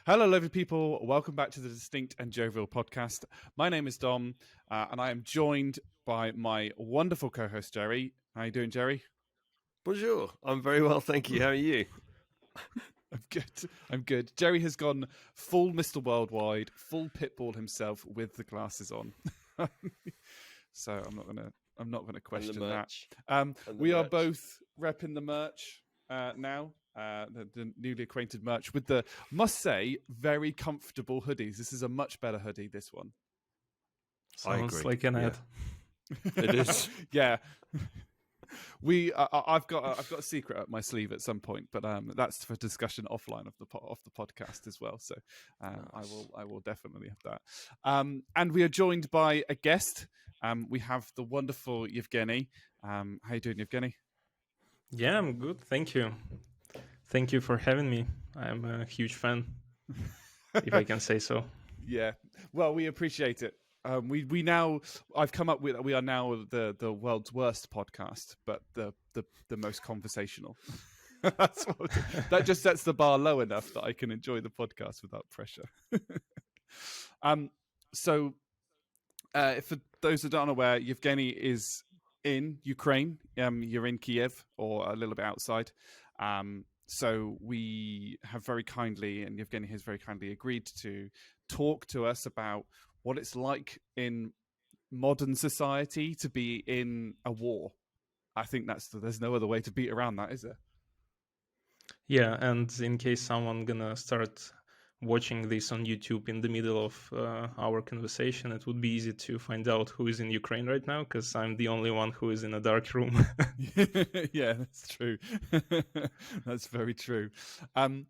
Hello, lovely people. Welcome back to the Distinct and Jovial podcast. My name is Dom, and I am joined by my wonderful co-host, Jerry. How you doing, Jerry? Bonjour. I'm very well, thank you. How are you? I'm good. Jerry has gone full Mr. Worldwide, full Pitbull himself with the glasses on. So I'm not gonna question that. We are both repping the merch now. The newly acquainted merch with the, must say, very comfortable hoodies. This is a much better hoodie, this one. Sounds like an ad. It is. Yeah. I've got a secret up my sleeve at some point, but that's for discussion offline of the podcast as well. So nice. I will definitely have that. And we are joined by a guest. We have the wonderful Yevhenii. How you doing, Yevhenii? Yeah, I'm good. Thank you. Thank you for having me. I'm a huge fan, if I can say so. Yeah. Well, we appreciate it. I've come up with, we are now the world's worst podcast, but the most conversational. That just sets the bar low enough that I can enjoy the podcast without pressure. So for those that aren't aware, Yevhenii is in Ukraine. You're in Kiev or a little bit outside. So we have very kindly, and Yevhenii has very kindly agreed to talk to us about what it's like in modern society to be in a war. I think there's no other way to beat around that, is there? Yeah, and in case someone gonna start watching this on YouTube in the middle of our conversation, it would be easy to find out who is in Ukraine right now, because I'm the only one who is in a dark room. Yeah, that's true. That's very true. I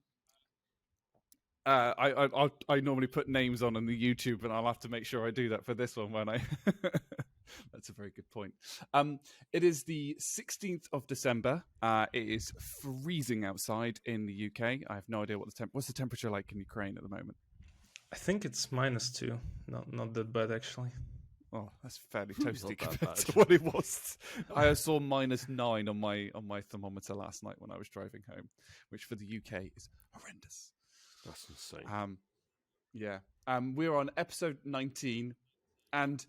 normally put names on the YouTube, and I'll have to make sure I do that for this one when I. That's a very good point. It is the 16th of December. It is freezing outside in the UK. I have no idea what's the temperature like in Ukraine at the moment. I think it's -2. Not that bad, actually. Oh, that's fairly toasty compared to what it was. I saw -9 on my thermometer last night when I was driving home, which for the UK is horrendous. That's insane. Yeah. We're on episode 19, and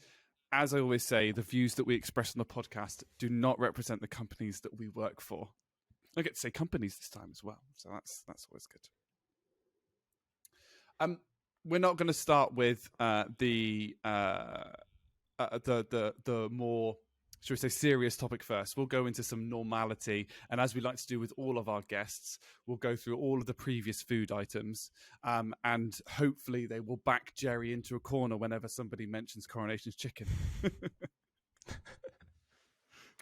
as I always say, the views that we express on the podcast do not represent the companies that we work for. I get to say companies this time as well, so that's always good. We're not going to start with the more, should we say, serious topic first. We'll go into some normality, and as we like to do with all of our guests, we'll go through all of the previous food items, and hopefully they will back Jerry into a corner whenever somebody mentions Coronation's chicken.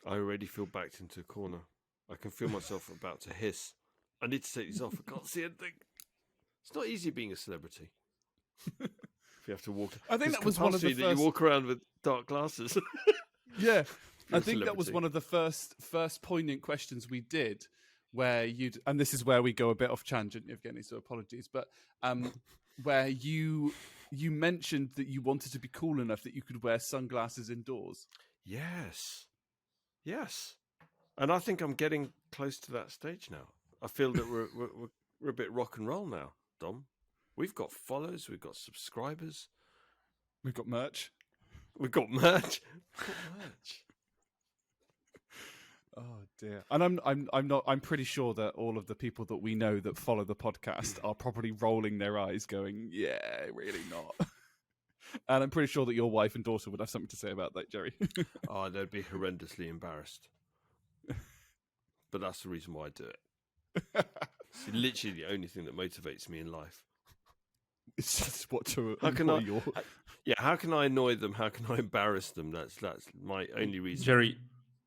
I already feel backed into a corner. I can feel myself about to hiss. I need to take these off. I can't see anything. It's not easy being a celebrity. If you have to walk, I think that was one of the first. That you walk around with dark glasses. Yeah, I think that was one of the first poignant questions we did, where and this is where we go a bit off tangent, Yevhenii, so apologies, but where you mentioned that you wanted to be cool enough that you could wear sunglasses indoors. Yes, and I think I'm getting close to that stage now. I feel that we're a bit rock and roll now, Dom. We've got followers, we've got subscribers, we've got merch. Oh dear! And I'm pretty sure that all of the people that we know that follow the podcast are probably rolling their eyes, going, "Yeah, really not." And I'm pretty sure that your wife and daughter would have something to say about that, Jerry. Oh, they'd be horrendously embarrassed. But that's the reason why I do it. It's literally the only thing that motivates me in life. It's just what to. How can I annoy them? How can I embarrass them? That's my only reason. Jerry,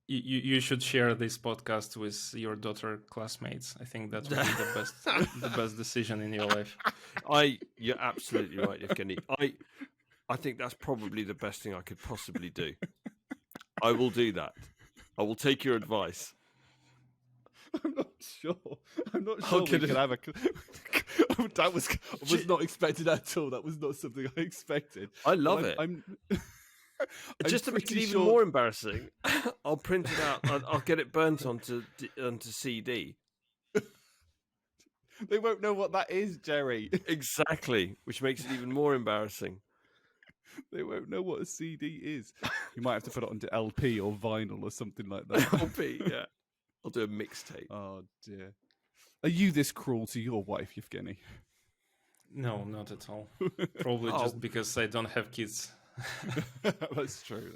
you should share this podcast with your daughter classmates. I think that would be the best decision in your life. You're absolutely right, Yevhenii. I think that's probably the best thing I could possibly do. I will do that. I will take your advice. I'm not sure we can have a. That was not expected at all. That was not something I expected. I love it. Just to make it even more embarrassing, I'll print it out. I'll get it burnt onto CD. They won't know what that is, Jerry. Exactly, which makes it even more embarrassing. They won't know what a CD is. You might have to put it onto LP or vinyl or something like that. LP, yeah. I'll do a mixtape. Oh dear. Are you this cruel to your wife, Yevhenii? No, not at all. Probably Oh. just because I don't have kids. That's true.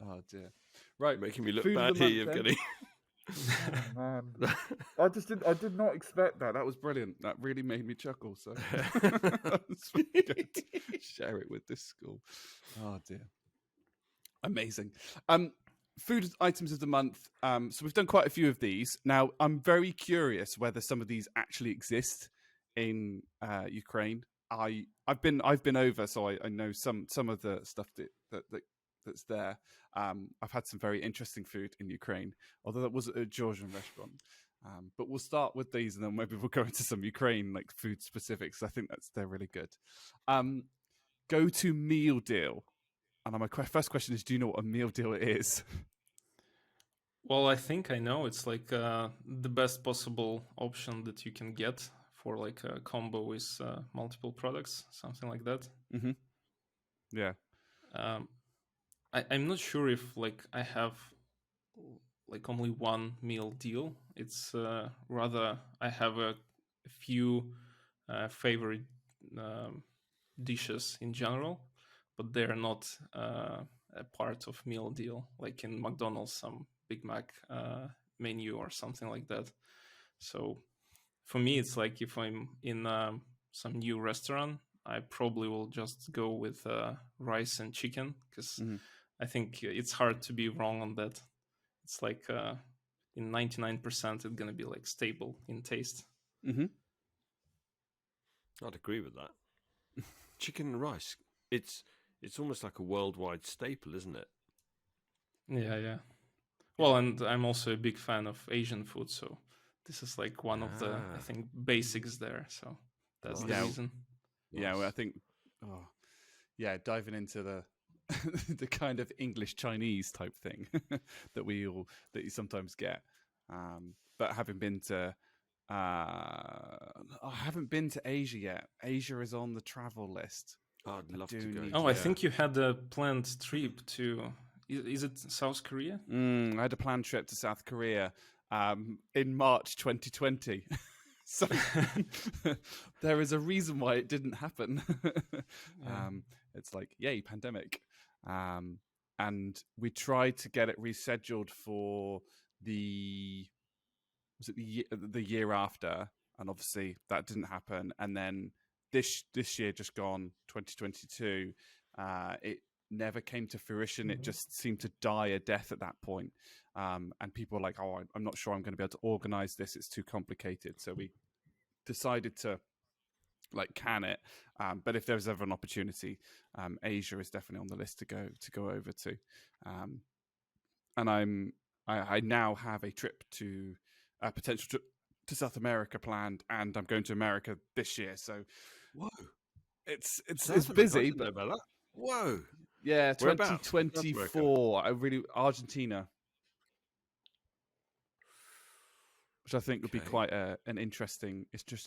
Oh dear. Right, Making me look food of bad the here, month, Yevhenii. Oh, man. I did not expect that. That was brilliant. That really made me chuckle. So that's really good. Share it with this school. Oh dear. Amazing. Food items of the month. So we've done quite a few of these. Now I'm very curious whether some of these actually exist in Ukraine. I've been over, so I know some of the stuff that's there. I've had some very interesting food in Ukraine, although that was a Georgian restaurant. But we'll start with these, and then maybe we'll go into some Ukraine like food specifics. I think they're really good. Go to meal deal, and my first question is: do you know what a meal deal is? Well, I think I know. It's like the best possible option that you can get for like a combo with multiple products, something like that. Mm-hmm. Yeah. I'm not sure if like I have like only one meal deal. It's rather I have a few favorite dishes in general, but they're not a part of meal deal. Like in McDonald's, some Big Mac menu or something like that. So for me, it's like if I'm in some new restaurant, I probably will just go with rice and chicken because I think it's hard to be wrong on that. It's like in 99%, it's gonna be like stable in taste. Mm-hmm. I'd agree with that. Chicken and rice. It's almost like a worldwide staple, isn't it? Yeah. Well, and I'm also a big fan of Asian food, so this is like one of the I think basics there. So that's the reason. Yeah, well, I think. Oh, yeah, diving into the the kind of English Chinese type thing that you sometimes get. But having been to, I haven't been to Asia yet. Asia is on the travel list. I'd love to go. Oh, I think you had a planned trip to. Is it South Korea? I had a planned trip to South Korea in March 2020. So there is a reason why it didn't happen. It's like, yay, pandemic. And we tried to get it rescheduled for the year after, and obviously that didn't happen. And then this year just gone, 2022, it never came to fruition. It just seemed to die a death at that point. And people were like, oh, I'm not sure I'm going to be able to organize this. It's too complicated. So we decided to like can it. But if there's ever an opportunity, Asia is definitely on the list to go over to. And I now have a trip to a potential trip to South America planned, and I'm going to America this year. So, whoa, it's busy. I didn't know about that. Whoa, yeah, 2024. Argentina, which I think would be quite an interesting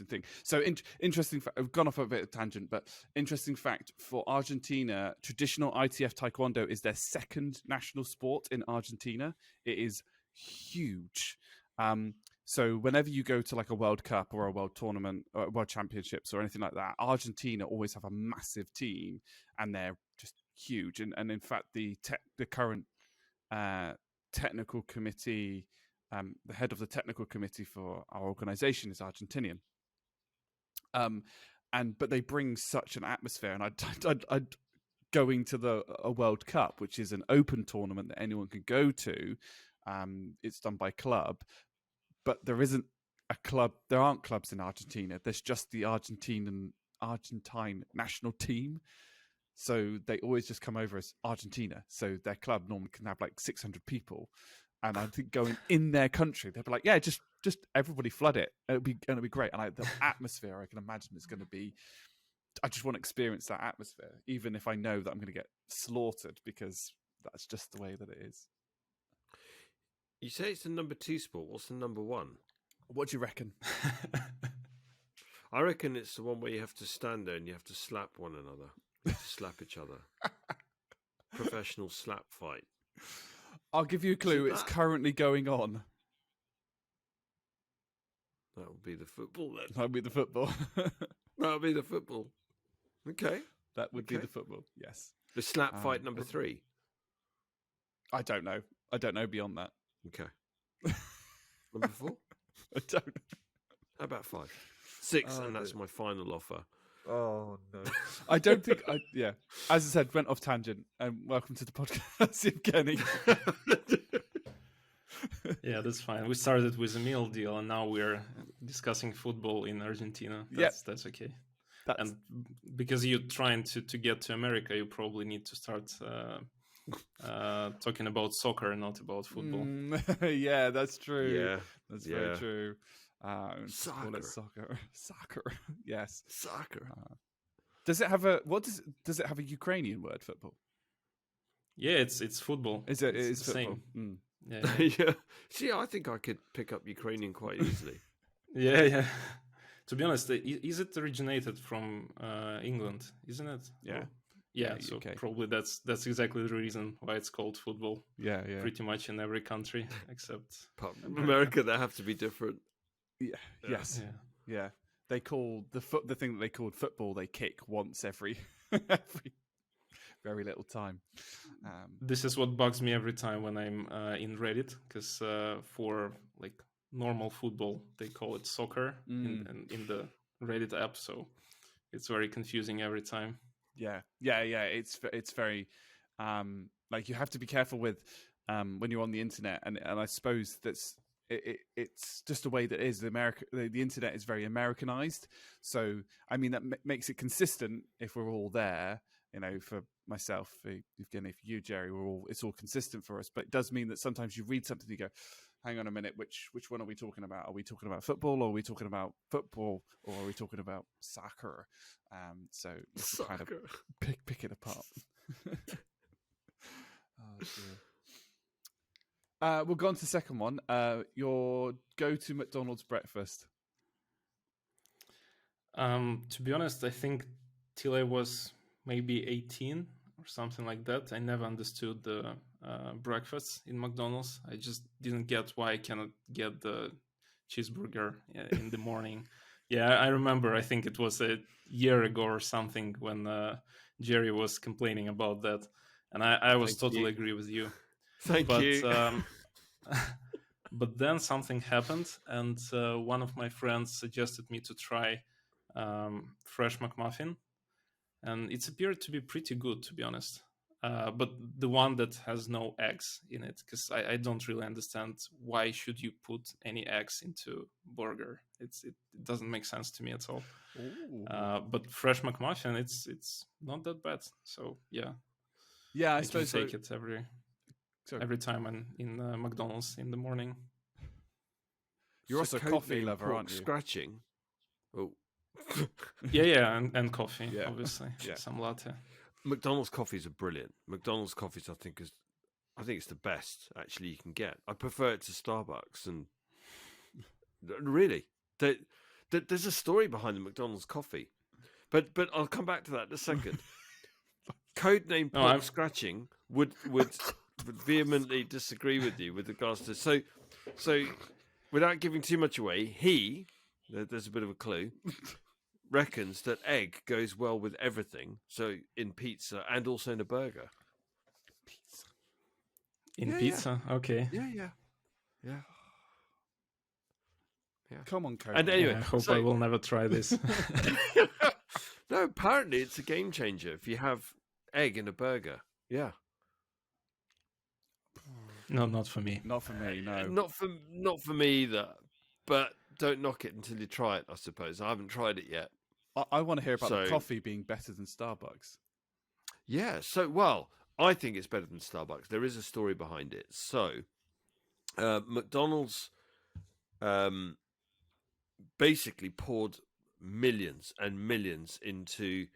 thing. So interesting. I've gone off a bit of tangent, but interesting fact for Argentina: traditional ITF Taekwondo is their second national sport in Argentina. It is huge. So whenever you go to like a World Cup or a World Tournament or World Championships or anything like that, Argentina always have a massive team, and they're just huge. And in fact, the current technical committee. The head of the technical committee for our organization is Argentinian. But they bring such an atmosphere, and I'd going to a World Cup, which is an open tournament that anyone can go to. It's done by club, but there isn't a club. There aren't clubs in Argentina. There's just the Argentine national team. So they always just come over as Argentina. So their club normally can have like 600 people. And I think going in their country, they'd be like, "Yeah, just everybody flood it. It'll be great." And the atmosphere, I can imagine, it's going to be. I just want to experience that atmosphere, even if I know that I'm going to get slaughtered, because that's just the way that it is. You say it's the number 2 sport. What's the number 1? What do you reckon? I reckon it's the one where you have to stand there and you have to slap one another. You have to slap each other. Professional slap fight. I'll give you a clue. it It's that? currently going on. That would be the football then. That would be the football. That would be the football. Okay. That would be Okay. the football. Yes. The slap fight number 3. I don't know. I don't know beyond that. Okay. Number 4? I don't know. How about 5? 6, Oh, and that's dear. my final offer. Oh no. I don't think. Yeah. As I said, went off tangent. And welcome to the podcast, Yevhenii. Yeah, that's fine. We started with a meal deal, and now we're discussing football in Argentina. Yep. That's okay. That's, And because you're trying to get to America, you probably need to start talking about soccer, not about football. yeah, that's true. Yeah. That's yeah. very true. Just call it Soccer. soccer. Yes. Soccer. Does it have a does it have a Ukrainian word, football? Yeah, it's football. Is it? It's It is the football. same. Yeah, Yeah. See, I think I could pick up Ukrainian quite easily. yeah. To be honest, is it originated from England? Isn't it? Yeah. Or- yeah. Yeah, So UK. probably that's exactly the reason why it's called football. Yeah, yeah. Pretty much in every country except Apart from America, they have to be different. Yeah. Yes. yeah. Yeah. They call the thing that they called football. They kick once every every very little time. This is what bugs me every time when I'm in Reddit, because for like normal football they call it soccer in the Reddit app, so it's very confusing every time. Yeah. It's very like you have to be careful with when you're on the internet, and I suppose it's just a way that it is. The internet is very Americanized, so I mean that makes it consistent if we're all there. You know, for myself, for Yevhenii, for you, Jerry, it's all consistent for us. But it does mean that sometimes you read something, you go, "Hang on a minute, which one are we talking about? Are we talking about football, or are we talking about football, or are we talking about soccer?" So you have to kind of pick it apart. Oh dear. We'll go on to the second one. Your go-to McDonald's breakfast. To be honest, I think till I was maybe 18 or something like that, I never understood the breakfast in McDonald's. I just didn't get why I cannot get the cheeseburger in the morning. Yeah, I remember, I think it was a year ago or something when Jerry was complaining about that. And I was totally agree with you. Thank you. But then something happened, and one of my friends suggested me to try fresh McMuffin, and it's appeared to be pretty good, to be honest. But the one that has no eggs in it, because I don't really understand why should you put any eggs into burger. It doesn't make sense to me at all. But fresh McMuffin, it's not that bad. So yeah, Yeah, I I can suppose take so. it every time I'm in McDonald's in the morning. You're also a coffee codename lover, pork aren't you? Scratching. Oh. Yeah, and coffee, Yeah. obviously, Yeah. some latte. McDonald's coffees are brilliant. McDonald's coffees, I think it's the best actually you can get. I prefer it to Starbucks, and really, there's a story behind the McDonald's coffee, but I'll come back to that in a second. Codename No, pork I'm- scratching would vehemently disagree with you with regards to so without giving too much away, there's a bit of a clue, reckons that egg goes well with everything, so in pizza and also in a burger. In Yeah, pizza, okay. Yeah. Come on, Cody. And anyway, Yeah, I hope so- I will never try this. No, apparently it's a game changer if you have egg in a burger. Yeah. No, not for me. Not for me, no. Not for me either. But don't knock it until you try it, I suppose. I haven't tried it yet. I want to hear about the So- coffee being better than Starbucks. Yeah, so, well, I think it's better than Starbucks. There is a story behind it. So, McDonald's basically poured millions and millions into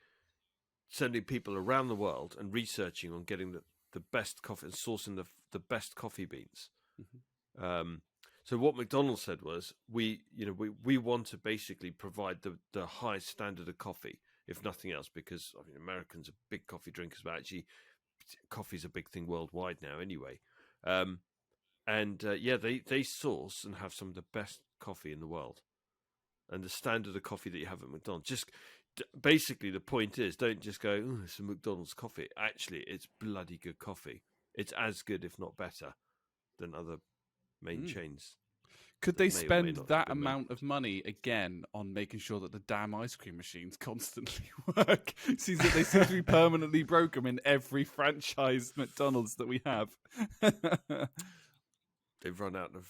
sending people around the world and researching on getting the best coffee and sourcing the best coffee beans. So what McDonald's said was, we want to basically provide the highest standard of coffee, if nothing else, because I mean, Americans are big coffee drinkers, but actually coffee's a big thing worldwide now anyway. They source and have some of the best coffee in the world. And the standard of coffee that you have at McDonald's, basically the point is, don't just go, oh, it's a McDonald's coffee. Actually, it's bloody good coffee. It's as good, if not better, than other main chains. Could they may or may spend not that have been amount of money again on making sure that the damn ice cream machines constantly work? Seems that they seem to be permanently broken in every franchise McDonald's that we have. They've run out of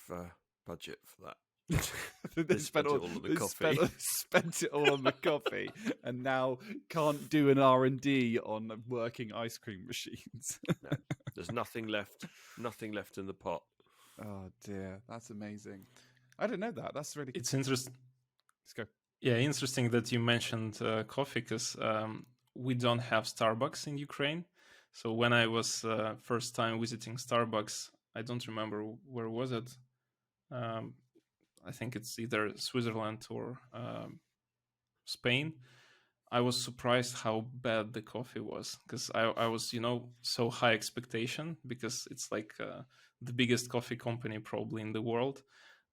budget for that. They spent it all on the coffee. Spent it all on the coffee, and now can't do an R&D on working ice cream machines. No, there's nothing left. Nothing left in the pot. Oh dear, that's amazing. I didn't know that. That's really. It's interesting. Let's go. Yeah, interesting that you mentioned coffee, because we don't have Starbucks in Ukraine. So when I was first time visiting Starbucks, I don't remember where was it. I think it's either Switzerland or Spain. I was surprised how bad the coffee was, because I was, so high expectation, because it's like the biggest coffee company probably in the world,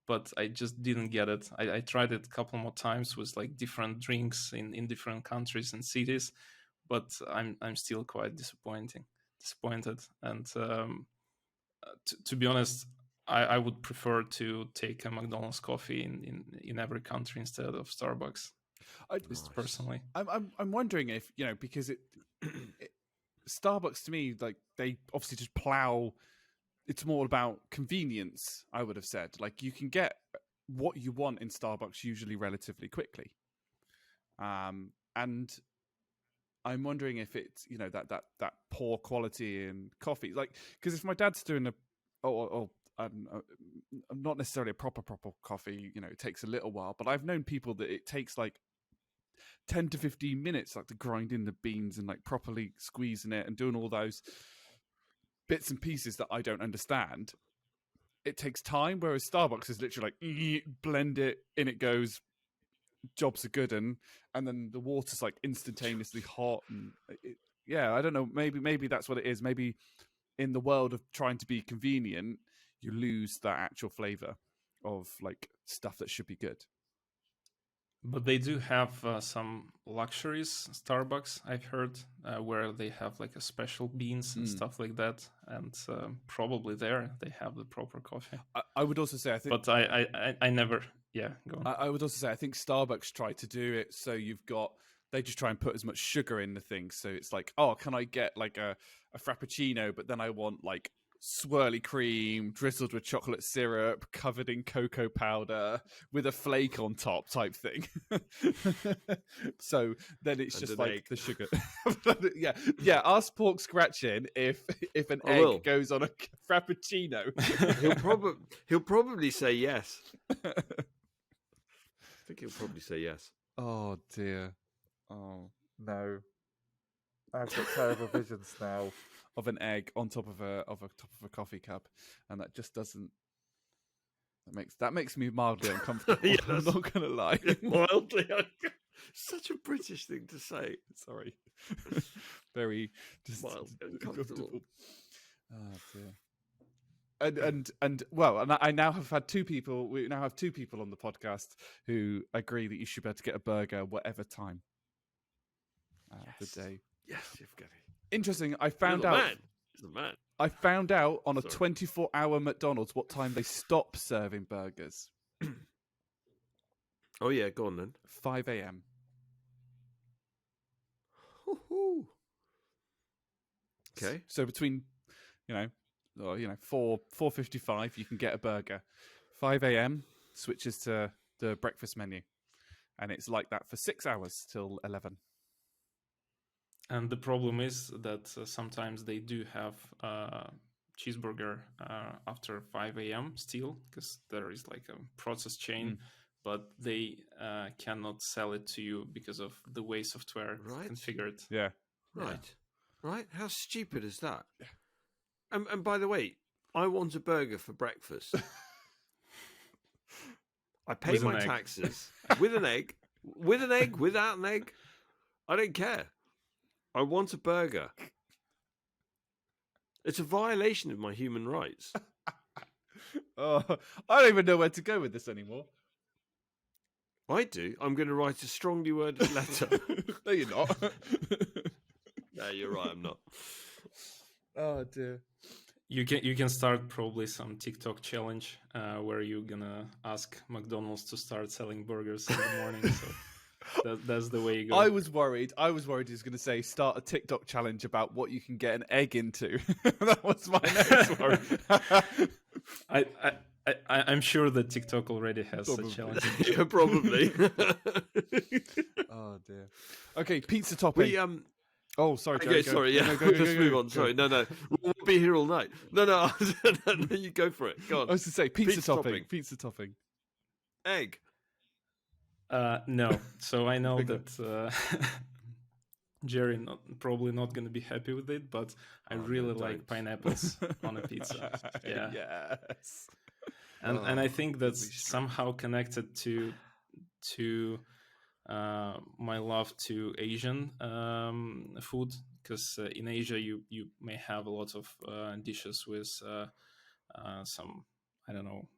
but I just didn't get it. I tried it a couple more times with like different drinks in different countries and cities, but I'm still quite disappointed. And to be honest, I would prefer to take a McDonald's coffee in every country instead of Starbucks. Just personally, I'm wondering if because Starbucks to me, like, they obviously just plow. It's more about convenience. I would have said, like, you can get what you want in Starbucks usually relatively quickly, and I'm wondering if it's that poor quality in coffee, like, because if my dad's doing not necessarily a proper coffee, it takes a little while, but I've known people that it takes like 10 to 15 minutes, like, to grind in the beans and like properly squeezing it and doing all those bits and pieces that I don't understand. It takes time, whereas Starbucks is literally like, blend it, in it goes, jobs are good, and then the water's like instantaneously hot, and I don't know, maybe that's what it is. Maybe in the world of trying to be convenient, you lose that actual flavor of like stuff that should be good. But they do have some luxuries, Starbucks, I've heard, where they have like a special beans and stuff like that, and probably there they have the proper coffee. I would also say, I think, but I never, go on. I would also say, I think Starbucks tried to do it so they just try and put as much sugar in the thing, so it's like, oh, can I get like a frappuccino, but then I want like swirly cream drizzled with chocolate syrup, covered in cocoa powder with a flake on top type thing. So then it's just like egg. The sugar. yeah. Ask Pork Scratchin if an egg goes on a frappuccino. he'll probably say yes. I think he'll probably say yes. Oh dear. Oh no. I've got terrible visions now of an egg on top of a coffee cup, and that just doesn't. That makes me mildly uncomfortable. Yeah, I'm not gonna lie. Mildly uncomfortable. Such a British thing to say. Sorry. Very mildly uncomfortable. Oh dear. And well, and I now have had two people. We now have two people on the podcast who agree that you should be able to get a burger whatever time the day. Yes, Yevhenii. Interesting. I found out. He's the man. I found out on a 24-hour McDonald's what time they stop serving burgers. Oh yeah, go on then. 5 a.m. Okay. So between 4:55 you can get a burger. 5 a.m. switches to the breakfast menu, and it's like that for 6 hours till 11. And the problem is that sometimes they do have cheeseburger after 5 a.m. still, because there is like a process chain, but they cannot sell it to you because of the way software configured. Yeah. Right. How stupid is that? And by the way, I want a burger for breakfast. I pay With an my egg. taxes with an egg, without an egg. I don't care. I want a burger. It's a violation of my human rights. Oh, I don't even know where to go with this anymore. I do. I'm going to write a strongly worded letter. No, you're not. No, you're right. I'm not. Oh dear. You can start probably some TikTok challenge where you're gonna ask McDonald's to start selling burgers in the morning. So that's the way you go. I was worried he was going to say start a TikTok challenge about what you can get an egg into. That was my next worry. I'm sure that TikTok already has Probably. a challenge. Yeah, probably. Oh dear. Okay, pizza topping. We Oh, sorry, Jerry. Okay, go. sorry. Yeah, No, go, let's go, go, move go, on. go. Sorry, no. We'll be here all night. No, you go for it. Go on. I was to say pizza, Pizza topping. topping. Pizza topping. Egg. No, so I know Okay. that Jerry probably not going to be happy with it, but I Oh, no, really don't. like pineapples on a pizza. Yeah, Yes. and I think that's we should- somehow connected to my love to Asian food, because in Asia you may have a lot of dishes with some, I don't know,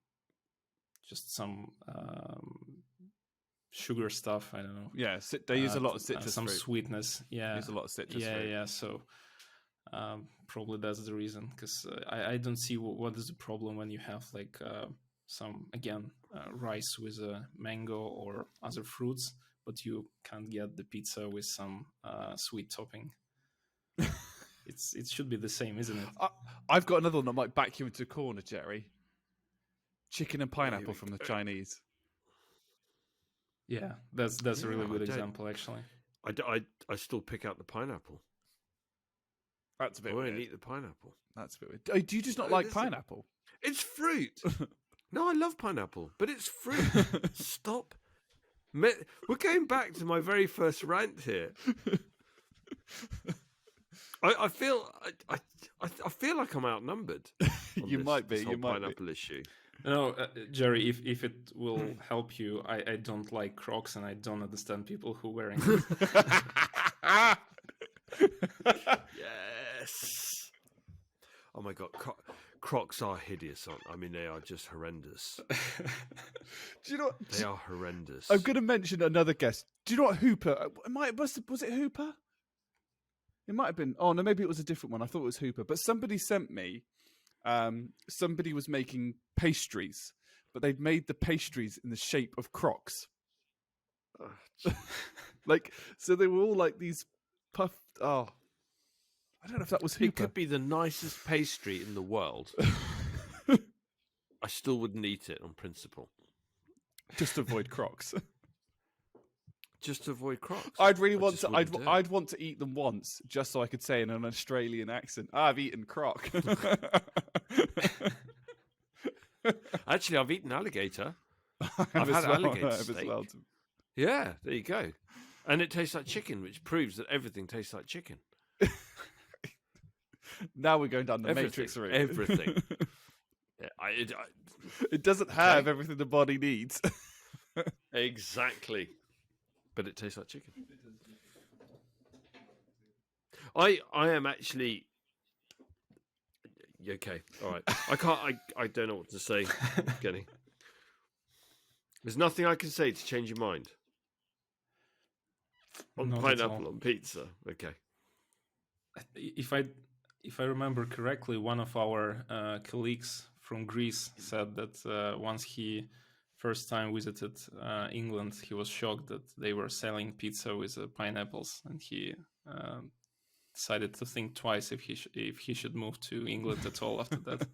just some sugar stuff. I don't know. Yeah, they use a lot of citrus some fruit. sweetness. Yeah, Use a lot of citrus yeah, fruit. yeah. So probably that's the reason, because I don't see what is the problem when you have like some rice with a mango or other fruits, but you can't get the pizza with some sweet topping. It should be the same, isn't it? I've got another one that might back you into a corner, Jerry. Chicken and here pineapple we from the go. Chinese. Yeah, that's a really Yeah, good I don't- example, actually. I still pick out the pineapple. That's a I bit won't weird. eat the pineapple. That's a bit weird. Oh, do you just not No, like listen. pineapple? It's fruit. No, I love pineapple, but it's fruit. Stop. We're going back to my very first rant here. I feel I feel like I'm outnumbered. on You this- might be. this whole You might be. pineapple issue. No, Jerry, if it will help you, I don't like Crocs, and I don't understand people who wearing them. Yes. Oh my god, Crocs are hideous. I mean, they are just horrendous. Do you know? They are horrendous. I'm going to mention another guest. Do you know what Hooper? Was it Hooper? It might have been. Oh no, maybe it was a different one. I thought it was Hooper. But somebody sent me. Somebody was making pastries, but they'd made the pastries in the shape of Crocs. Ugh, Like, so they were all like these puffed. Oh, I don't know if that was it Hooper. could be the nicest pastry in the world. I still wouldn't eat it on principle. Just to avoid Crocs. Just to avoid Crocs. I'd really I want just to. wouldn't do it. I'd want to eat them once, just so I could say in an Australian accent, "I've eaten Croc." Actually, I've eaten alligator. I've had as well, alligator I've as steak. well. Yeah, there you go. And it tastes like chicken, which proves that everything tastes like chicken. Now we're going down the Everything, Matrix route. everything. Yeah, It doesn't have everything the body needs. exactly. But it tastes like chicken. I am actually okay. All right. I don't know what to say. Getting. There's nothing I can say to change your mind on Not at pineapple all. on pizza. Okay. If I remember correctly, one of our colleagues from Greece said that once he first time visited England, he was shocked that they were selling pizza with pineapples, and he decided to think twice if he should move to England at all after that.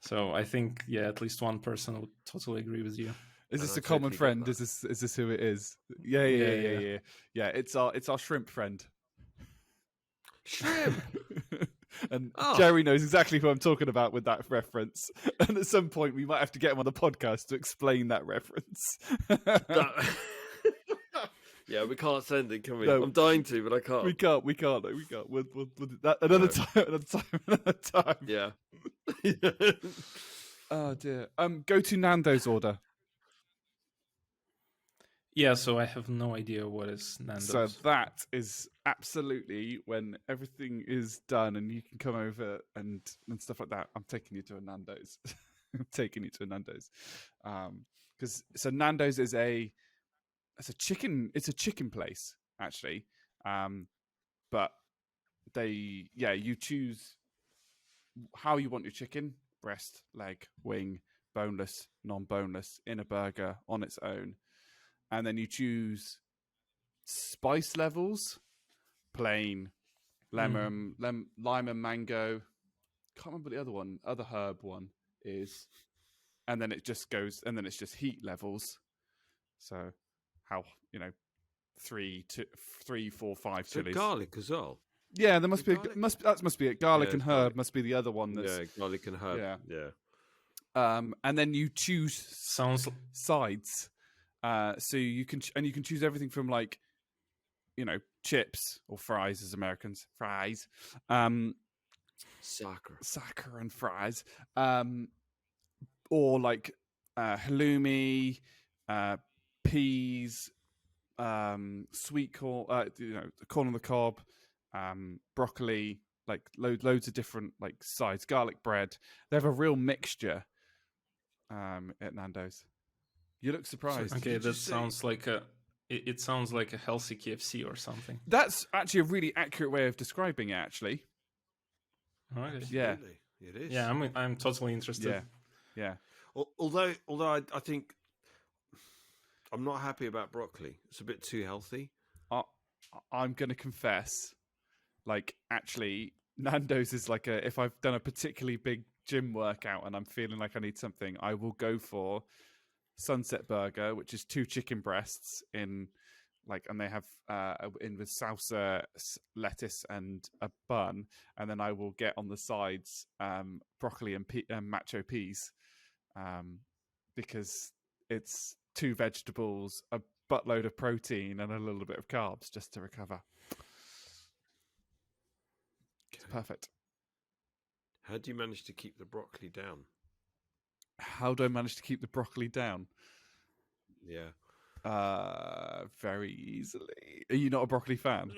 So I think, yeah, at least one person would totally agree with you. Is And this I a common totally get friend? that. Is this who it is? Yeah. Yeah, it's our shrimp friend. Shrimp. And Oh. Jerry knows exactly who I'm talking about with that reference. And at some point, we might have to get him on the podcast to explain that reference. Yeah, we can't send it, can we? No. I'm dying to, but I can't. We can't. We'll do that another No. time. Another time. Yeah. Oh dear. Go to Nando's order. Yeah, so I have no idea what is Nando's. So that is absolutely when everything is done and you can come over and stuff like that. I'm taking you to a Nando's. I'm taking you to a Nando's. Because so Nando's is it's a chicken place actually. But you choose how you want your chicken: breast, leg, wing, boneless, non-boneless, in a burger on its own, and then you choose spice levels: plain, lemon, lime and mango. Can't remember the other herb one is, and then it just goes, and then it's just heat levels. So, how 3, 4, 5 So chilies. garlic as well. Yeah, there must be garlic? that must be it. Garlic Yeah, and it's herb garlic. must be the other one. That's Garlic and herb. Yeah. Yeah. And then you choose Sounds sides. So you can choose everything from like, chips or fries, as Americans fries, soccer and fries, or like halloumi, peas, sweet corn, corn on the cob, broccoli, like loads of different like sides, garlic bread. They have a real mixture at Nando's. You look surprised. okay. Did you That say- sounds like it sounds like a healthy KFC or something. That's actually a really accurate way of describing it, actually. Okay. Yeah. Absolutely. It is. Yeah, I'm totally interested. Yeah. Although I think I'm not happy about broccoli. It's a bit too healthy. I'm going to confess, like, actually, Nando's is like if I've done a particularly big gym workout and I'm feeling like I need something, I will go for Sunset Burger, which is 2 chicken breasts in, like, and they have in with salsa, lettuce, and a bun, and then I will get on the sides broccoli and macho peas, because it's 2 vegetables, a buttload of protein, and a little bit of carbs just to recover. It's perfect. How do you manage to keep the broccoli down? How do I manage to keep the broccoli down? Yeah. Very easily. Are you not a broccoli fan?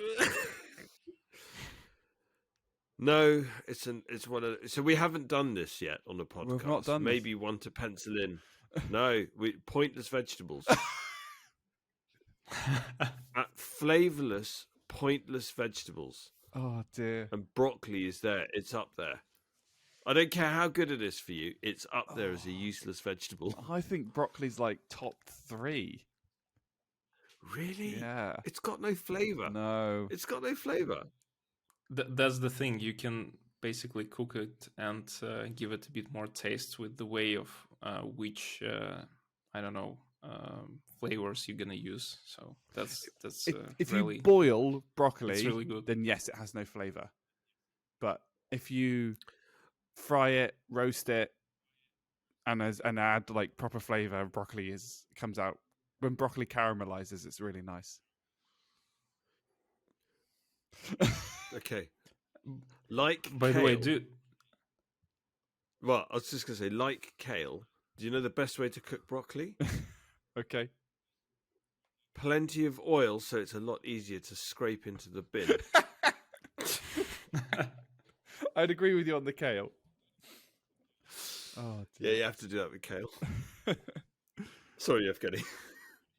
No, it's one of. So we haven't done this yet on the podcast. We've not done this. Maybe one to pencil in. No, pointless vegetables. Flavorless, pointless vegetables. Oh dear. And broccoli is there. It's up there. I don't care how good it is for you. It's up there as a useless vegetable. I think broccoli's like top 3. Really? Yeah. It's got no flavor. No. It's got no flavor. That's the thing. You can basically cook it and give it a bit more taste with the way of which I don't know flavors you're gonna use. So that's if really, you boil broccoli, it's really good. then yes, it has no flavor. But if you fry it, roast it, and add like proper flavor, broccoli comes out. When broccoli caramelizes, it's really nice. Okay. Like By kale, the way, dude. Well, I was just going to say, like kale, do you know the best way to cook broccoli? Okay. Plenty of oil, so it's a lot easier to scrape into the bin. I'd agree with you on the kale. Oh, dear. Yeah, you have to do that with kale. Sorry, Yevhenii.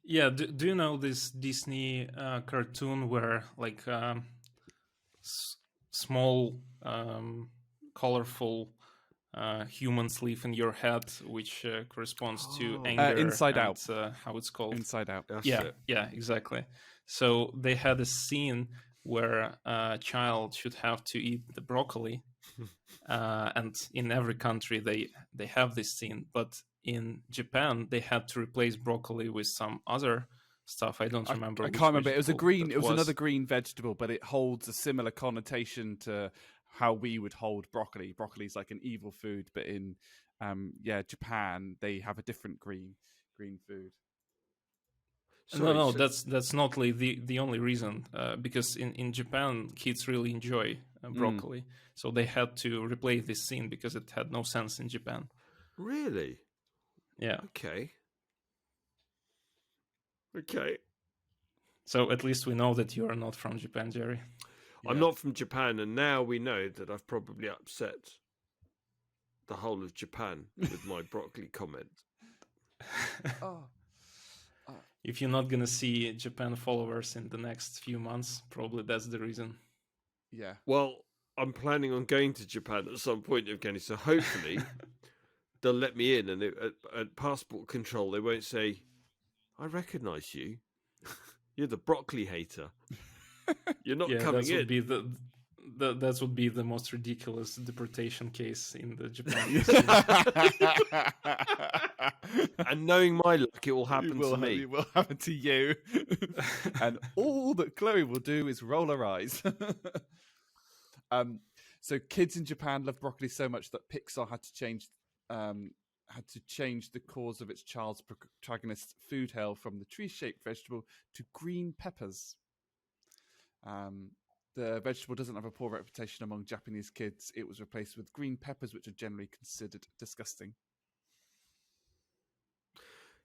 Yeah, do you know this Disney cartoon where like small, colorful humans live in your head, which corresponds to anger? Inside and, Out. How it's called? Inside Out. That's Yeah, it. yeah, exactly. So they had a scene where a child should have to eat the broccoli, and in every country they have this scene, but in Japan they had to replace broccoli with some other stuff. I don't remember. I which can't remember. It was vegetable it was another green vegetable, but it holds a similar connotation to how we would hold broccoli. Broccoli's like an evil food, but in Japan they have a different green food. Sorry, no, so- that's not the only reason. Because in Japan, kids really enjoy broccoli, so they had to replace this scene because it had no sense in Japan. Really? Yeah. Okay. Okay. So at least we know that you are not from Japan, Jerry. I'm not from Japan, and now we know that I've probably upset the whole of Japan with my broccoli comment. Oh. If you're not gonna see Japan followers in the next few months, probably that's the reason. Yeah. Well, I'm planning on going to Japan at some point, Yevhenii, so hopefully they'll let me in, and at passport control they won't say, "I recognise you. You're the broccoli hater. You're not coming in." That would be the most ridiculous deportation case in the Japan. And knowing my luck, it will happen to me. It will happen to you. And all that Chloe will do is roll her eyes. So kids in Japan love broccoli so much that Pixar had to change the cause of its child's protagonist's food hail from the tree-shaped vegetable to green peppers. The vegetable doesn't have a poor reputation among Japanese kids. It was replaced with green peppers, which are generally considered disgusting.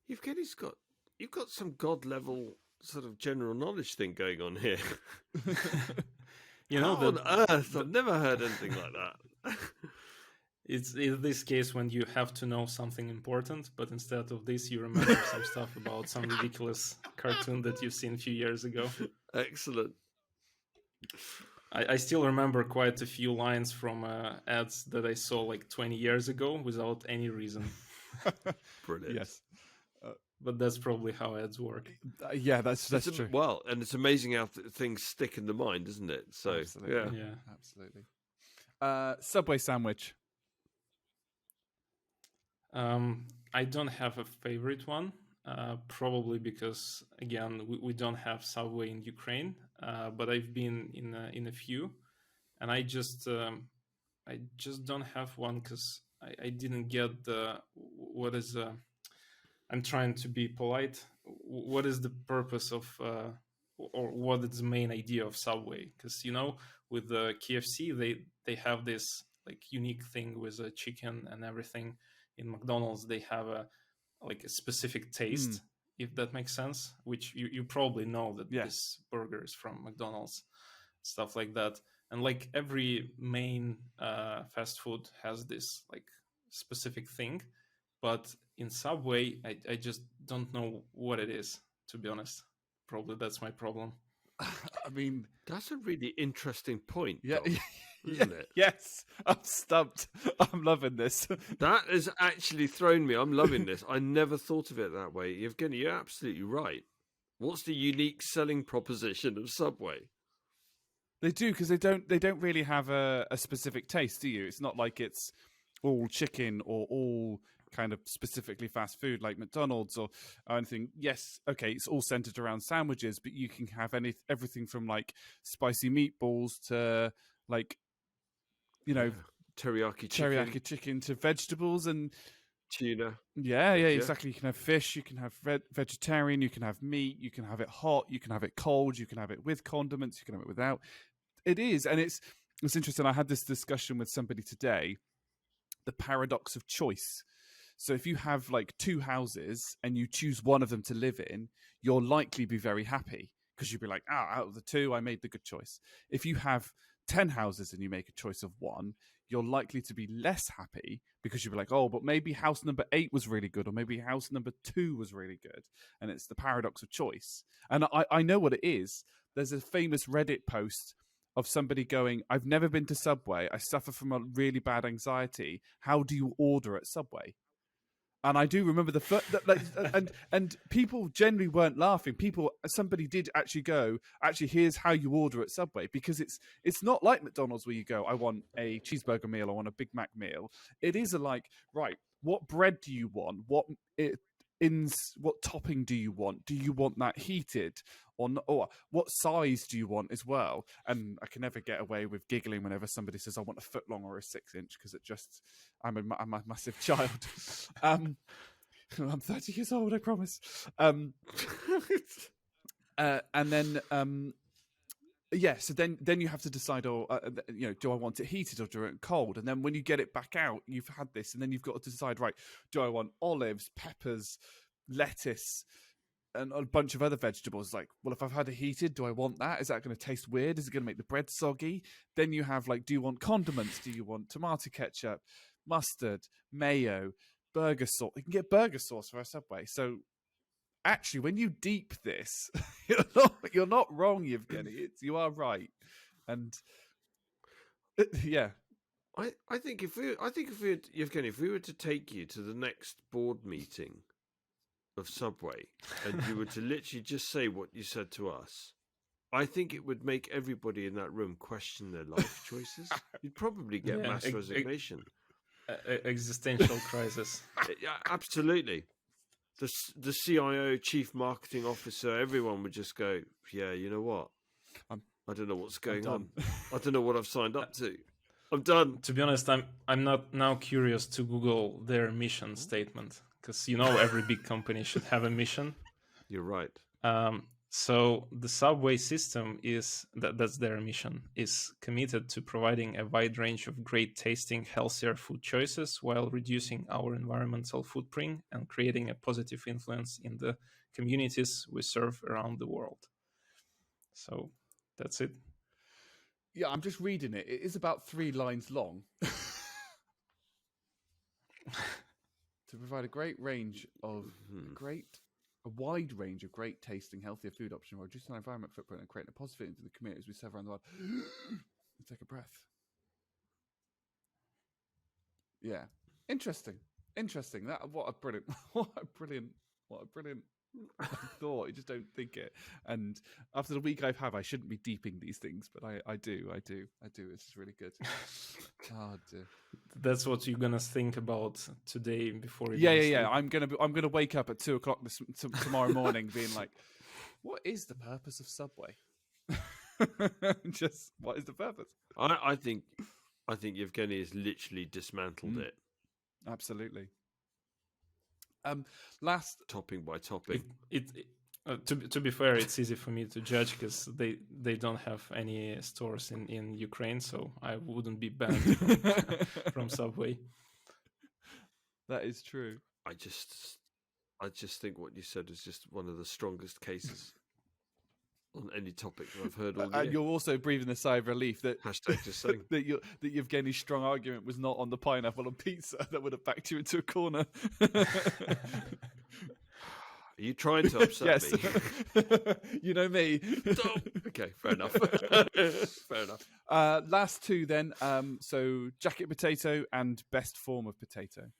You've got some god level sort of general knowledge thing going on here. You know, how on earth? I've never heard anything like that. It's in this case when you have to know something important, but instead of this, you remember some stuff about some ridiculous cartoon that you've seen a few years ago. Excellent. I still remember quite a few lines from ads that I saw like 20 years ago without any reason. Brilliant. Yes. But that's probably how ads work. Yeah, that's true. Well, and it's amazing how things stick in the mind, isn't it? So, Absolutely. Yeah. Absolutely. Subway sandwich. I don't have a favorite one, probably because again we don't have Subway in Ukraine, but I've been in a few, and I just don't have one because I didn't get what is. I'm trying to be polite. What is the purpose of or what is the main idea of Subway? Because with the KFC they have this like unique thing with the chicken and everything. In McDonald's, they have a specific taste, if that makes sense, which you probably know that this burger is from McDonald's, stuff like that. And like every main fast food has this like specific thing, but in Subway, I just don't know what it is, to be honest. Probably that's my problem. I mean, that's a really interesting point. Yeah. Dom, isn't it? Yes, I'm stumped. I'm loving this. That has actually thrown me. I'm loving this. I never thought of it that way. Yevhenii, you're absolutely right. What's the unique selling proposition of Subway? They do, because they don't really have a specific taste, do you? It's not like it's all chicken or all kind of specifically fast food like McDonald's or anything. Yes, okay, it's all centered around sandwiches, but you can have everything from spicy meatballs to teriyaki chicken to vegetables and tuna. Yeah, exactly. You can have fish, you can have vegetarian, you can have meat, you can have it hot, you can have it cold, you can have it with condiments, you can have it without. It is, and it's interesting. I had this discussion with somebody today, the paradox of choice. So if you have two houses and you choose one of them to live in, you'll likely be very happy because you'll be like, out of the two, I made the good choice. If you have 10 houses and you make a choice of one, you're likely to be less happy because you'll be like, oh, but maybe house number 8 was really good, or maybe house number 2 was really good. And it's the paradox of choice. And I know what it is. There's a famous Reddit post of somebody going, I've never been to Subway. I suffer from a really bad anxiety. How do you order at Subway? And I do remember and people generally weren't laughing. Somebody did actually go, here's how you order at Subway, because it's not like McDonald's where you go, I want a cheeseburger meal, I want a Big Mac meal. It is right, what bread do you want? What topping do you want? Do you want that heated or what size do you want as well? And I can never get away with giggling whenever somebody says I want a foot long or a 6-inch, because I'm a massive child. I'm 30 years old, I promise. And then so then you have to decide, do I want it heated or do I want it cold? And then when you get it back out, you've had this, and then you've got to decide, right, do I want olives, peppers, lettuce, and a bunch of other vegetables. Like, well, if I've had it heated, do I want that? Is that going to taste weird? Is it going to make the bread soggy? Then you have like, do you want condiments? Do you want tomato ketchup, mustard, mayo, burger sauce? You can get burger sauce for a Subway. So actually, when you deep this, you're not wrong, Yevhenii. You are right, and yeah. I think if we Yevhenii, if we were to take you to the next board meeting of Subway and you were to literally just say what you said to us, I think it would make everybody in that room question their life choices. You'd probably get mass resignation, existential crisis. Yeah, absolutely. The CIO, chief marketing officer, everyone would just go, yeah, you know what? I don't know what's going on. I don't know what I've signed up to. I'm done. To be honest, I'm not now curious to Google their mission statement, because every big company should have a mission. You're right. So the Subway system that's their mission, is committed to providing a wide range of great tasting, healthier food choices while reducing our environmental footprint and creating a positive influence in the communities we serve around the world. So that's it. Yeah, I'm just reading it. It is about 3 lines long. To provide a wide range of great tasting, healthier food options while reducing our environment footprint and creating a positive into the communities we serve around the world. Take a breath. Yeah, interesting. What a brilliant thought. You just don't think it. And after the week I've had, I shouldn't be deeping these things, but I do. It's just really good. Oh dear. That's what you're gonna think about today before. Yeah. I'm gonna wake up at 2:00 tomorrow morning, being like, "What is the purpose of Subway?" Just what is the purpose? I think Yevhenii has literally dismantled it. Absolutely. Last topping by topping. To be fair, it's easy for me to judge because they don't have any stores in Ukraine, so I wouldn't be banned from Subway. That is true. I just think what you said is just one of the strongest cases on any topic that I've heard all year. And you're also breathing a sigh of relief that hashtag just saying that Yevgenii's strong argument was not on the pineapple on pizza that would have backed you into a corner. Are you trying to upset me? You know me. Okay, fair enough. Fair enough. Last 2 then. So jacket potato and best form of potato.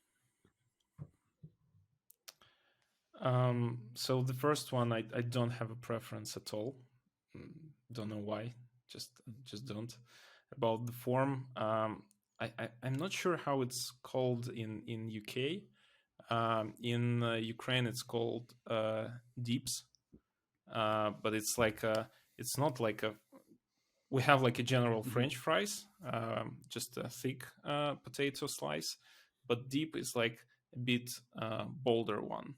So the first one, I don't have a preference at all. Don't know why. Just don't. About the form, I'm not sure how it's called in UK. In Ukraine, it's called dips, but it's like it's not like we have like a general French fries, just a thick potato slice, but dip is like a bit bolder one.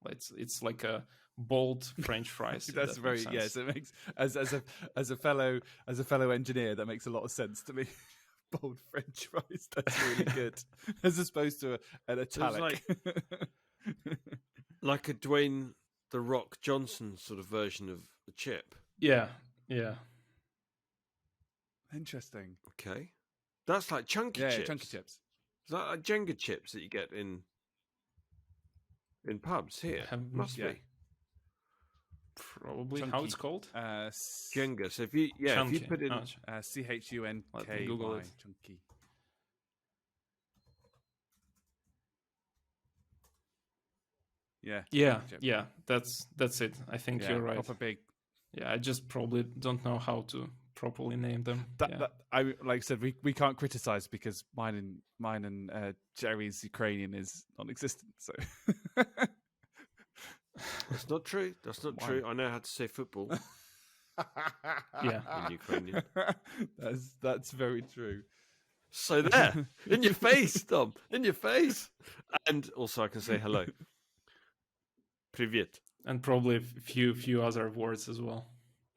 It's like a bold French fries. That's very yes. It makes as a fellow engineer, that makes a lot of sense to me. Bold French fries. That's really good, as opposed to an italic. Like a Dwayne the Rock Johnson sort of version of a chip. Yeah. Interesting. Okay, that's like chunky chips. Yeah, chunky chips. Is that like Jenga chips that you get in pubs here? Must be. Probably. Chunky. How it's called? Jenga. So if you put in CHUNKY, Google it. chunky. Yeah. That's it. I think you're right. Proper big. Yeah, I just probably don't know how to properly name them. That I like I said, we can't criticize because mine and Jerry's Ukrainian is non-existent. So. That's not true. True. I know how to say football. Yeah, in Ukrainian. That's very true. So there, in your face, Tom, in your face. And also, I can say hello. Привет. And probably a few other words as well.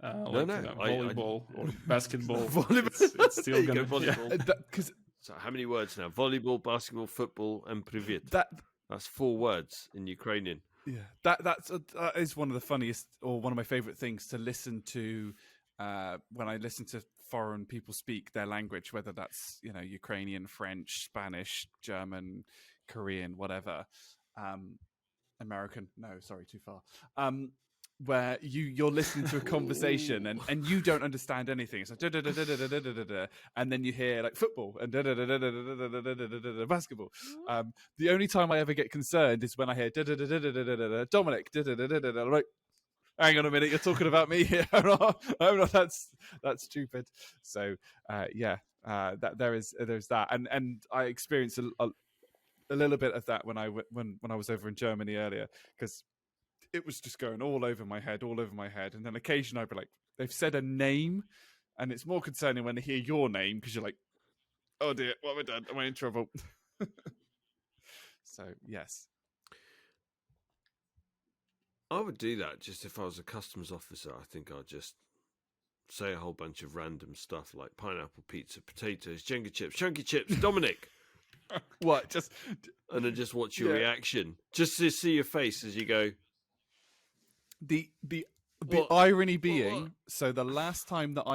Volleyball or basketball. Volleyball. It's still gonna volleyball. So how many words now? Volleyball, basketball, football, and привет. That's 4 words in Ukrainian. Yeah, that is one of the funniest, or one of my favorite things to listen to when I listen to foreign people speak their language, whether that's Ukrainian, French, Spanish, German, Korean, whatever. American, no, sorry, too far. Where you're listening to a conversation and you don't understand anything. It's like and then you hear like football and basketball. The only time I ever get concerned is when I hear Dominic. I'm like, hang on a minute, you're talking about me here. I'm not. That's stupid. So that there's that, and I experienced a little bit of that when I was over in Germany earlier, because it was just going all over my head, and then occasionally I'd be like, they've said a name, and it's more concerning when they hear your name, because you're like, oh dear, what have I done? Am I in trouble? So yes, I would do that just if I was a customs officer. I think I'd just say a whole bunch of random stuff like pineapple pizza, potatoes, Jenga chips, chunky chips, Dominic. What? Just and then just watch your reaction, just to see your face as you go. The irony being, so the last time that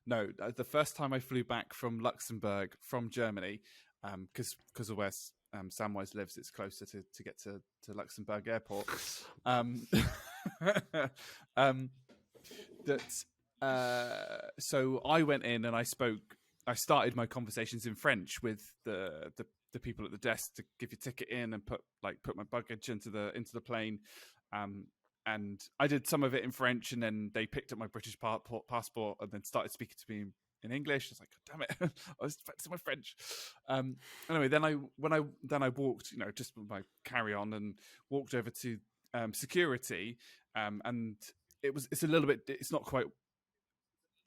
the first time I flew back from Luxembourg from Germany, because of where Samwise lives, it's closer to get to Luxembourg Airport. So I went in and I started my conversations in French with the people at the desk to give your ticket in and put my baggage into the plane. And I did some of it in French, and then they picked up my British passport and then started speaking to me in English. I was like, God damn it, I was practicing my French. Anyway, then I walked, just with my carry on, and walked over to security, and it's a little bit, it's not quite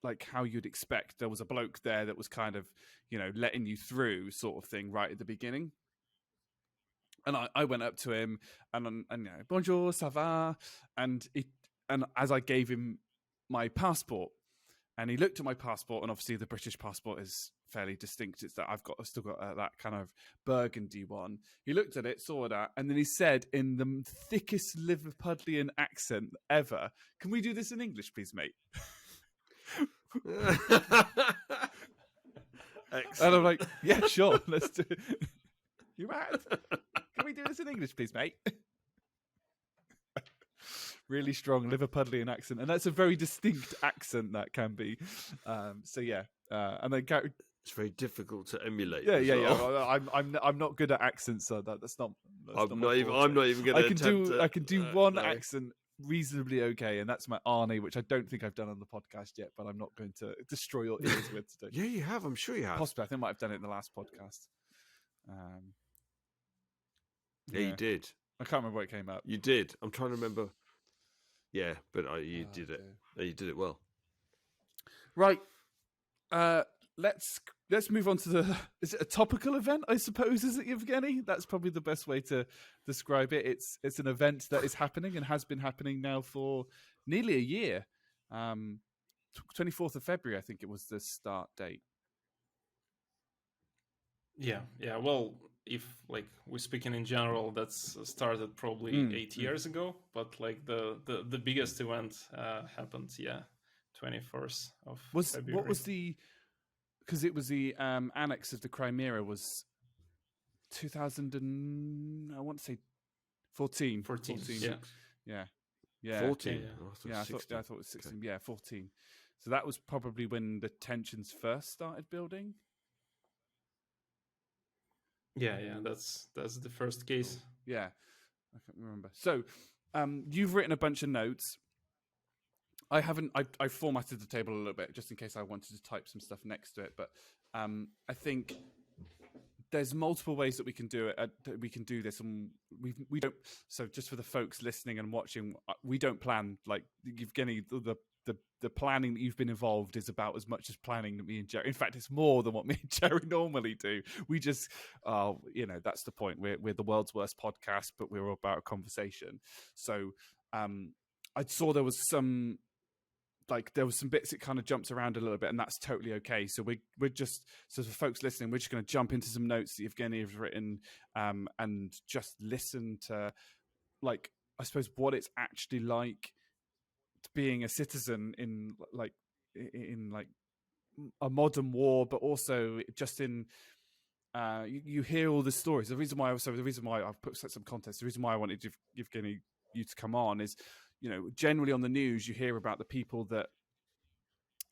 like how you'd expect. There was a bloke there that was kind of, letting you through, sort of thing, right at the beginning. And I went up to him and bonjour, ça va, and as I gave him my passport, and he looked at my passport, and obviously the British passport is fairly distinct. It's that I've still got that kind of burgundy one. He looked at it, saw that, and then he said in the thickest Liverpudlian accent ever, "Can we do this in English, please, mate?" And I'm like, "Yeah, sure, let's do it." You mad? Can we do this in English, please, mate? Really strong Liverpudlian accent, and that's a very distinct accent that can be. So yeah, and then it's very difficult to emulate. Yeah. I'm not good at accents, so that's not. I'm not even going to. I can do one accent reasonably okay, and that's my Arnie, which I don't think I've done on the podcast yet, but I'm not going to destroy your ears with today. Yeah, you have. I'm sure you have. Possibly, I think I might have done it in the last podcast. Yeah, you did. I can't remember what it came up. You did. I'm trying to remember. Yeah, but you did it. You did it well. Right. Let's move on to is it a topical event, I suppose, is it, Yevhenii? That's probably the best way to describe it. It's an event that is happening and has been happening now for nearly a year. 24th of February, I think it was the start date. Yeah. Well, if we're speaking in general, that's started probably 8 years ago, but the biggest event happened 21st of February. What was because it was the annex of the Crimea was 2000 and I want to say 14. 14. Yeah. 14. Yeah, I thought it was 16. Okay. Yeah, 14. So that was probably when the tensions first started building. Yeah, that's the first case. Yeah, I can't remember. So, you've written a bunch of notes. I haven't. I formatted the table a little bit just in case I wanted to type some stuff next to it. But I think there's multiple ways that we can do it. We can do this, and we don't. So, just for the folks listening and watching, we don't plan like Yevhenii. The planning that you've been involved is about as much as planning that me and Jerry. In fact, it's more than what me and Jerry normally do. We just, that's the point. We're the world's worst podcast, but we're all about a conversation. So I saw there was some bits it kind of jumps around a little bit, and that's totally okay. So we're just, so for folks listening, we're just going to jump into some notes that Yevhenii has written, and just listen to I suppose, what it's actually like being a citizen in like a modern war, but also just in you hear all the stories. The reason why I've set some context. The reason why I wanted Yevhenii you to come on is, generally on the news you hear about the people that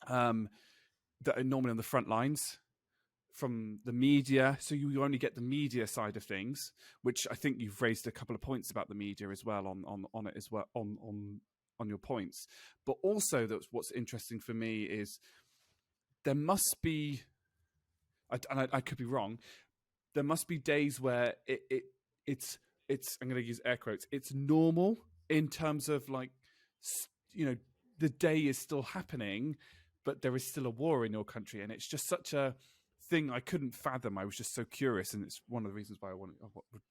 that are normally on the front lines from the media. So you only get the media side of things, which I think you've raised a couple of points about the media as well on it as well on your points. But also that's what's interesting for me is there must be, I could be wrong, there must be days where it's I'm going to use air quotes, it's normal in terms of like, the day is still happening, but there is still a war in your country, and it's just such a thing I couldn't fathom. I was just so curious, and it's one of the reasons why I would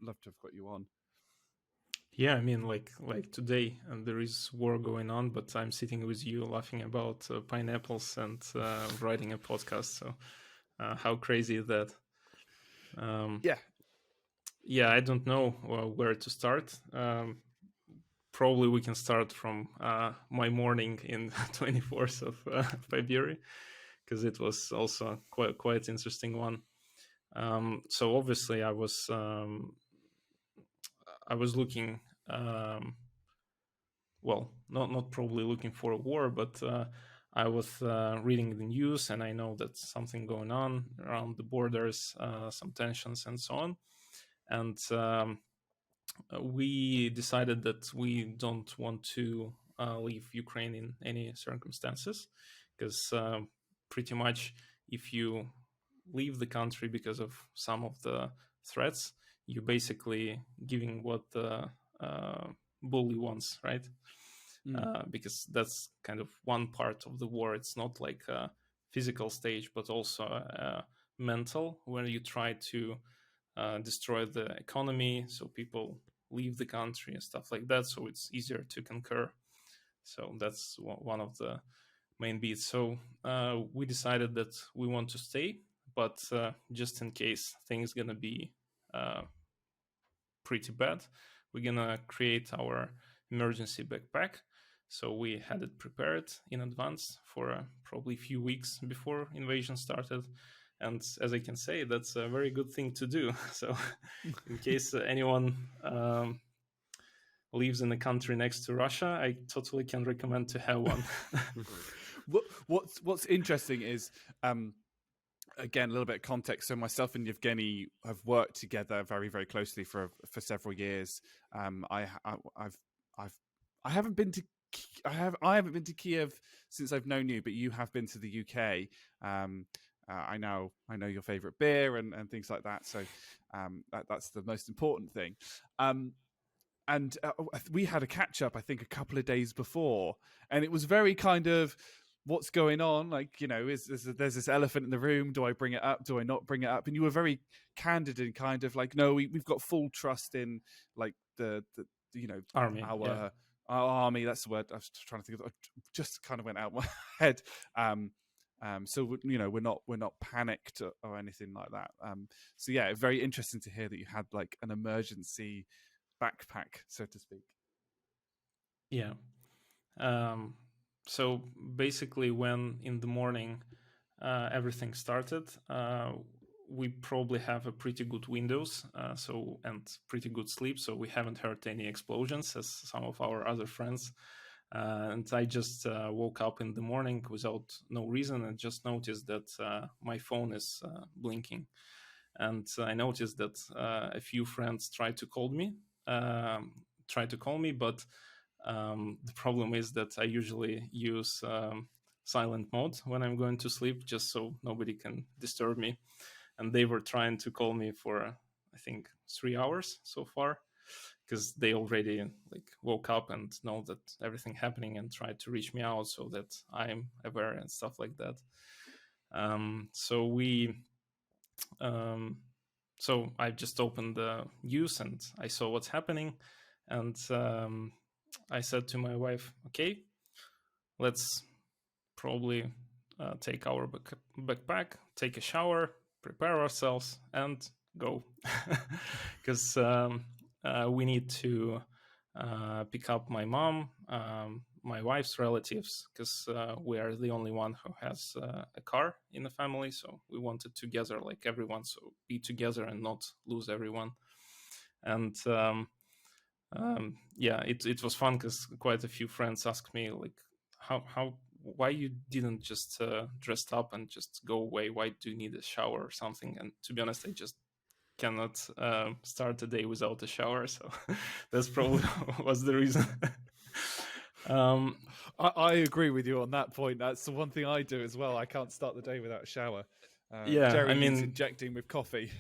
love to have got you on. Yeah, I mean, like today, and there is war going on, but I'm sitting with you laughing about pineapples and writing a podcast. So, how crazy is that? Yeah, I don't know where to start. Probably we can start from my morning in 24th of February, because it was also quite interesting one. So obviously I was looking, well, not probably looking for a war, but I was reading the news, and I know that something going on around the borders, some tensions and so on. And we decided that we don't want to leave Ukraine in any circumstances, because pretty much if you leave the country because of some of the threats, you're basically giving what the bully wants, right? Because that's kind of one part of the war. It's not like a physical stage, but also mental, where you try to destroy the economy, so people leave the country and stuff like that, so it's easier to conquer. So that's one of the main beats. So we decided that we want to stay, but just in case things gonna be pretty bad, we're gonna create our emergency backpack. So we had it prepared in advance for probably a few weeks before invasion started. And as I can say, that's a very good thing to do. So in case anyone lives in a country next to Russia, I totally can recommend to have one. What's interesting is, again, a little bit of context. So myself and Yevhenii have worked together very, very closely for several years. I haven't been to Kiev since I've known you, but you have been to the UK. I know your favorite beer and things like that. So that's the most important thing. And we had a catch up, I think, a couple of days before, and it was very kind of, what's going on? Like, there's this elephant in the room. Do I bring it up? Do I not bring it up? And you were very candid and kind of like, no, we've got full trust in like the army, our army. That's the word I was trying to think of. Just kind of went out my head. So we're not panicked or anything like that. So yeah, very interesting to hear that you had like an emergency backpack, so to speak. Yeah. So basically, when in the morning everything started, we probably have a pretty good windows, and pretty good sleep, so we haven't heard any explosions as some of our other friends. And I just woke up in the morning without no reason, and just noticed that my phone is blinking. And I noticed that a few friends tried to call me, but the problem is that I usually use silent mode when I'm going to sleep, just so nobody can disturb me. And they were trying to call me for, I think, 3 hours so far, because they already like woke up and know that everything happening and tried to reach me out so that I'm aware and stuff like that. So I just opened the news and I saw what's happening, and I said to my wife, okay, let's probably take our backpack, take a shower, prepare ourselves, and go. Because we need to pick up my mom, my wife's relatives, because we are the only one who has a car in the family. So we wanted to gather like everyone, so be together and not lose everyone. And yeah, it was fun because quite a few friends asked me like, why you didn't just dress up and just go away? Why do you need a shower or something? And to be honest, I just cannot start a day without a shower, so that's probably was the reason. I agree with you on that point. That's the one thing I do as well. I can't start the day without a shower. Yeah, Jerry I needs mean, injecting with coffee.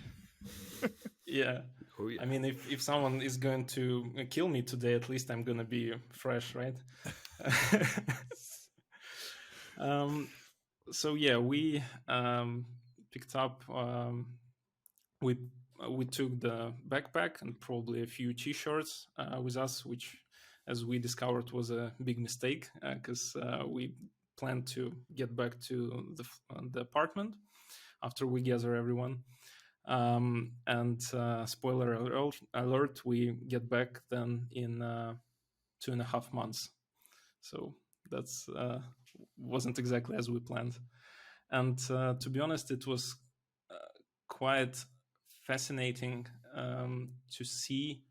yeah. Oh, yeah. I mean, if someone is going to kill me today, at least I'm gonna be fresh, right? So yeah, we picked up. We took the backpack and probably a few t-shirts with us, which, as we discovered, was a big mistake because we planned to get back to the apartment after we gather everyone. And spoiler alert, we get back then in 2.5 months. So that's wasn't exactly as we planned. And to be honest, it was quite fascinating to see,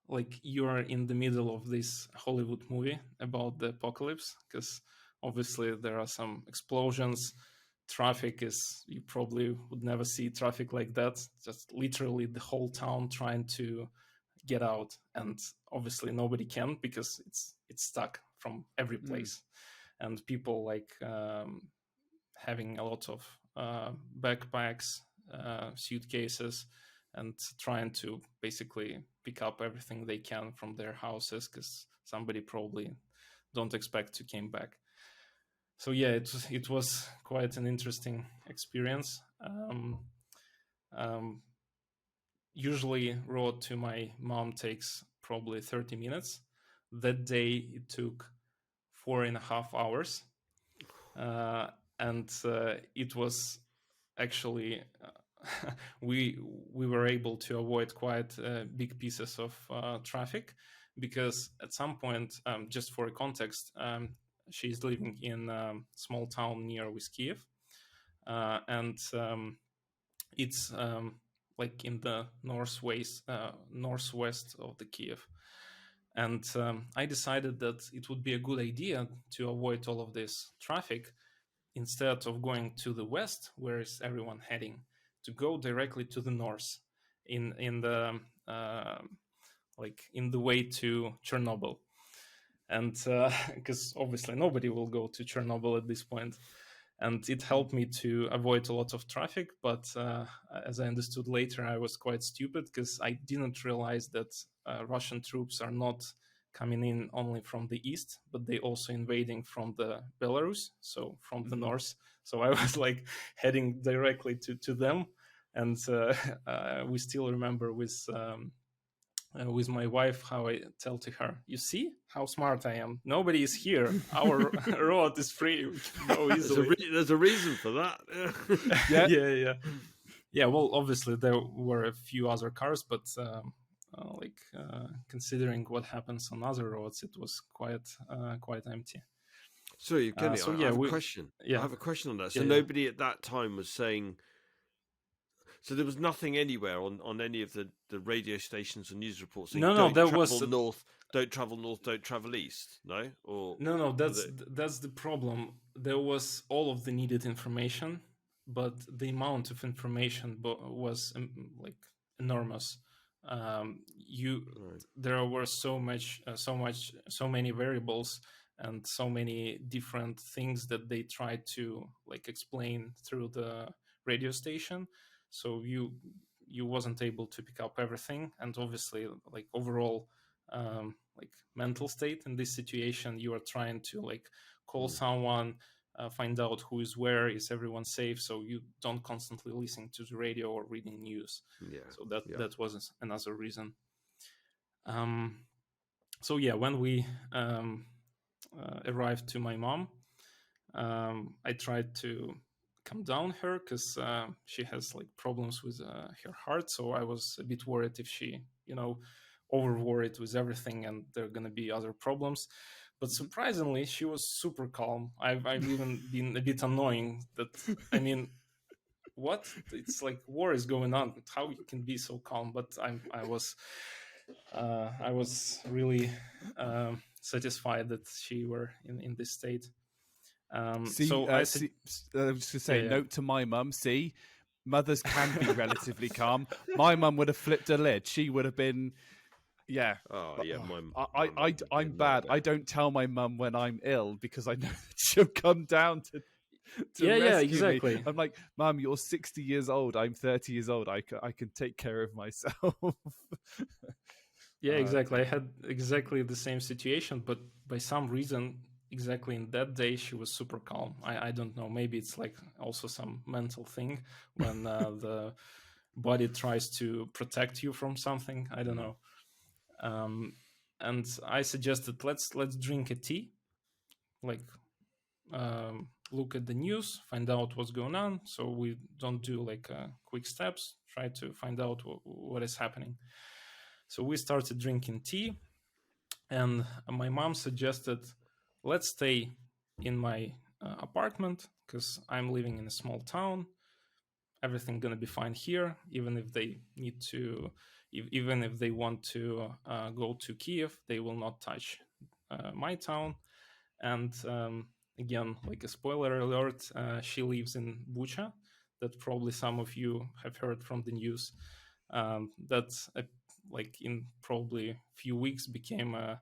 like, you are in the middle of this Hollywood movie about the apocalypse, because obviously there are some explosions. Traffic is, you probably would never see traffic like that, just literally the whole town trying to get out, and obviously nobody can because it's stuck from every place. And people like having a lot of backpacks, suitcases, and trying to basically pick up everything they can from their houses because somebody probably don't expect to came back. So yeah, it was quite an interesting experience. Usually road to my mom takes probably 30 minutes. That day it took 4.5 hours. And it was actually we were able to avoid quite big pieces of traffic, because at some point, just for context, she's living in a small town near with Kiev, and it's like in the northwest of the Kiev. And I decided that it would be a good idea to avoid all of this traffic, instead of going to the west, where is everyone heading, to go directly to the north, in the like in the way to Chernobyl. And because obviously nobody will go to Chernobyl at this point. And it helped me to avoid a lot of traffic. But as I understood later, I was quite stupid because I didn't realize that Russian troops are not coming in only from the east, but they also invading from the Belarus, so from the north. So I was like heading directly to them. And we still remember with my wife how I tell to her, you see how smart I am, nobody is here, our road is free, we can go easily. There's a reason for that. Yeah, well, obviously there were a few other cars, but considering what happens on other roads, it was quite empty. So Yevhenii, So I yeah, have a question. yeah. I have a question on that. So Yeah, nobody at that time was saying. So there was nothing anywhere on any of the radio stations or news reports saying, No, there travel was north, don't travel north, don't travel east. No, or no. That's the problem. There was all of the needed information, but the amount of information was like enormous. There were so many variables and so many different things that they tried to like explain through the radio station. So you wasn't able to pick up everything, and obviously, like, overall like mental state in this situation, you are trying to like call someone, find out who is where, is everyone safe, so you don't constantly listen to the radio or reading news. So that was another reason. So yeah, when we arrived to my mom, I tried to calm down her because she has like problems with her heart. So I was a bit worried if she, over worried with everything and there are going to be other problems. But surprisingly, she was super calm. I've even been a bit annoying that, I mean, what? It's like war is going on. How you can be so calm? But I was really satisfied that she were in this state. So I said, I was just to say, yeah. note to my mum. See, mothers can be relatively calm. My mum would have flipped a lid. She would have been, yeah. Oh But, yeah, I'm bad. I don't tell my mum when I'm ill because I know that she'll come down to rescue exactly. me. I'm like, Mum, you're 60 years old. I'm 30 years old. I can take care of myself. Yeah, exactly. I had exactly the same situation, but by some reason, exactly in that day, she was super calm. I don't know. Maybe it's like also some mental thing when the body tries to protect you from something. I don't know. And I suggested let's drink a tea, like look at the news, find out what's going on. So we don't do like quick steps. Try to find out what is happening. So we started drinking tea, and my mom suggested let's stay in my apartment because I'm living in a small town. Everything's gonna be fine here, even if they need to, even if they want to go to Kiev, they will not touch my town. And again, like a spoiler alert, she lives in Bucha. That probably some of you have heard from the news. That's like in probably few weeks became a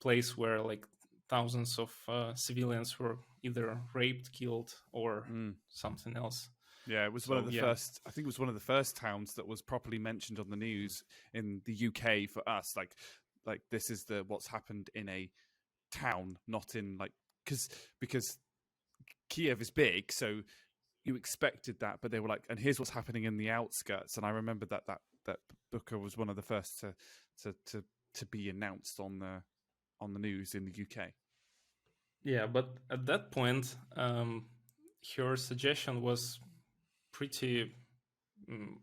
place where like thousands of civilians were either raped, killed, or something else. Yeah, it was one of the first. I think it was one of the first towns that was properly mentioned on the news in the UK for us. Like this is what's happened in a town, not in like because Kiev is big, so you expected that, but they were like, and here's what's happening in the outskirts. And I remember that Booker was one of the first to be announced on the news in the UK. Yeah, but at that point, her suggestion was pretty.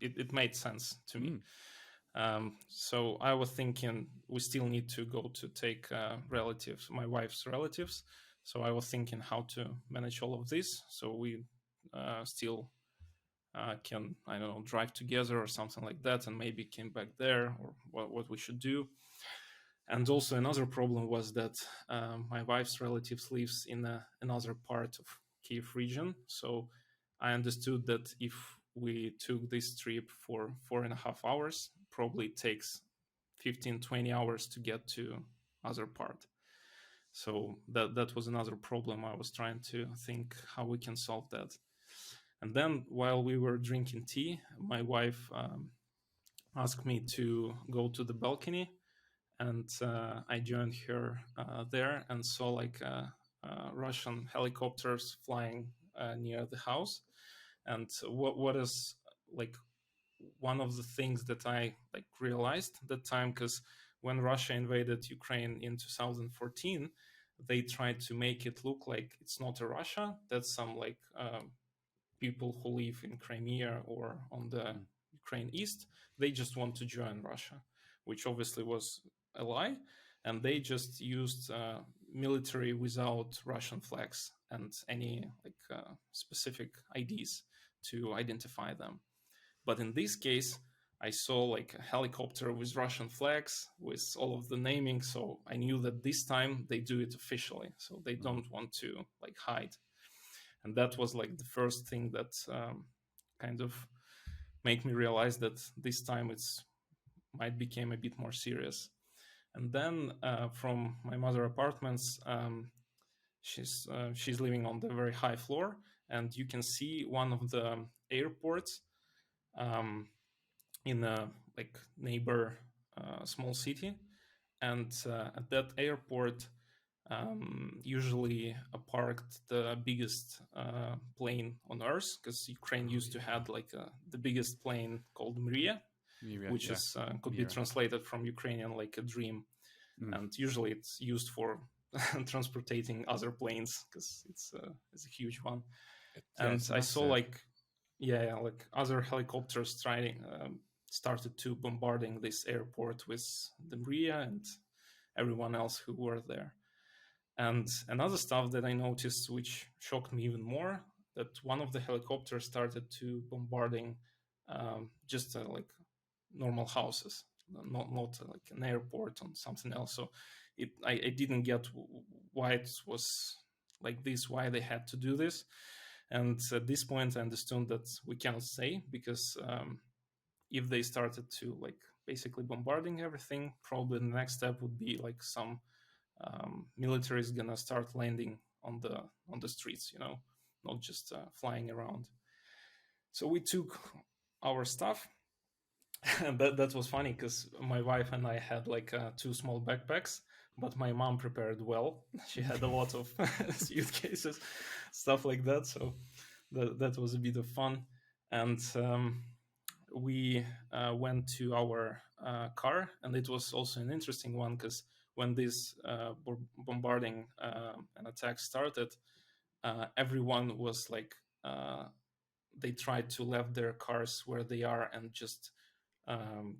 It made sense to me. So I was thinking we still need to go to take relatives, my wife's relatives. So I was thinking how to manage all of this. So we still can, I don't know, drive together or something like that, and maybe came back there, or what we should do. And also another problem was that my wife's relatives lives in another part of Kiev region. So I understood that if we took this trip for 4.5 hours, probably it takes 15-20 hours to get to other part. So that was another problem. I was trying to think how we can solve that. And then while we were drinking tea, my wife asked me to go to the balcony, and I joined her there and saw like Russian helicopters flying near the house. And what is like one of the things that I like realized at that time, because when Russia invaded Ukraine in 2014, they tried to make it look like it's not a Russia, that's some like people who live in Crimea or on the Ukraine east. They just want to join Russia, which obviously was a lie. And they just used military without Russian flags and any like specific IDs to identify them. But in this case, I saw like a helicopter with Russian flags with all of the naming. So I knew that this time they do it officially. So they don't want to like hide. And that was like the first thing that kind of made me realize that this time it's might become a bit more serious. And then from my mother apartments, she's living on the very high floor, and you can see one of the airports in a like neighbor small city. And at that airport, usually parked the biggest plane on Earth, because Ukraine used to have like the biggest plane called Mriya, which is could be translated from Ukrainian like a dream. And usually it's used for transporting other planes because it's a huge one. And I saw like like other helicopters trying started to bombarding this airport with the Mriya and everyone else who were there. And another stuff that I noticed, which shocked me even more, that one of the helicopters started to bombarding just like normal houses, not like an airport or something else. So I didn't get why it was like this, why they had to do this. And at this point, I understood that we cannot say, because if they started to like basically bombarding everything, probably the next step would be like some military is gonna start landing on the streets, not just flying around. So we took our stuff. And that was funny because my wife and I had like 2 small backpacks, but my mom prepared well. She had a lot of suitcases, stuff like that. So that was a bit of fun. And we went to our car, and it was also an interesting one because when this bombarding and attack started, everyone was like, they tried to leave their cars where they are and just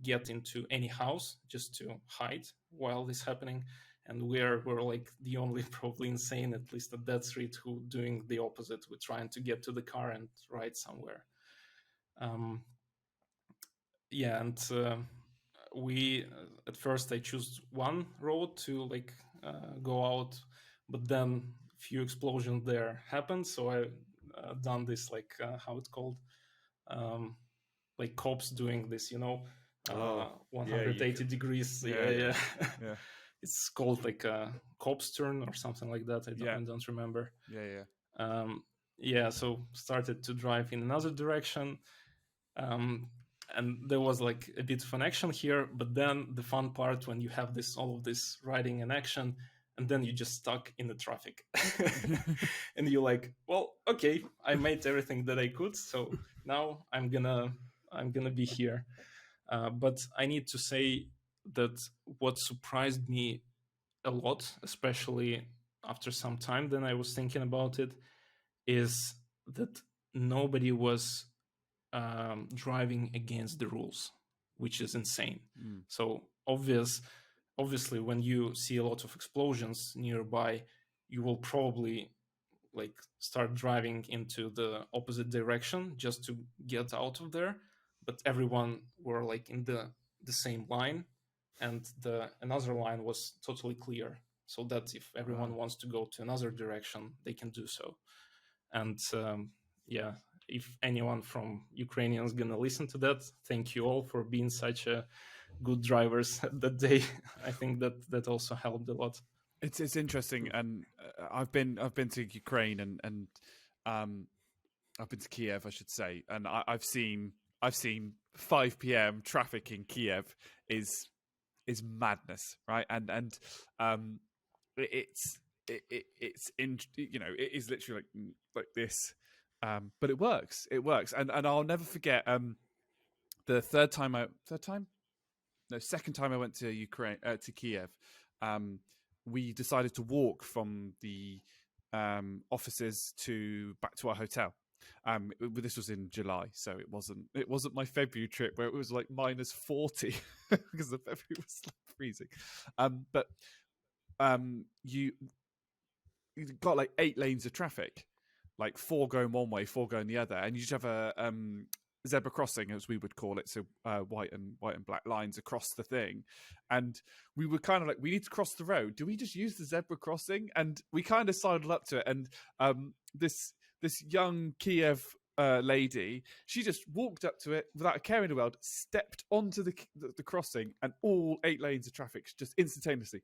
get into any house just to hide while this happening. And we're like the only probably insane, at least at that street, who doing the opposite. We're trying to get to the car and ride somewhere. Yeah, and we at first I chose one road to like go out, but then few explosions there happened, so I done this like how it's called, like cops doing this, 180 degrees. Yeah. Yeah. It's called like a cops turn or something like that. I don't remember. So started to drive in another direction. And there was like a bit of an action here, but then the fun part when you have all of this riding and action, and then you just stuck in the traffic. And you're like, well, okay, I made everything that I could, so now I'm gonna be here. But I need to say that what surprised me a lot, especially after some time, then I was thinking about it, is that nobody was driving against the rules, which is insane. So obviously when you see a lot of explosions nearby, you will probably like start driving into the opposite direction just to get out of there. But everyone were like in the same line, and another line was totally clear, so that if everyone wants to go to another direction, they can do so. And if anyone from Ukrainian is gonna listen to that, thank you all for being such a good drivers that day. I think that also helped a lot. It's interesting, and I've been to Ukraine and I've been to Kiev, I should say, and I've seen 5 p.m. traffic in Kiev is madness, right? And it's in, it is literally like this, but it works, and I'll never forget the second time I went to Ukraine, to Kiev. We decided to walk from the offices back to our hotel. This was in July, so it wasn't my February trip where it was like -40 because the February was like freezing. But you got like 8 lanes of traffic, like 4 going one way, 4 going the other, and you just have a zebra crossing, as we would call it, so white and black lines across the thing. And we were kind of like, we need to cross the road, do we just use the zebra crossing? And we kind of sidled up to it, and this young Kiev lady, she just walked up to it without a care in the world, stepped onto the crossing, and all 8 lanes of traffic just instantaneously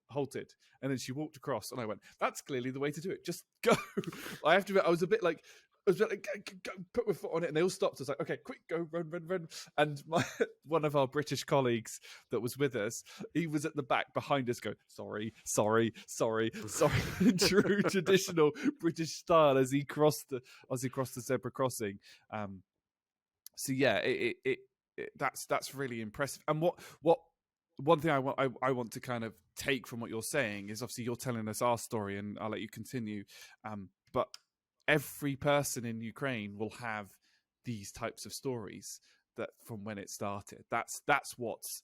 halted. And then she walked across, and I went, that's clearly the way to do it, just go. I have to admit, I was a bit like, go, put my foot on it, and they all stopped. I was like, okay, quick, go, run. And one of our British colleagues that was with us, he was at the back behind us going, sorry, in true traditional British style as he crossed the zebra crossing. So yeah, that's really impressive. And what one thing I want to kind of take from what you're saying is, obviously you're telling us our story, and I'll let you continue. But every person in Ukraine will have these types of stories. that from when it started. That's what's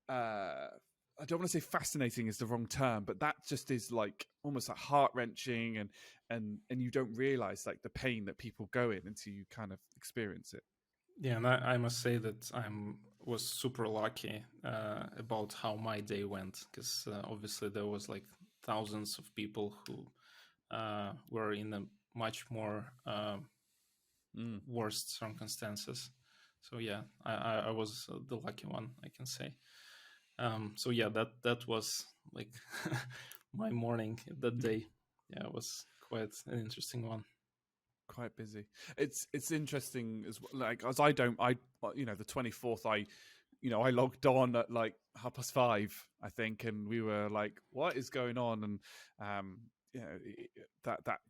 I don't want to say fascinating is the wrong term, but that just is like almost like heart wrenching, and you don't realize like the pain that people go in until you kind of experience it. Yeah, and I must say that was super lucky about how my day went, because obviously there was like thousands of people who were in a much more worst circumstances. So yeah, I was the lucky one, I can say. So yeah, that was like my morning that day. Yeah, it was quite an interesting one. Quite busy. It's interesting as well, like as I the 24th I logged on at like 5:30 I think, and we were like, what is going on? And that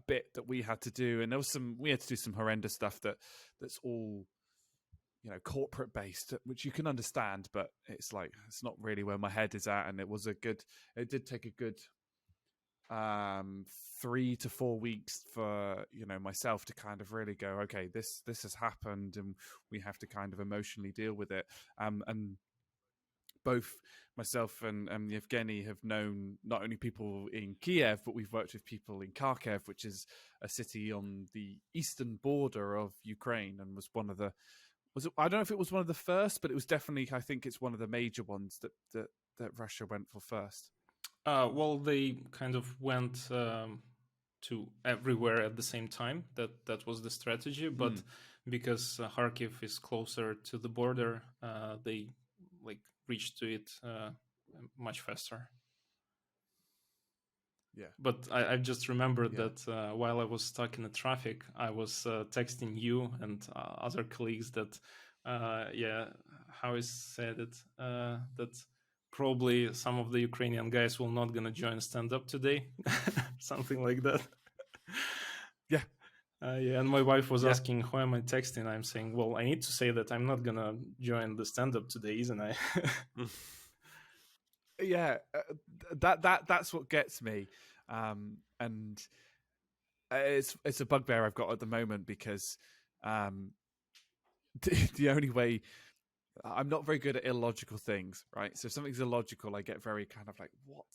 bit that we had to do, and there was we had to do some horrendous stuff that's all corporate based, which you can understand, but it's like it's not really where my head is at. And it did take a good 3 to 4 weeks for myself to kind of really go, okay, this has happened, and we have to kind of emotionally deal with it. And both myself and Yevhenii have known not only people in Kiev, but we've worked with people in Kharkiv, which is a city on the eastern border of Ukraine, and was one of the I don't know if it was one of the first, but it was definitely, I think it's one of the major ones that Russia went for first. Well, they kind of went to everywhere at the same time. That was the strategy. But because Kharkiv is closer to the border, they like reached to it much faster. Yeah. But I just remembered that while I was stuck in the traffic, I was texting you and other colleagues that, how is said it, that probably some of the Ukrainian guys will not gonna join stand-up today, something like that. Yeah. And my wife was asking, who am I texting? I'm saying, well, I need to say that I'm not gonna join the stand-up today, isn't I? Yeah, that's what gets me, and it's a bugbear I've got at the moment, because the only way, I'm not very good at illogical things, right? So if something's illogical, I get very kind of like, what?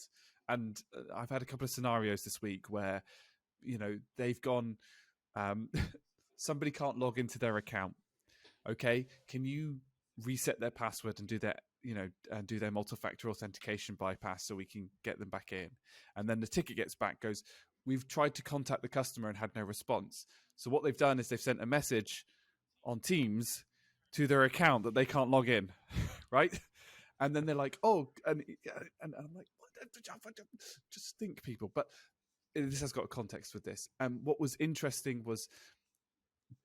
And I've had a couple of scenarios this week where they've gone, somebody can't log into their account. Okay, can you reset their password and do that? And do their multi-factor authentication bypass so we can get them back in. And then the ticket gets back, goes, we've tried to contact the customer and had no response. So what they've done is they've sent a message on Teams to their account that they can't log in, right? And then they're like, oh, and I'm like, just think, people. But this has got a context with this. And what was interesting was,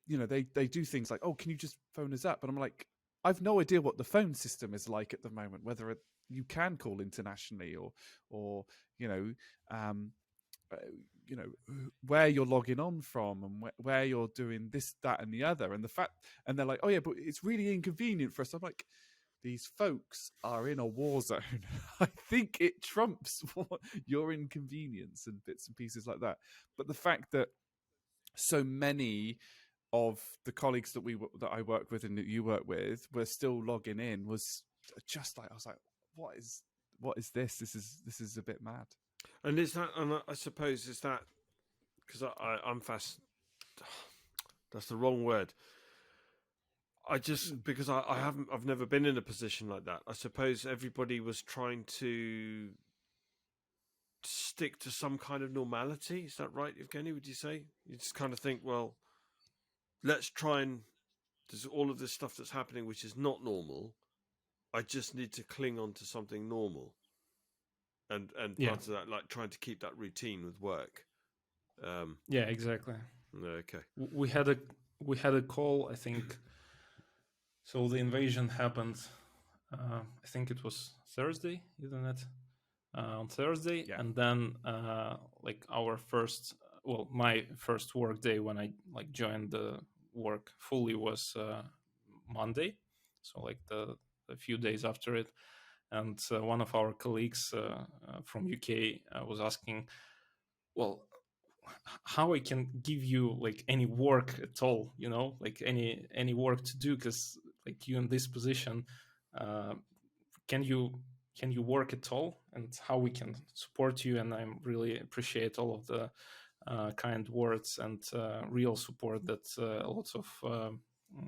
they do things like, oh, can you just phone us up? And I'm like, I've no idea what the phone system is like at the moment, whether you can call internationally or where you're logging on from, and where you're doing this, that, and the other. And they're like, oh yeah, but it's really inconvenient for us. I'm like, these folks are in a war zone. I think it trumps your inconvenience and bits and pieces like that. But the fact that so many of the colleagues that I work with and that you work with were still logging in was just like, I was like, what is this? This is a bit mad. And is that? And I suppose is that because I'm fast. That's the wrong word. Because I've never been in a position like that. I suppose everybody was trying to stick to some kind of normality. Is that right, Yevhenii? Would you say you just kind of think, well, let's try and there's all of this stuff that's happening which is not normal. I just need to cling on to something normal, and part of that, like trying to keep that routine with work. Yeah, exactly. Okay. We had a call, I think. So the invasion happened. I think it was Thursday, isn't it? On Thursday, and then like my first work day when I like joined the work fully was Monday, so like a few days after it. And one of our colleagues from UK was asking, well, how I can give you like any work at all, like any work to do, because like you in this position, uh, can you work at all, and how we can support you. And I really appreciate all of the kind words and real support that lots of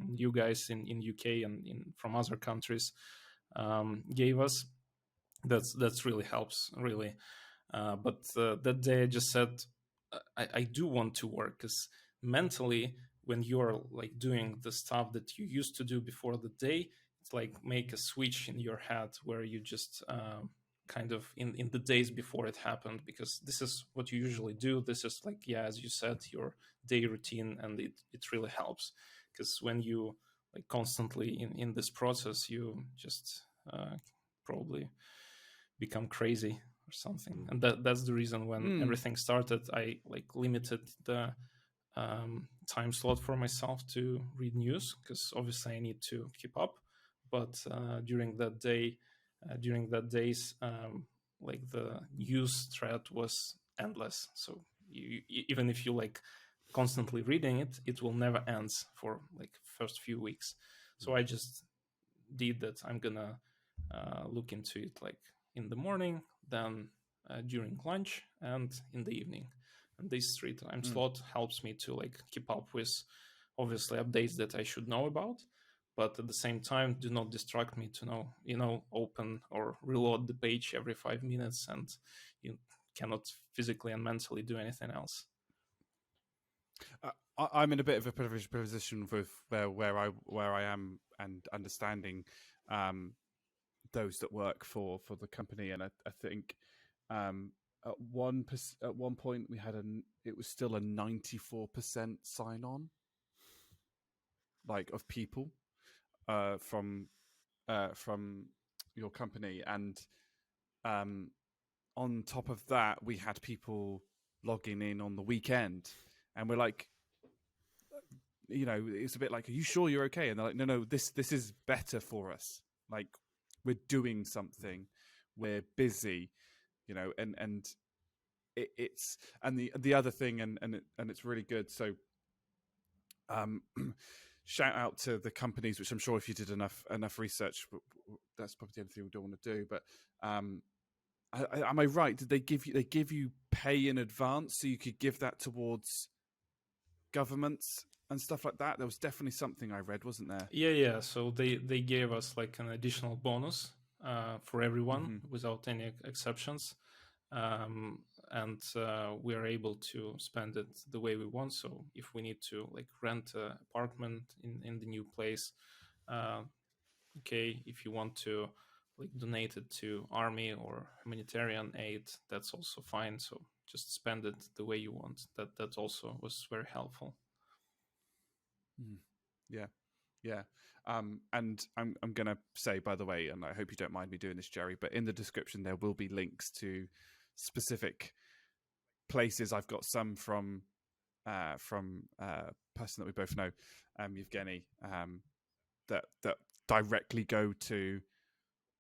you guys in UK and from other countries gave us. That's really helps, really. But that day I just said, I do want to work, because mentally, when you're like doing the stuff that you used to do before the day, it's like make a switch in your head where you just kind of in the days before it happened, because this is what you usually do. This is like, yeah, as you said, your day routine, and it really helps, because when you like constantly in this process, you just probably become crazy or something. And that's the reason when everything started, I like limited the time slot for myself to read news, because obviously I need to keep up. But during that days, like the news thread was endless. So even if you like constantly reading it, it will never end for like first few weeks. So I just did that. I'm gonna look into it like in the morning, then during lunch, and in the evening. And this 3 time slot helps me to like keep up with obviously updates that I should know about, but at the same time do not distract me to open or reload the page every 5 minutes, and you cannot physically and mentally do anything else. I'm in a bit of a privileged position with where I am, and understanding those that work for the company, and I think at one point we had it was still a 94% sign on, like, of people from your company, and on top of that we had people logging in on the weekend, and we're like, it's a bit like, are you sure you're okay? And they're like, no, this is better for us. Like, we're doing something, we're busy, and it's, and the other thing, and it's really good. So, shout out to the companies, which I'm sure if you did enough research, that's probably the only thing we don't want to do. But am I right? Did they give you pay in advance so you could give that towards governments and stuff like that? There was definitely something I read, wasn't there? Yeah. So they gave us like an additional bonus for everyone without any exceptions, and we are able to spend it the way we want. So if we need to like rent an apartment in the new place, okay. If you want to like donate it to army or humanitarian aid, that's also fine. So just spend it the way you want. That also was very helpful. Yeah. And I'm gonna say, by the way, and I hope you don't mind me doing this, Jerry, but in the description there will be links to specific places. I've got some from a person that we both know, Yevhenii, that directly go to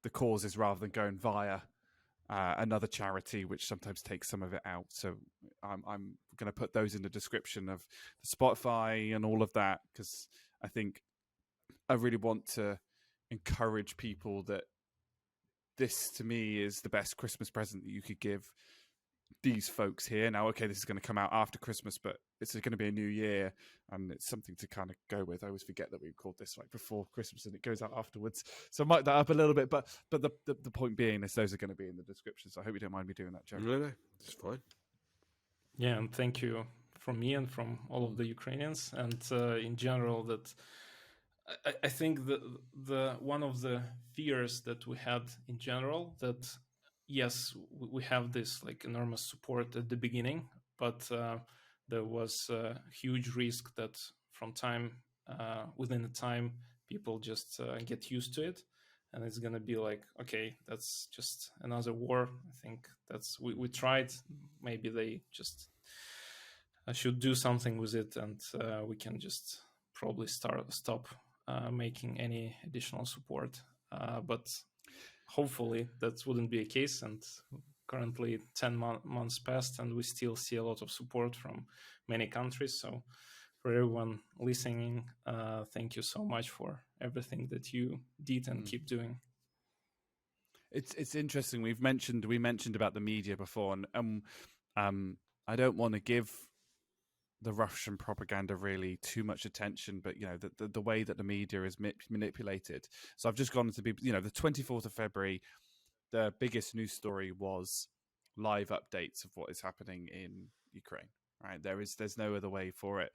the causes rather than going via another charity, which sometimes takes some of it out. So I'm going to put those in the description of the Spotify and all of that, because I think I really want to encourage people that this, to me, is the best Christmas present that you could give these folks here. Now, okay, this is going to come out after Christmas, but it's going to be a new year, and it's something to kind of go with. I always forget that we record this like before Christmas and it goes out afterwards, so I might that up a little bit. But the point being is those are going to be in the description. So I hope you don't mind me doing that, Jerry. No, it's fine. Yeah, and thank you from me and from all of the Ukrainians, and in general, that I think the one of the fears that we had in general, that yes, we have this like enormous support at the beginning, but there was a huge risk that from time within a time people just get used to it, and it's gonna be like, okay, that's just another war. I think that's we tried. Maybe they just should do something with it, and we can just probably stop making any additional support. But hopefully that wouldn't be a case, and currently 10 months passed, and we still see a lot of support from many countries. So for everyone listening, thank you so much for everything that you did and keep doing. It's interesting. We mentioned about the media before, and I don't want to give the Russian propaganda really too much attention, but the way that the media is manipulated. So I've just gone to be the 24th of February. The biggest news story was live updates of what is happening in Ukraine. Right, there's no other way for it.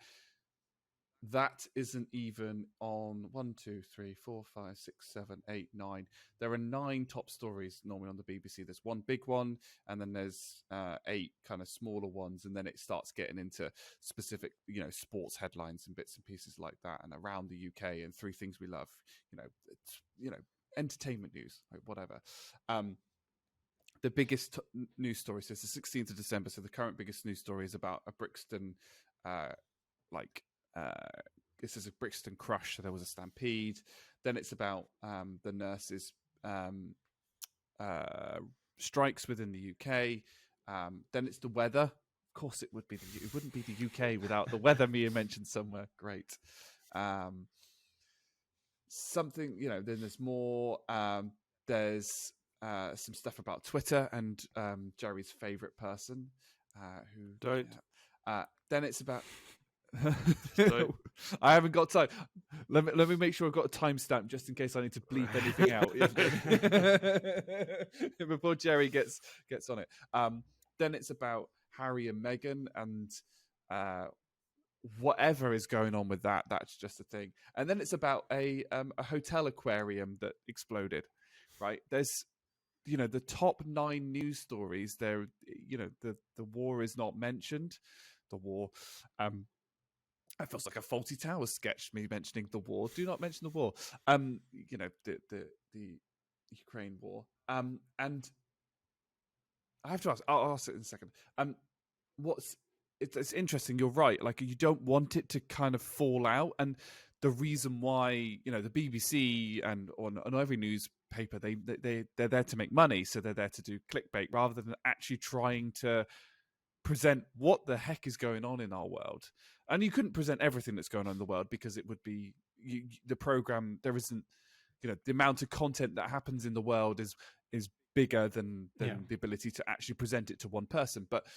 That isn't even on 1, 2, 3, 4, 5, 6, 7, 8, 9. There are 9 top stories normally on the BBC. There's one big one, and then there's 8 kind of smaller ones, and then it starts getting into specific, sports headlines and bits and pieces like that, and around the UK and 3 things we love, entertainment news, like whatever. The biggest news story says the 16th of December. So the current biggest news story is about a Brixton, this is a Brixton crush. So there was a stampede. Then it's about the nurses' strikes within the UK. Then it's the weather. Of course, it would be it wouldn't be the UK without the weather. Mia mentioned somewhere. Great. Something, then there's more. There's some stuff about Twitter and Jerry's favorite person, who don't. Then it's about. I haven't got time. Let me make sure I've got a timestamp just in case I need to bleep anything out before Jerry gets on it. Then it's about Harry and Meghan and whatever is going on with that. That's just a thing. And then it's about a hotel aquarium that exploded. Right? There's the top 9 news stories. There, the war is not mentioned. The war. It feels like a Faulty Towers sketch, me mentioning the war. Do not mention the war. The Ukraine war. And I have to ask. I'll ask it in a second. It's interesting. You're right. Like, you don't want it to kind of fall out, and the reason why the BBC and on every newspaper they're there to make money, so they're there to do clickbait rather than actually trying to present what the heck is going on in our world. And you couldn't present everything that's going on in the world because it would be the program. There isn't, the amount of content that happens in the world is bigger than the ability to actually present it to one person. But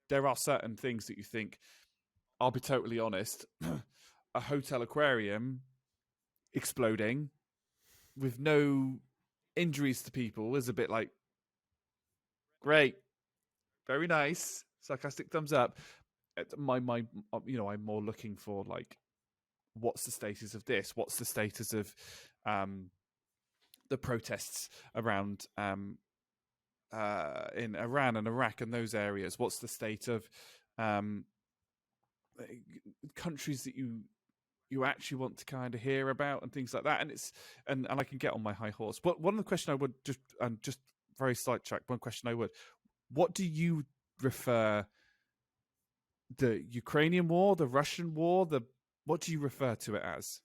there are certain things that you think, I'll be totally honest, a hotel aquarium exploding with no injuries to people is a bit like, great, very nice, sarcastic thumbs up. I'm more looking for, like, what's the status of this? What's the status of the protests around in Iran and Iraq and those areas? What's the state of countries that you actually want to kind of hear about and things like that? And I can get on my high horse. But one of the questions I would just very slight track. One question I would: what do you refer? The Ukrainian war, the Russian war, what do you refer to it as?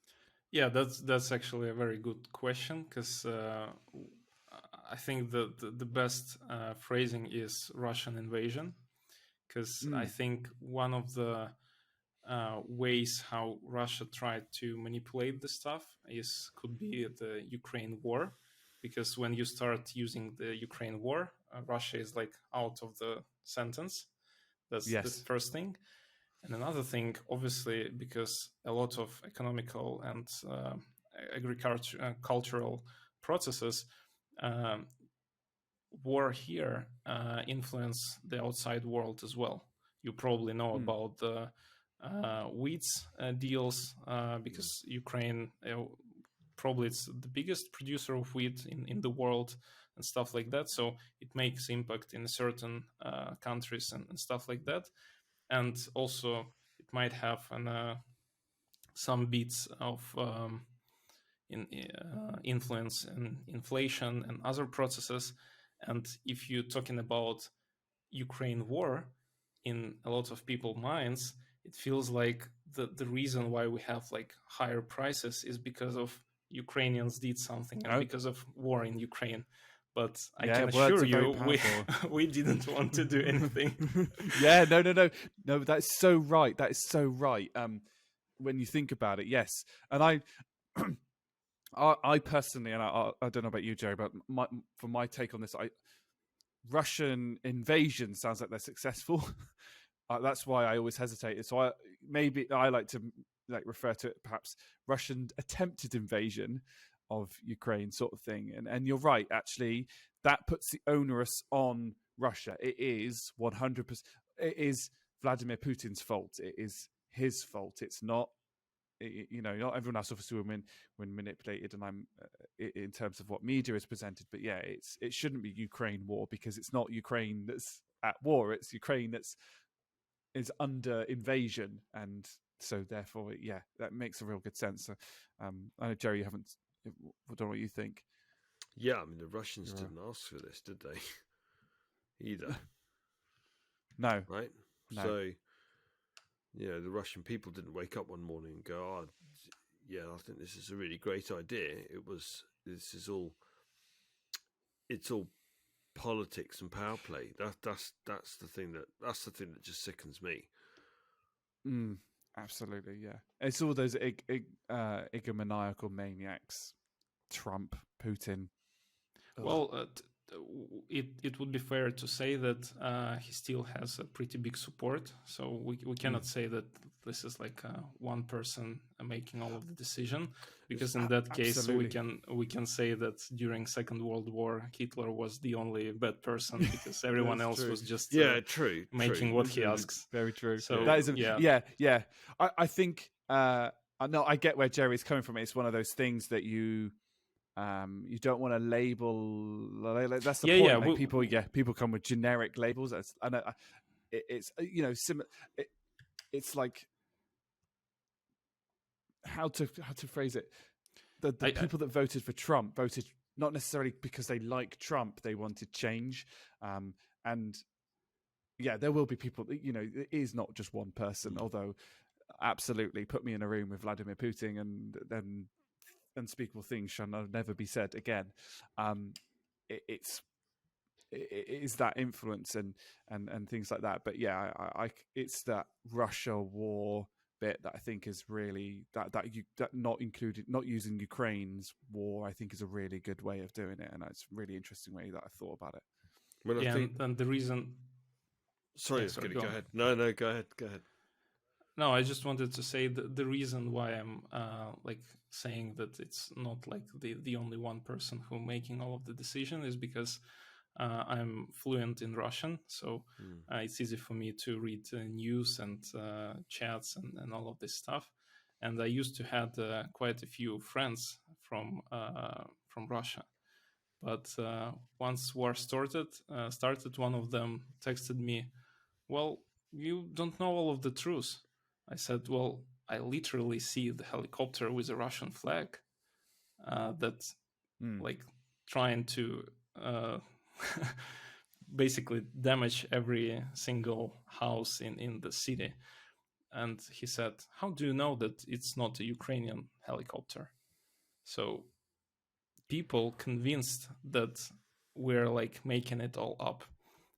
Yeah, that's actually a very good question, because I think the best phrasing is Russian invasion, because I think one of the ways how Russia tried to manipulate the stuff could be the Ukraine war, because when you start using the Ukraine war, Russia is like out of the sentence. That's the first thing. And another thing, obviously, because a lot of economical and cultural processes, war here influence the outside world as well. You probably know about the wheat deals, because Ukraine probably it's the biggest producer of wheat in the world and stuff like that. So it makes impact in certain countries and stuff like that. And also it might have some bits of influence and inflation and other processes. And if you're talking about Ukraine war, in a lot of people's minds, it feels like the reason why we have like higher prices is because of Ukrainians did something and because of war in Ukraine. but I Yeah, can words assure are very you, powerful. we didn't want to do anything. Yeah, no. That's so right. That is so right. When you think about it, yes. And I personally, and I don't know about you, Jerry, but for my take on this, Russian invasion sounds like they're successful. That's why I always hesitate. So maybe I like to refer to it perhaps Russian attempted invasion of Ukraine, sort of thing. And you're right, actually, that puts the onerous on Russia. It is 100%. It is Vladimir Putin's fault. It is his fault. It's not. Not everyone else obviously when manipulated, and I'm in terms of what media is presented. But yeah, it shouldn't be Ukraine war, because it's not Ukraine that's at war. It's Ukraine is under invasion, and so therefore, yeah, that makes a real good sense. So, I know, Jerry, you haven't. I don't know what you think. Yeah, I mean, the Russians didn't ask for this, did they? Either. No, Right? no. So, the Russian people didn't wake up one morning and go, "Oh, yeah, I think this is a really great idea." It's all politics and power play. That's the thing that just sickens me. Absolutely, yeah. It's all those egomaniacal maniacs, Trump, Putin. Well, it would be fair to say that he still has a pretty big support. So we cannot say that this is like one person making all of the decision, because in that case Absolutely. we can say that during Second World War Hitler was the only bad person, because everyone else true. was just true. making what he asks. Very true. So That is yeah. I think no, I get where Jerry's coming from. It's one of those things that you don't want to label. That's the point. Like people come with generic labels. It's it's like how to phrase it. The people that voted for Trump voted not necessarily because they like Trump. They wanted change, and yeah, there will be people. It is not just one person. Although, absolutely, put me in a room with Vladimir Putin, and then unspeakable things shall never be said again. It is that influence and things like that. But yeah, it's that Russia war bit that I think is really that not using Ukraine's war, I think, is a really good way of doing it, and it's a really interesting way that I thought about it. Well, I think, and the reason. Sorry, go ahead. No, go ahead. No, I just wanted to say the reason why I'm like saying that it's not like the only one person who making all of the decision is because I'm fluent in Russian, so it's easy for me to read news and chats and all of this stuff. And I used to had quite a few friends from Russia, but once war started, one of them texted me, "Well, you don't know all of the truth." I said, "Well, I literally see the helicopter with a Russian flag that's like trying to basically damage every single house in the city." And he said, "How do you know that it's not a Ukrainian helicopter?" So people convinced that we're like making it all up.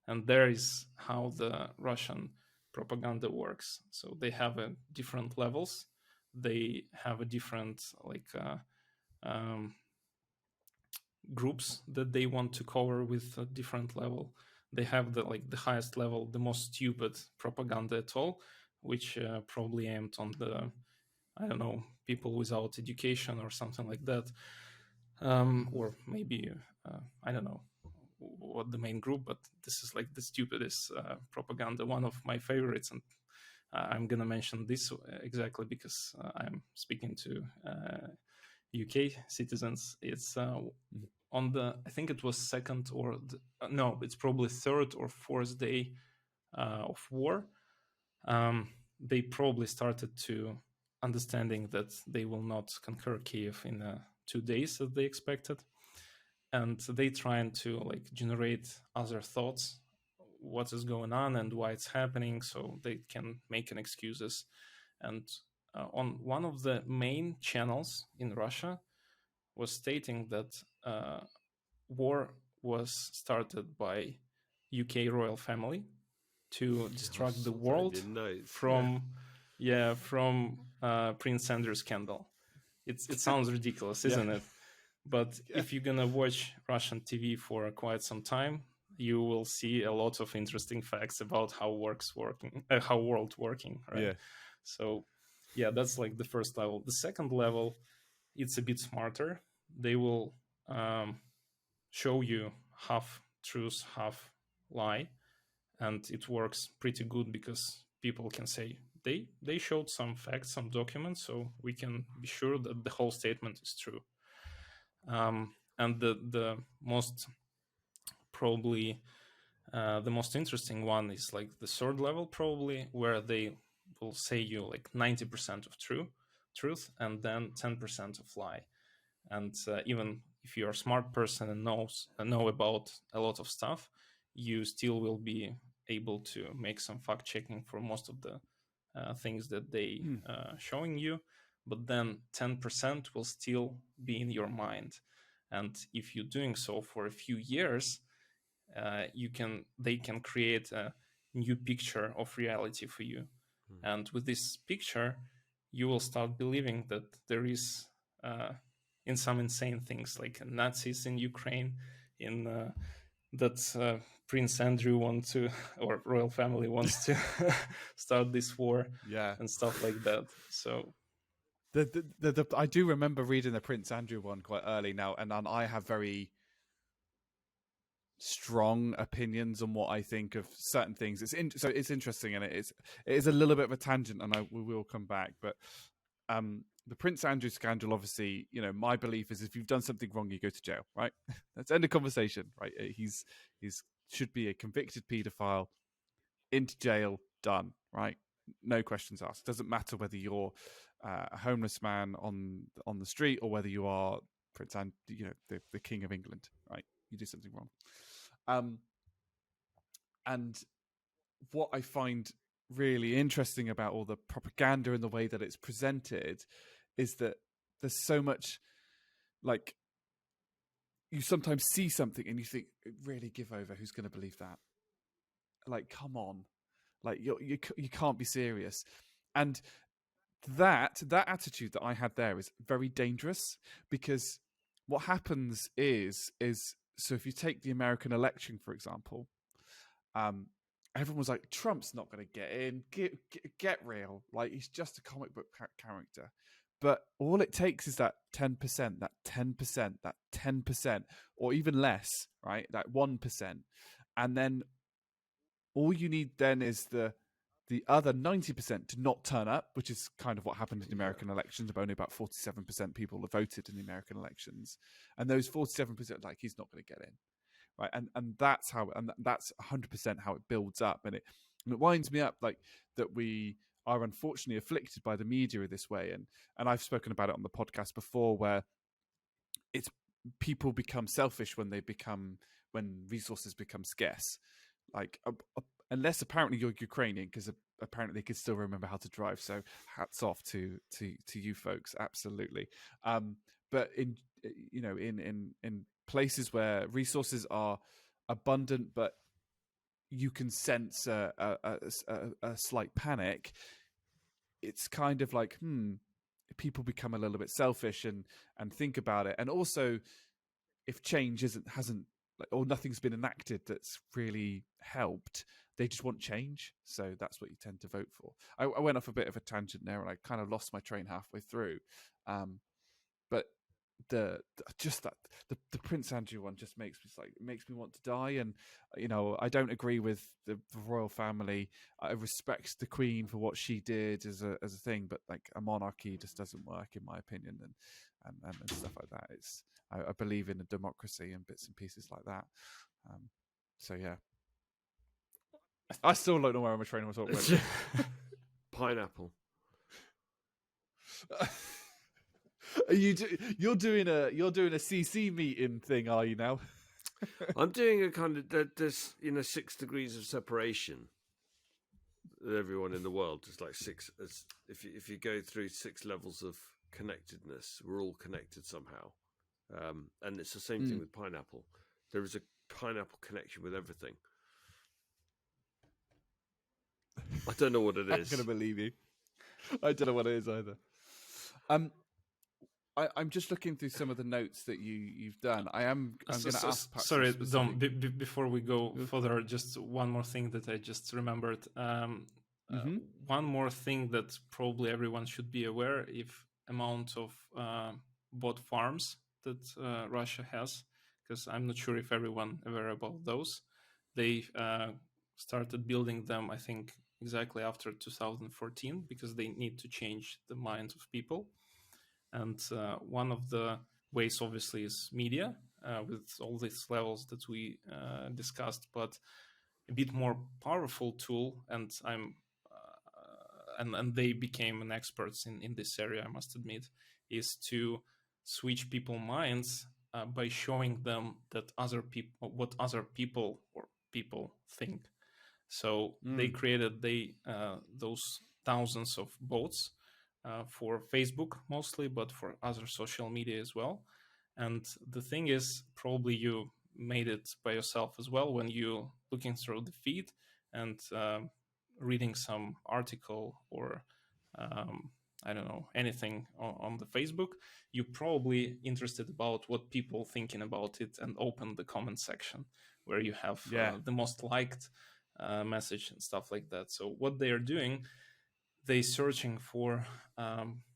And there is how the Russian propaganda works. So they have different levels. They have a different groups that they want to cover with a different level. They have the highest level, the most stupid propaganda at all, which probably aimed on the, I don't know, people without education or something like that, or maybe I don't know what the main group, but this is like the stupidest propaganda, one of my favorites. And I'm gonna mention this exactly because I'm speaking to UK citizens. It's on the, I think it was second or no, it's probably third or fourth day of war. They probably started to understanding that they will not conquer Kiev in 2 days as they expected, and they trying to like generate other thoughts, what is going on and why it's happening, so they can make an excuses. And on one of the main channels in Russia was stating that war was started by UK royal family to distract the world from Prince Andrew scandal. It sounds ridiculous, isn't it? But if you're gonna watch Russian TV for quite some time, you will see a lot of interesting facts about how world working, right? Yeah. So that's like the first level. The second level, it's a bit smarter. They will show you half truth, half lie, and it works pretty good because people can say they showed some facts, some documents, so we can be sure that the whole statement is true. And the most probably the most interesting one is like the third level, probably, where they will say you like 90% of truth and then 10% of lie. And even if you're a smart person and know about a lot of stuff, you still will be able to make some fact checking for most of the things that they showing you. But then 10% will still be in your mind, and if you're doing so for a few years, they can create a new picture of reality for you. And with this picture, you will start believing that there is in some insane things like Nazis in Ukraine, in that Prince Andrew wants to, or royal family wants to start this war, and stuff like that. So I do remember reading the Prince Andrew one quite early now, and I have very strong opinions on what I think of certain things. So it's interesting, and it is a little bit of a tangent, and we will come back. But the Prince Andrew scandal, obviously, my belief is if you've done something wrong, you go to jail, right? Let's end the conversation, right? He's should be a convicted paedophile, into jail, done, right? No questions asked. Doesn't matter whether you're a homeless man on the street or whether you are Prince Andrew, the King of England, right? You do something wrong. And what I find really interesting about all the propaganda and the way that it's presented is that there's so much, like, you sometimes see something and you think, really, give over, who's going to believe that? Like, come on, like you can't be serious. And that attitude that I had there is very dangerous, because what happens is so if you take the American election, for example, everyone was like, Trump's not going to get in, get real, like he's just a comic book character. But all it takes is that 10%, that 10%, that 10%, or even less, right? That 1%. And then all you need then is the other 90% to not turn up, which is kind of what happened in the American elections. Only about 47% people have voted in the American elections. And those 47%, like, he's not going to get in. Right. And that's how, and that's 100% how it builds up. And it winds me up, like, that we are unfortunately afflicted by the media this way. And I've spoken about it on the podcast before, where it's people become selfish when resources become scarce. Like, unless apparently you're Ukrainian, because apparently they could still remember how to drive. So hats off to you folks, absolutely. But in places where resources are abundant, but you can sense a slight panic, it's kind of like, people become a little bit selfish and think about it. And also, if change hasn't or nothing's been enacted that's really helped, they just want change. So that's what you tend to vote for. I went off a bit of a tangent there, and I kind of lost my train halfway through. But the Prince Andrew one just makes me want to die. And I don't agree with the royal family. I respect the Queen for what she did as a thing, but like, a monarchy just doesn't work, in my opinion, and stuff like that. I believe in a democracy and bits and pieces like that. So yeah, I still don't know where my train was talking about. Pineapple. You're doing a CC meeting thing, are you now? I'm doing a kind of, there's 6 degrees of separation with everyone in the world. It's like 6. If you go through 6 levels of connectedness, we're all connected somehow. And it's the same thing with pineapple. There is a pineapple connection with everything. I don't know what it I'm is. going to believe you. I don't know what it is either. I'm just looking through some of the notes that you've done. I'm going to ask. Sorry, Dom. Before we go further, just one more thing that I just remembered. One more thing that probably everyone should be aware: if amount of bot farms that Russia has, because I'm not sure if everyone aware about those. They started building them, I think, exactly after 2014, because they need to change the minds of people. And one of the ways, obviously, is media, with all these levels that we discussed. But a bit more powerful tool, and and they became an experts in this area, I must admit, is to switch people's minds by showing them that what other people or people think. So they created those thousands of bots for Facebook mostly, but for other social media as well. And the thing is, probably you made it by yourself as well when you looking through the feed and reading some article or I don't know, anything on the Facebook. You probably interested about what people thinking about it and open the comment section where you have the most liked message and stuff like that. So what they are doing, they searching for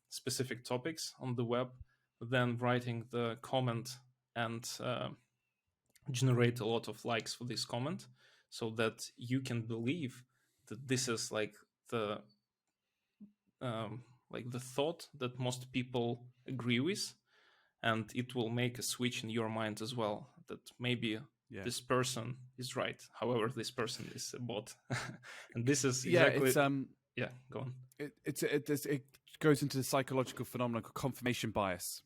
specific topics on the web, then writing the comment and generate a lot of likes for this comment, so that you can believe that this is like the thought that most people agree with, and it will make a switch in your mind as well, that maybe this person is right. However, this person is a bot. And this is exactly... go on. It goes into the psychological phenomenon called confirmation bias.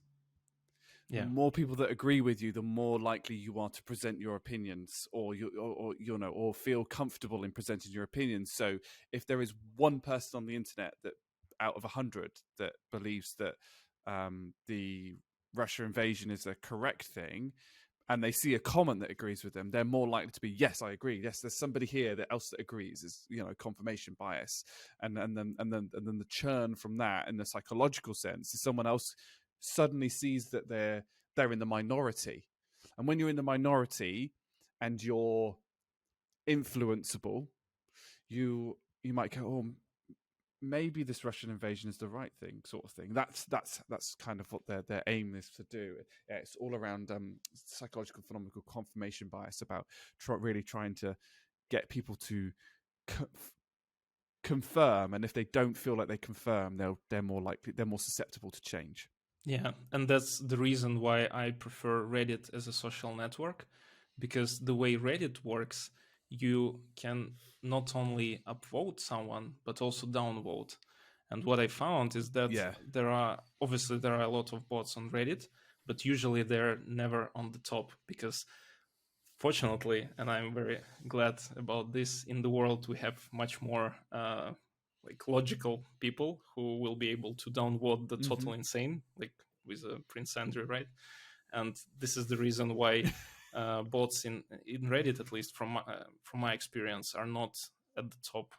Yeah. The more people that agree with you, the more likely you are to present your opinions, or or feel comfortable in presenting your opinions. So if there is one person on the internet that out of 100 that believes that the Russia invasion is a correct thing, and they see a comment that agrees with them, they're more likely to be, yes, I agree. Yes, there's somebody here that else that agrees. Is confirmation bias, and then the churn from that in the psychological sense is someone else suddenly sees that they're in the minority, and when you're in the minority and you're influenceable, you might go, oh, maybe this Russian invasion is the right thing, sort of thing. That's kind of what their aim is to do. Yeah, it's all around psychological phenomenon called confirmation bias, about really trying to get people to confirm, and if they don't feel like they confirm, they're more susceptible to change. Yeah, and that's the reason why I prefer Reddit as a social network, because the way Reddit works, you can not only upvote someone, but also downvote. And what I found is that there are a lot of bots on Reddit, but usually they're never on the top, because fortunately, and I'm very glad about this, in the world we have much more logical people who will be able to downvote the total insane, like with Prince Andrew, right? And this is the reason why bots in Reddit, at least from my experience, are not at the top,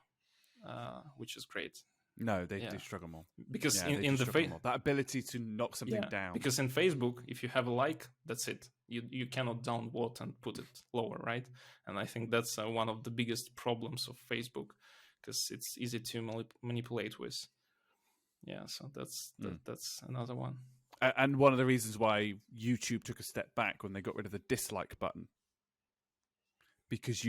which is great. No, they struggle more, because in the that ability to knock something down. Because in Facebook, if you have a like, that's it. You cannot downvote and put it lower, right? And I think that's one of the biggest problems of Facebook, because it's easy to manipulate with. Yeah, so that's another one. And one of the reasons why YouTube took a step back when they got rid of the dislike button, because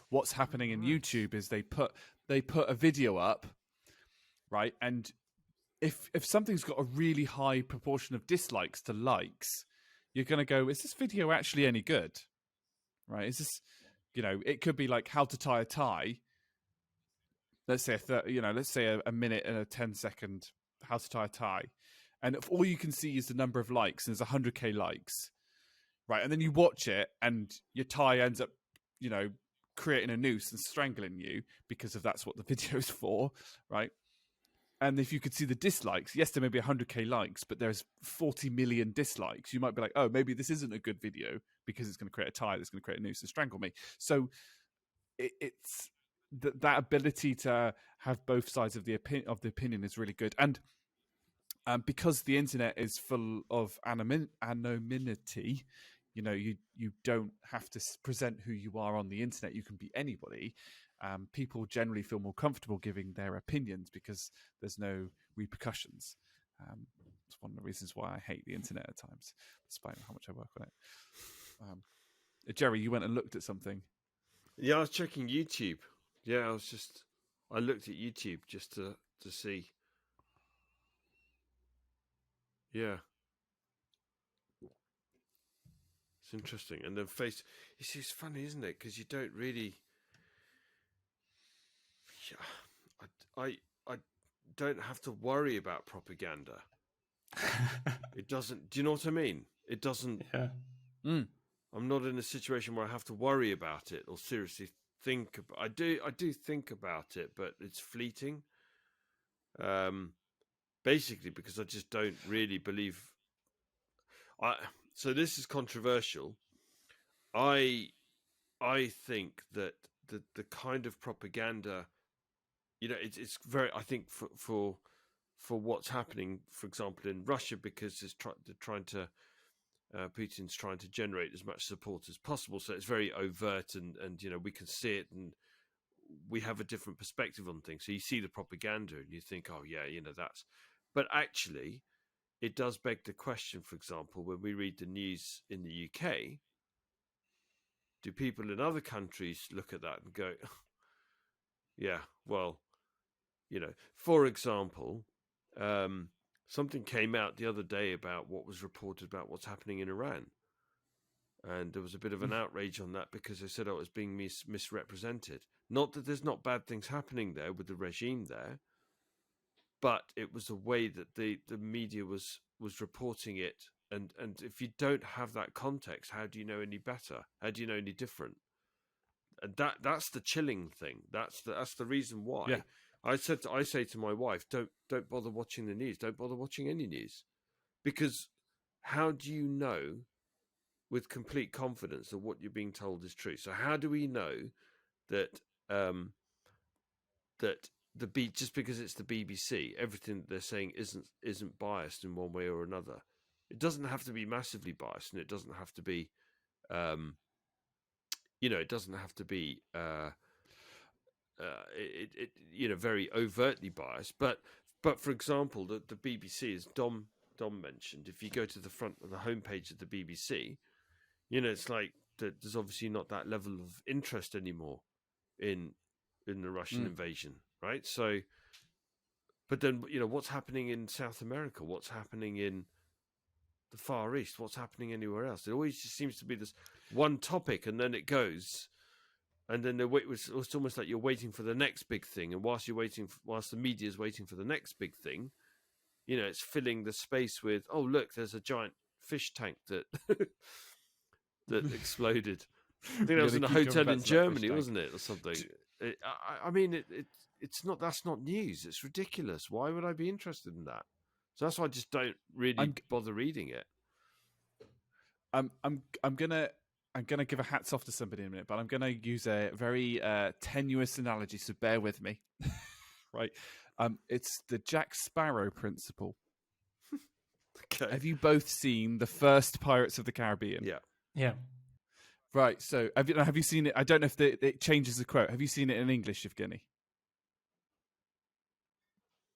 what's happening in YouTube is they put a video up, right? And if something's got a really high proportion of dislikes to likes, you're going to go, is this video actually any good? Right? Is this, it could be like how to tie a tie. Let's say a minute and a 10-second how to tie a tie. And if all you can see is the number of likes, and there's 100k likes, right? And then you watch it and your tie ends up, creating a noose and strangling you, because that's what the video's for, right? And if you could see the dislikes, yes, there may be 100k likes, but there's 40 million dislikes. You might be like, oh, maybe this isn't a good video because it's going to create a tie that's going to create a noose and strangle me. So it's that ability to have both sides of the opinion is really good. And because the internet is full of anonymity, you don't have to present who you are on the internet. You can be anybody. People generally feel more comfortable giving their opinions because there's no repercussions. It's one of the reasons why I hate the internet at times, despite how much I work on it. Jerry, you went and looked at something. Yeah, I was checking YouTube. Yeah, I looked at YouTube just to see. Yeah. It's interesting. And then it's funny, isn't it? Because you don't really... I don't have to worry about propaganda. It doesn't... Do you know what I mean? It doesn't... Yeah. I'm not in a situation where I have to worry about it or seriously think about... I do think about it, but it's fleeting. Basically because I just don't really believe... So this is controversial. I think that the kind of propaganda, it's very... I think for what's happening, for example, in Russia, because they're trying to... Putin's trying to generate as much support as possible, so it's very overt, and we can see it, and we have a different perspective on things. So you see the propaganda, and you think, oh yeah, that's. But actually, it does beg the question. For example, when we read the news in the UK, do people in other countries look at that and go, yeah, well, for example, something came out the other day about what was reported about what's happening in Iran. And there was a bit of an outrage on that because they said, it was being misrepresented. Not that there's not bad things happening there with the regime there, but it was the way that the media was reporting it. And if you don't have that context, how do you know any better? How do you know any different? And that's the chilling thing. That's the reason why. Yeah. I say to my wife, don't bother watching the news. Don't bother watching any news, because how do you know with complete confidence that what you're being told is true? So how do we know that just because it's the BBC, everything that they're saying isn't biased in one way or another? It doesn't have to be massively biased, and it doesn't have to be, it doesn't have to be. Very overtly biased, but for example, the BBC, as Dom mentioned, if you go to the front of the homepage of the BBC, it's like there's obviously not that level of interest anymore in the Russian invasion, right? So, but then what's happening in South America? What's happening in the Far East? What's happening anywhere else? It always just seems to be this one topic, and then it goes. And then it's almost like you're waiting for the next big thing. And whilst the media is waiting for the next big thing, it's filling the space with, oh, look, there's a giant fish tank that exploded. I think that was in a hotel in Germany, wasn't it, or something? It's not. That's not news. It's ridiculous. Why would I be interested in that? So that's why I just don't really bother reading it. I'm gonna give a hats off to somebody in a minute, but I'm gonna use a very tenuous analogy, so bear with me. Right, it's the Jack Sparrow principle. Okay. Have you both seen the first Pirates of the Caribbean? Yeah. Right. So have you seen it? I don't know if it changes the quote. Have you seen it in English, Yevhenii?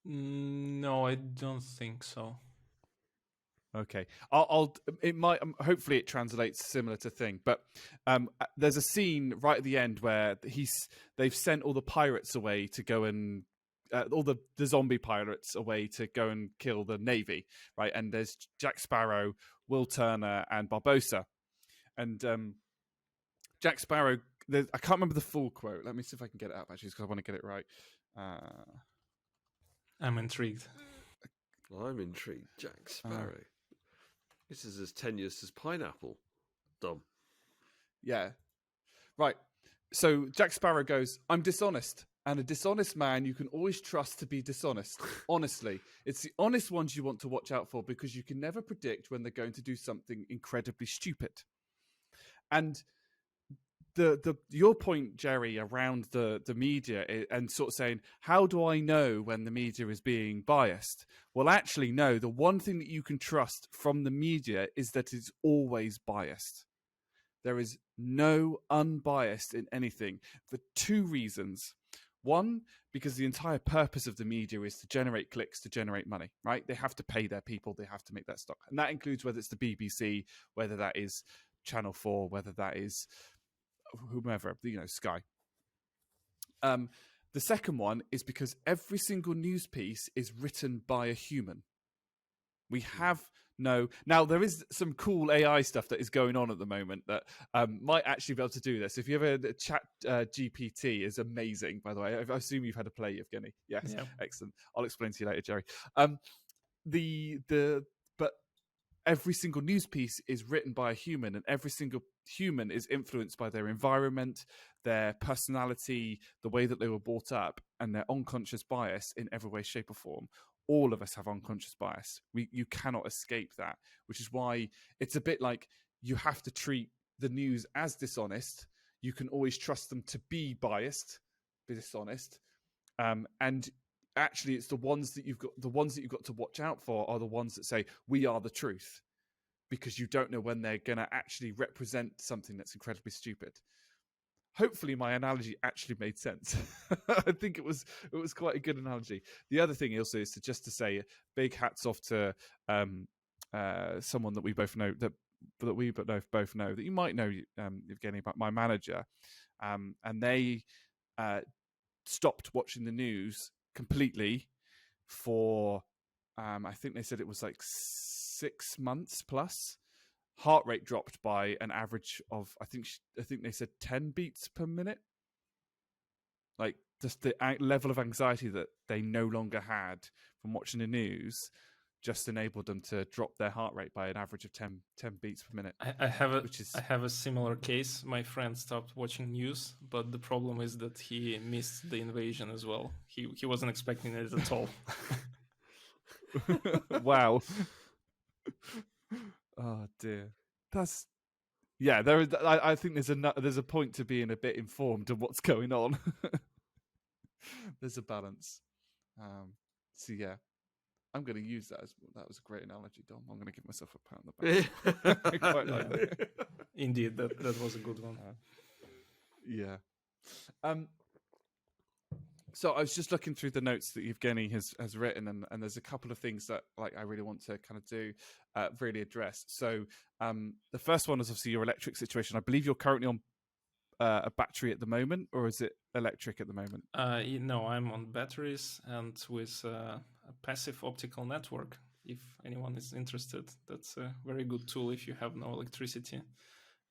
No, I don't think so. Okay, it might. Hopefully, it translates similar to thing. But there's a scene right at the end where they've sent all the pirates away to go and all the zombie pirates away to go and kill the navy, right? And there's Jack Sparrow, Will Turner, and Barbossa. And Jack Sparrow. I can't remember the full quote. Let me see if I can get it up actually, because I want to get it right. I'm intrigued. I'm intrigued. Jack Sparrow. This is as tenuous as pineapple, Dom. Yeah. Right. So Jack Sparrow goes, I'm dishonest. And a dishonest man you can always trust to be dishonest. Honestly, it's the honest ones you want to watch out for because you can never predict when they're going to do something incredibly stupid. And your point, Jerry, around the media and sort of saying, how do I know when the media is being biased? Well, actually, no. The one thing that you can trust from the media is that it's always biased. There is no unbiased in anything for two reasons. One, because the entire purpose of the media is to generate clicks, to generate money, right? They have to pay their people. They have to make that stock. And that includes whether it's the BBC, whether that is Channel 4, whether that is whomever, Sky. The second one is because every single news piece is written by a human. We have now there is some cool AI stuff that is going on at the moment that might actually be able to do this. If you ever chat GPT is amazing, by the way. I assume you've had a play, Yevhenii. Yes, yeah. Excellent. I'll explain to you later, Jerry. But every single news piece is written by a human, and every single human is influenced by their environment, their personality, the way that they were brought up, and their unconscious bias in every way, shape, or form. All of us have unconscious bias. You cannot escape that, which is why it's a bit like you have to treat the news as dishonest. You can always trust them to be biased, be dishonest, and actually it's the ones that you've got to watch out for are the ones that say we are the truth, because you don't know when they're going to actually represent something that's incredibly stupid. Hopefully my analogy actually made sense. I think it was quite a good analogy. The other thing also is to say big hats off to someone that we both know that we both know that you might know, Yevhenii, about my manager, and they stopped watching the news completely for I think they said it was like 6 months plus. Heart rate dropped by an average of I think they said 10 beats per minute. Like just the level of anxiety that they no longer had from watching the news just enabled them to drop their heart rate by an average of 10 beats per minute. I have a similar case. My friend stopped watching news, but the problem is that he missed the invasion as well. He wasn't expecting it at all. Wow. Oh dear. There is. I think there's a point to being a bit informed of what's going on. There's a balance. So yeah, I'm going to use that that was a great analogy, Dom. I'm going to give myself a pat on the back. I quite like that. Indeed, that was a good one. Yeah. So I was just looking through the notes that Yevhenii has written, and there's a couple of things that I really want to kind of do, really address. So the first one is obviously your electric situation. I believe you're currently on a battery at the moment, or is it electric at the moment? No, I'm on batteries and with a passive optical network. If anyone is interested, that's a very good tool if you have no electricity.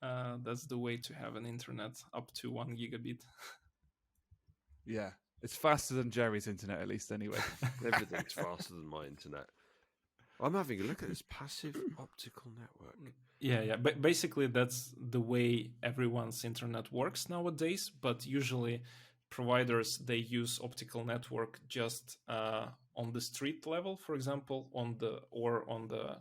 That's the way to have an internet up to 1 gigabit. Yeah. It's faster than Jerry's internet, at least, anyway. Everything's faster than my internet. I'm having a look at this passive optical network. Yeah. But basically, that's the way everyone's internet works nowadays. But usually, providers, they use optical network just on the street level, for example, on the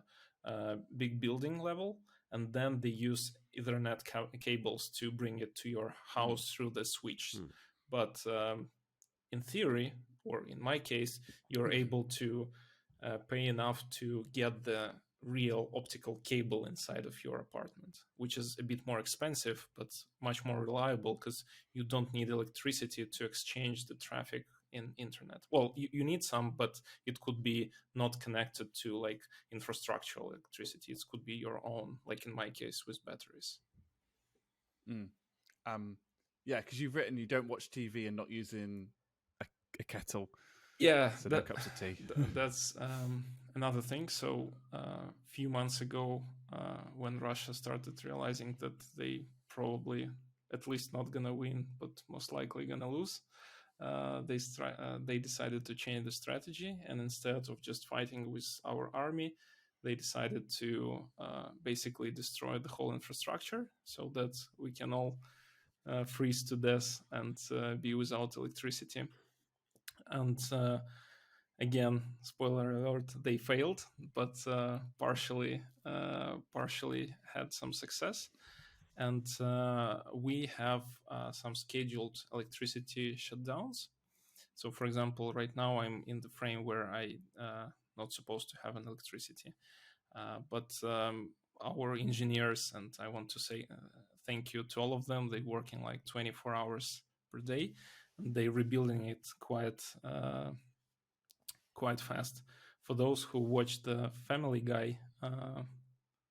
big building level, and then they use Ethernet cables to bring it to your house through the switch. But in theory, or in my case, you're able to pay enough to get the real optical cable inside of your apartment, which is a bit more expensive, but much more reliable because you don't need electricity to exchange the traffic in internet. Well, you need some, but it could be not connected to like infrastructural electricity. It could be your own, like in my case with batteries. Yeah, because you've written you don't watch TV and not using a kettle. Yeah, so no cups of tea. That's another thing. So a few months ago, when Russia started realizing that they probably at least not gonna win, but most likely gonna lose, they decided to change the strategy, and instead of just fighting with our army, they decided to basically destroy the whole infrastructure so that we can all freeze to death and be without electricity. And again, spoiler alert, they failed, but partially had some success. And we have some scheduled electricity shutdowns. So, for example, right now I'm in the frame where I not supposed to have an electricity, but our engineers, and I want to say thank you to all of them. They're working like 24 hours per day, and they're rebuilding it quite fast. For those who watched the Family Guy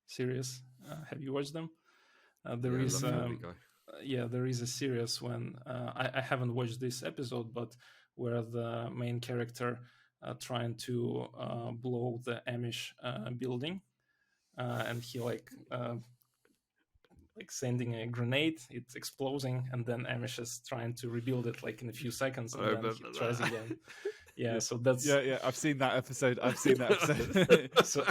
series, have you watched them? There Yeah, I is love Family Guy. there is a series when I haven't watched this episode, but where the main character trying to blow the Amish building, and he like sending a grenade, it's exploding, and then Amish is trying to rebuild it like in a few seconds, and then he tries again. Yeah, so that's I've seen that episode. so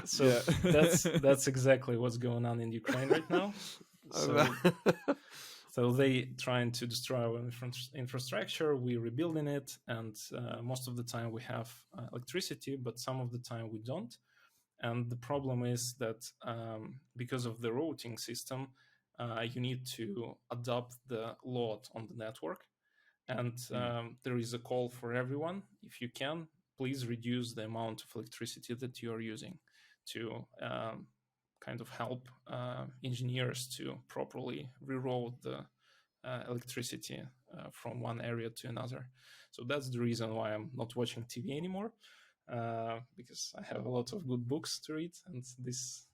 that's exactly what's going on in Ukraine right now. So they trying to destroy our infrastructure. We're rebuilding it, and most of the time we have electricity, but some of the time we don't. And the problem is that because of the routing system, you need to adopt the load on the network. And there is a call for everyone. If you can, please reduce the amount of electricity that you are using to kind of help engineers to properly reroute the electricity from one area to another. So that's the reason why I'm not watching TV anymore, because I have a lot of good books to read, and this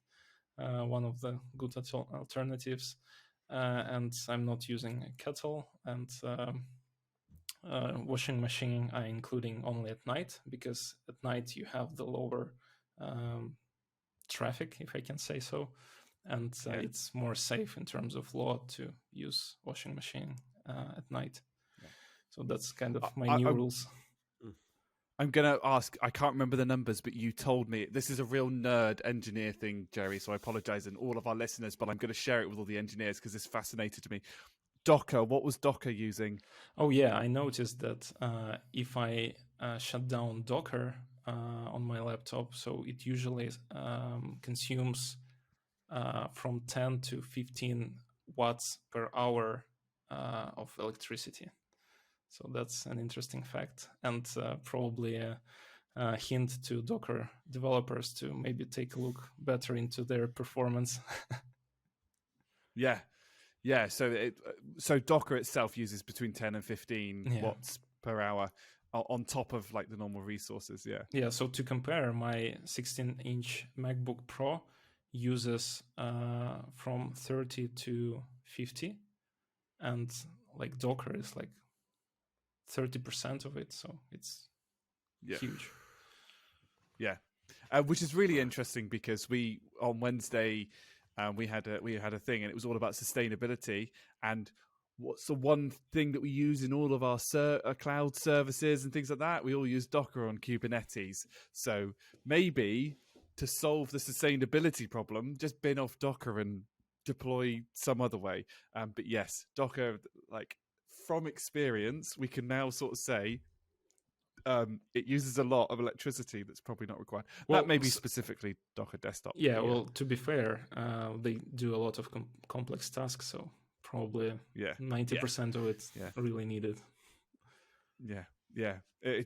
one of the good alternatives. And I'm not using a kettle, and washing machine I'm including only at night, because at night you have the lower traffic, if I can say so, and it's more safe in terms of load to use washing machine at night. So that's kind of my new rules. I'm going to ask, I can't remember the numbers, but you told me this is a real nerd engineer thing, Jerry, so I apologize in all of our listeners, but I'm going to share it with all the engineers because this fascinated me. Docker, what was Docker using? Oh yeah, I noticed that if I shut down Docker on my laptop, so it usually consumes from 10 to 15 watts per hour of electricity. So that's an interesting fact, and probably a hint to Docker developers to maybe take a look better into their performance. Yeah. So Docker itself uses between 10 and 15 watts per hour on top of like the normal resources. Yeah. So to compare, my 16-inch MacBook Pro uses from 30 to 50, and like Docker is like 30% of it, so it's huge. Yeah, which is really interesting because we on Wednesday we had a thing, and it was all about sustainability and what's the one thing that we use in all of our cloud services and things like that. We all use Docker on Kubernetes, so maybe to solve the sustainability problem, just bin off Docker and deploy some other way. But yes, Docker, like from experience, we can now sort of say it uses a lot of electricity that's probably not required. Well, that may be specifically Docker desktop. Yeah, well, to be fair, they do a lot of complex tasks, so probably 90% of it really needed. Yeah.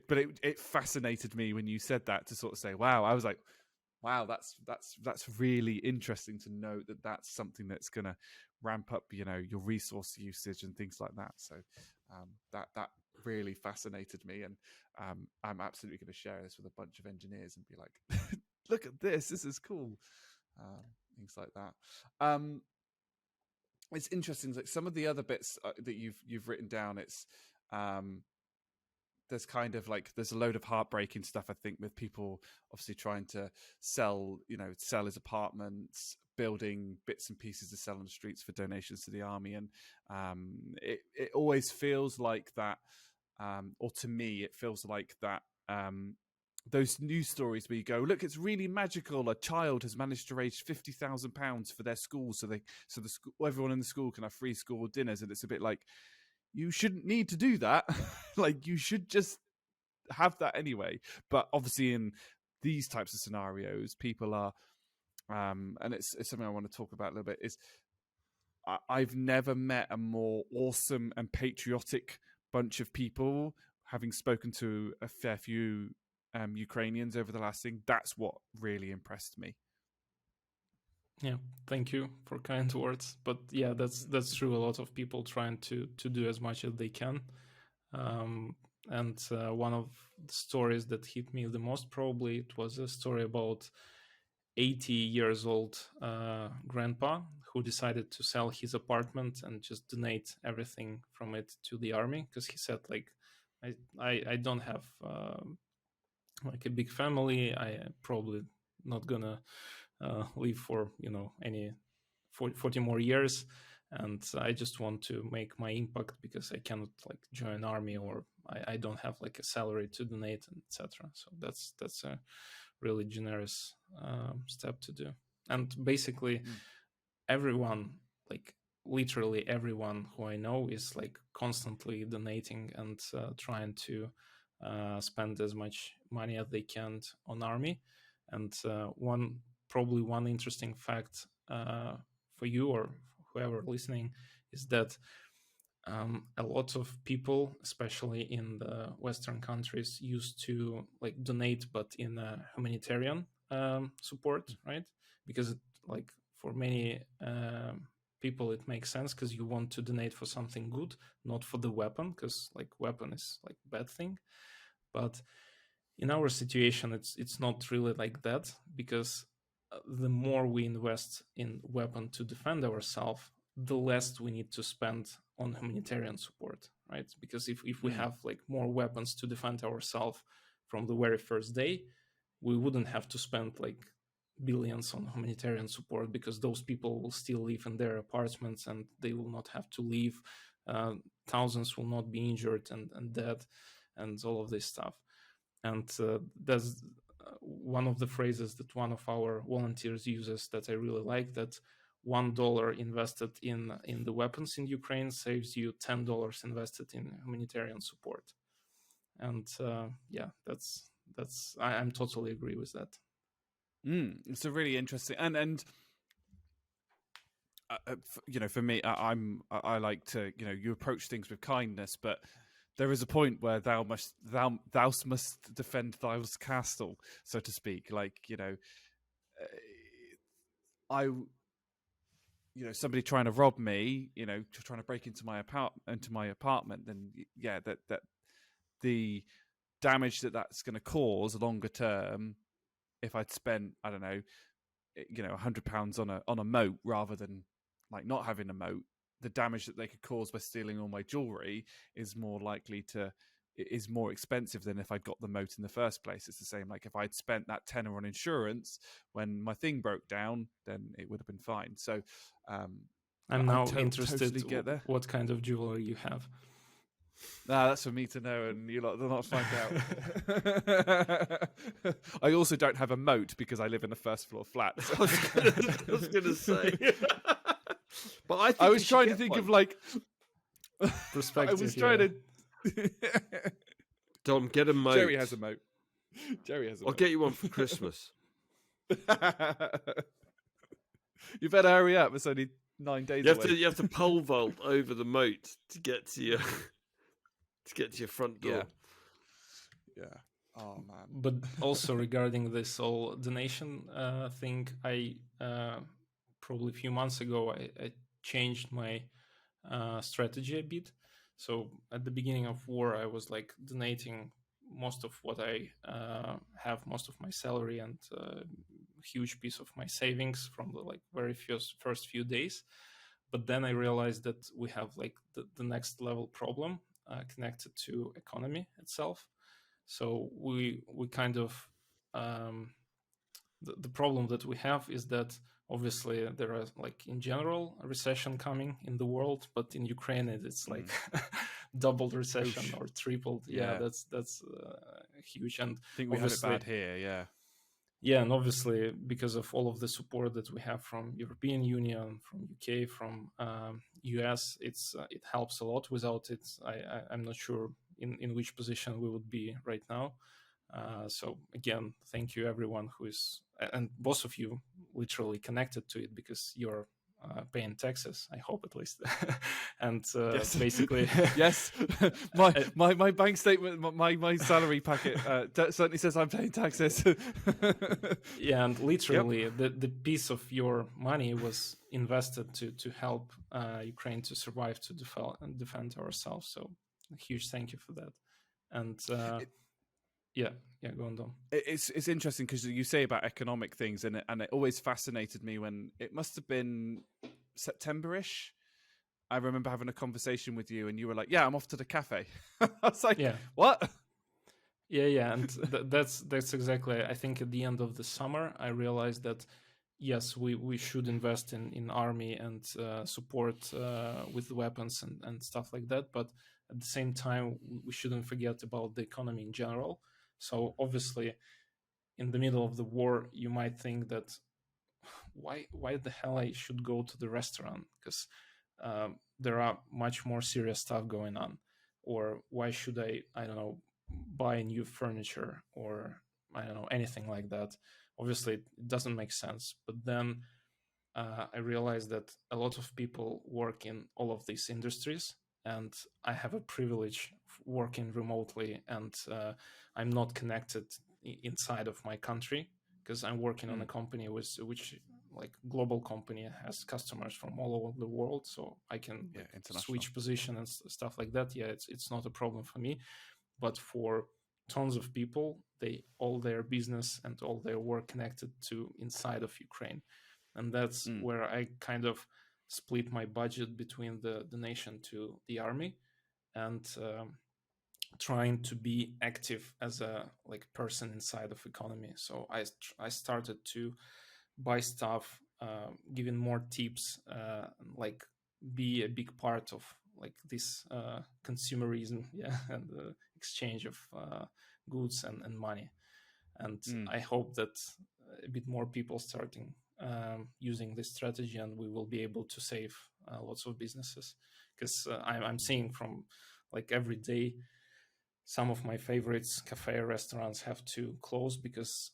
But it fascinated me when you said that, to sort of say, wow. I was like, wow, that's really interesting to know that that's something that's going to ramp up, your resource usage and things like that. So that really fascinated me, and I'm absolutely going to share this with a bunch of engineers and be like, look at this is cool. Things like that. It's interesting, like some of the other bits that you've written down. It's there's kind of like there's a load of heartbreaking stuff, I think, with people obviously trying to sell his apartments, building bits and pieces to sell on the streets for donations to the army, and it always feels like that, or to me it feels like that those news stories where you go, look, it's really magical. A child has managed to raise £50,000 for their school, so the school, everyone in the school can have free school dinners. And it's a bit like, you shouldn't need to do that. Like, you should just have that anyway. But obviously, in these types of scenarios, people are, and it's something I want to talk about a little bit. Is I've never met a more awesome and patriotic bunch of people. Having spoken to a fair few Ukrainians over the last thing, that's what really impressed me. Yeah, thank you for kind words. But yeah, that's true. A lot of people trying to do as much as they can. And one of the stories that hit me the most, probably, it was a story about 80 years old grandpa who decided to sell his apartment and just donate everything from it to the army, because he said, like, I don't have like a big family. I probably not gonna live for any 40 more years, and I just want to make my impact because I cannot like join army, or I don't have like a salary to donate, etc. So that's a really generous step to do. And basically everyone, like literally everyone who I know, is like constantly donating and trying to spend as much money as they can on army. And one interesting fact for you or whoever listening is that a lot of people, especially in the Western countries, used to like donate, but in a humanitarian support, right? Because like for many people, it makes sense because you want to donate for something good, not for the weapon, because like weapon is like bad thing. But in our situation, it's not really like that, because the more we invest in weapon to defend ourselves, the less we need to spend on humanitarian support, right? Because if we have like more weapons to defend ourselves from the very first day, we wouldn't have to spend like billions on humanitarian support, because those people will still live in their apartments and they will not have to leave. Thousands will not be injured and dead and all of this stuff. And that's one of the phrases that one of our volunteers uses that I really like, that $1 invested in the weapons in Ukraine saves you $10 invested in humanitarian support. And yeah, I'm totally agree with that. It's a really interesting and for me, I like to, you approach things with kindness, but there is a point where thou must defend thy's castle, so to speak. Like, somebody trying to rob me, trying to break into my apartment, then yeah, that the damage that's going to cause longer term, if I'd spent, I don't know, £100 on a moat rather than like not having a moat, the damage that they could cause by stealing all my jewelry is more expensive than if I'd got the moat in the first place. It's the same. Like if I'd spent that tenner on insurance when my thing broke down, then it would have been fine. So I'm now interested totally get there. What kind of jewelry you have. Nah, that's for me to know, and you lot do not find out. I also don't have a moat because I live in a first floor flat. So. I was going to say. But I was trying to think of like perspective. I was trying to. Dom, get a moat. Jerry has a moat. I'll get you one for Christmas. You better hurry up. It's only 9 days away. You have to pole vault over the moat to get to your front door. Yeah. Oh man. But also regarding this whole donation thing, I probably a few months ago I changed my strategy a bit. So at the beginning of war, I was like donating most of what I have, most of my salary and huge piece of my savings from the like very first few days. But then I realized that we have like the next level problem connected to economy itself. So we kind of the problem that we have is that obviously there are like in general a recession coming in the world, but in Ukraine it's like doubled recession Oosh. or tripled. Yeah. That's huge. And I think we have it obviously, bad here. Yeah. yeah, and obviously because of all of the support that we have from European Union, from UK, from US, it helps a lot. Without it, I'm not sure in which position we would be right now. So again, thank you everyone who is, and both of you literally connected to it because you're paying taxes, I hope at least. And Yes. basically, yes, my bank statement, my salary packet certainly says I'm paying taxes. yeah, and literally the piece of your money was invested to help Ukraine to survive, to defend ourselves. So a huge thank you for that. And yeah, go on, Dom. It's interesting because you say about economic things, and it always fascinated me when it must have been September-ish. I remember having a conversation with you, and you were like, "Yeah, I'm off to the cafe." I was like, Yeah. "What?" Yeah, and that's exactly. I think at the end of the summer, I realized that yes, we should invest in army and support with weapons and stuff like that. But at the same time, we shouldn't forget about the economy in general. So obviously, in the middle of the war, you might think that why the hell I should go to the restaurant because there are much more serious stuff going on, or why should I don't know, buy new furniture, or I don't know, anything like that. Obviously, it doesn't make sense. But then I realized that a lot of people work in all of these industries, and I have a privilege of working remotely, and I'm not connected inside of my country because I'm working on a company which like global company has customers from all over the world, so I can switch position and stuff like that. Yeah, it's not a problem for me, but for tons of people, all their business and all their work connected to inside of Ukraine. And that's where I kind of split my budget between the nation to the army, and trying to be active as a like person inside of economy. So I started to buy stuff, giving more tips, like be a big part of like this consumerism, and the exchange of goods and money. And I hope that a bit more people starting using this strategy, and we will be able to save lots of businesses. Because I'm seeing from like every day, some of my favorites, cafe restaurants, have to close because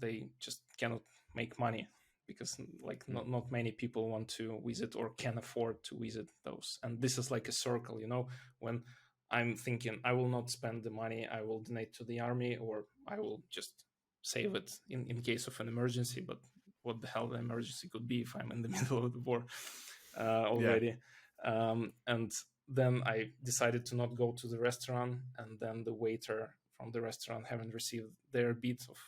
they just cannot make money, because like not many people want to visit or can afford to visit those. And this is like a circle, when I'm thinking I will not spend the money, I will donate to the army, or I will just save it in case of an emergency. But what the hell the emergency could be if I'm in the middle of the war already? And then I decided to not go to the restaurant, and then the waiter from the restaurant haven't received their bit of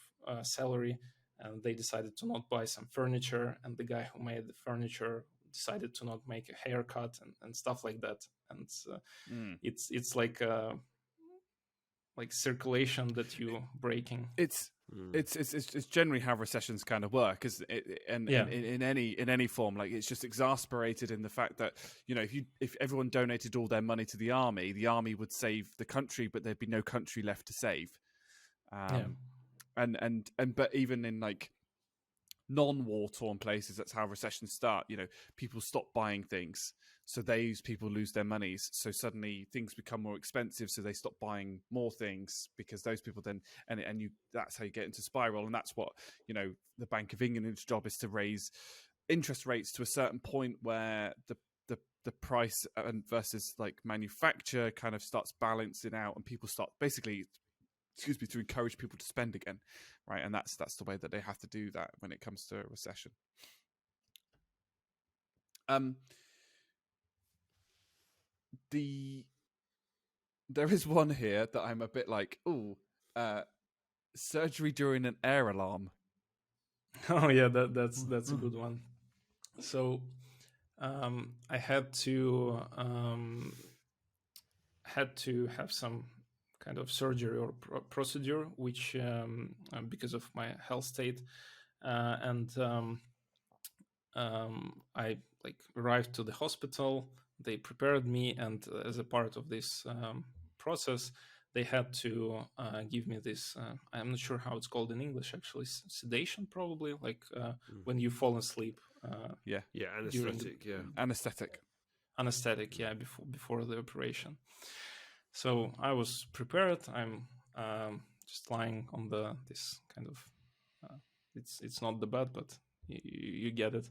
salary, and they decided to not buy some furniture, and the guy who made the furniture decided to not make a haircut and stuff like that. And it's like circulation that you breaking. It's generally how recessions kind of work, in any form. Like, it's just exacerbated in the fact that if everyone donated all their money to the army would save the country, but there'd be no country left to save. But even in like non-war torn places, that's how recessions start. People stop buying things, so people lose their monies. So suddenly things become more expensive, so they stop buying more things, because those people then that's how you get into spiral. And that's what the Bank of England's job is, to raise interest rates to a certain point where the price and versus like manufacture kind of starts balancing out, and people start basically, to encourage people to spend again, right? And that's the way that they have to do that when it comes to a recession. There is one here that I'm a bit like, surgery during an air alarm. Oh yeah, that's a good one. So I had to have some kind of surgery or procedure, which because of my health state, and I like arrived to the hospital. They prepared me, and as a part of this process, they had to give me this. I'm not sure how it's called in English. Actually, sedation, probably, like when you fall asleep. Yeah, anesthetic. anesthetic. Yeah, before the operation. So I was prepared. I'm just lying on this kind of. It's not the bed, but you get it.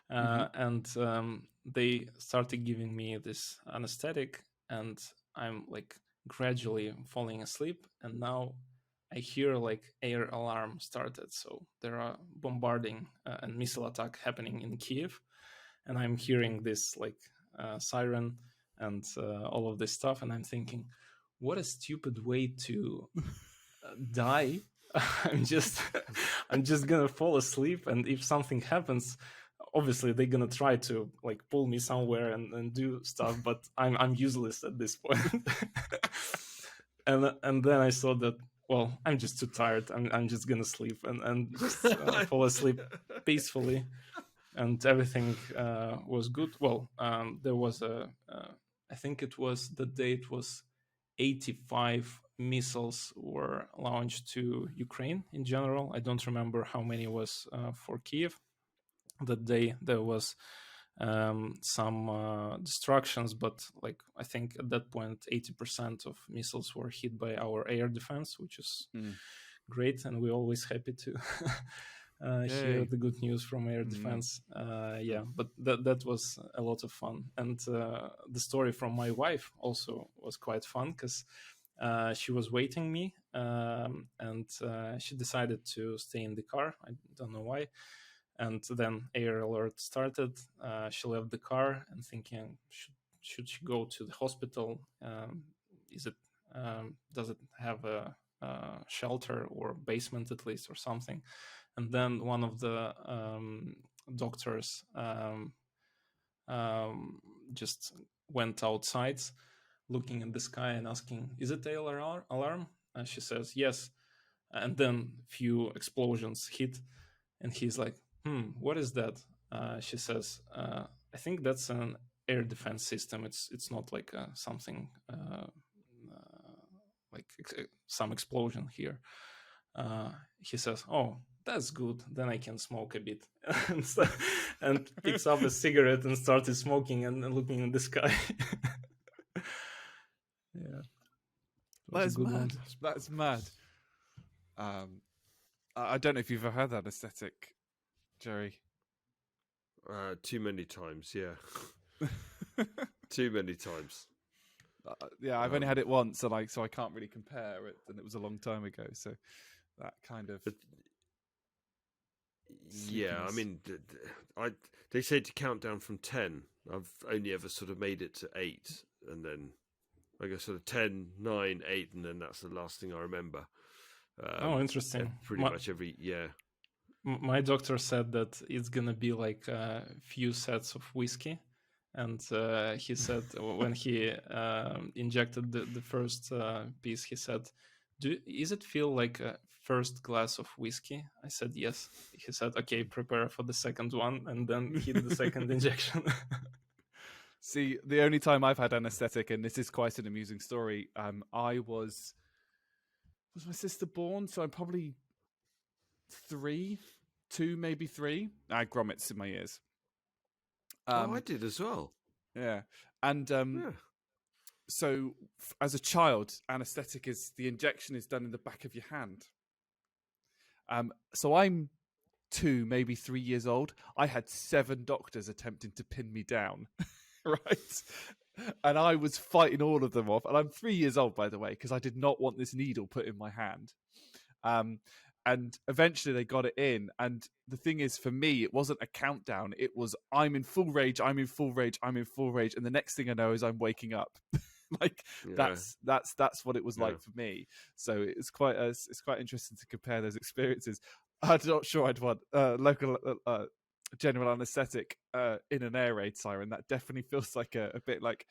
And they started giving me this anesthetic, and I'm like gradually falling asleep. And now I hear like air alarm started. So there are bombarding and missile attack happening in Kiev, and I'm hearing this like siren and all of this stuff, and I'm thinking, what a stupid way to die. I'm just gonna fall asleep, and if something happens, obviously they're gonna try to like pull me somewhere and do stuff, but I'm useless at this point. and then I saw that, well, I'm just too tired. I'm just gonna sleep and just fall asleep peacefully, and everything was good. Well, there was I think it was the date was 85 missiles were launched to Ukraine in general. I don't remember how many was for Kiev. That day there was some destructions, but like I think at that point 80% of missiles were hit by our air defense, which is great, and we're always happy to hear the good news from air defense. But that was a lot of fun, and the story from my wife also was quite fun, because she was waiting me, and she decided to stay in the car. I don't know why. And then air alert started. She left the car and thinking, should she go to the hospital? Does it have a shelter or basement at least or something? And then one of the doctors just went outside, looking at the sky and asking, "Is it air alarm?" And she says, "Yes." And then few explosions hit, and he's like, what is that? She says, "I think that's an air defense system. It's not like something like some explosion here." He says, "Oh, that's good. Then I can smoke a bit." and picks up a cigarette and started smoking and looking in the sky. Yeah, That's mad. That's mad. I don't know if you've ever had anesthetic, Jerry. Too many times, yeah. Too many times. Yeah, I've only had it once, and so I can't really compare it, and it was a long time ago. So that kind of. Yeah, I mean, they say to count down from 10. I've only ever sort of made it to 8, and then I guess sort of 10, 9, 8, and then that's the last thing I remember. Interesting. Pretty much every, yeah. My doctor said that it's gonna be like a few sets of whiskey, and he said when he injected the first piece, he said, "Is it feel like a first glass of whiskey?" I said yes. He said, "Okay, prepare for the second one," and then hit the second injection. See, the only time I've had anesthetic, and this is quite an amusing story, I was my sister born? So I'm probably 2, maybe 3. I had grommets in my ears. I did as well. Yeah, and so as a child, anesthetic the injection is done in the back of your hand. So I'm 2, maybe 3 years old. I had 7 doctors attempting to pin me down. Right, and I was fighting all of them off, and I'm 3 years old, by the way, because I did not want this needle put in my hand. And eventually they got it in, and the thing is, for me, it wasn't a countdown. It was, I'm in full rage, I'm in full rage, I'm in full rage, and the next thing I know is I'm waking up. That's what it was like for me. So it's quite interesting to compare those experiences. I'm not sure I'd want local general anesthetic in an air raid siren. That definitely feels like a bit like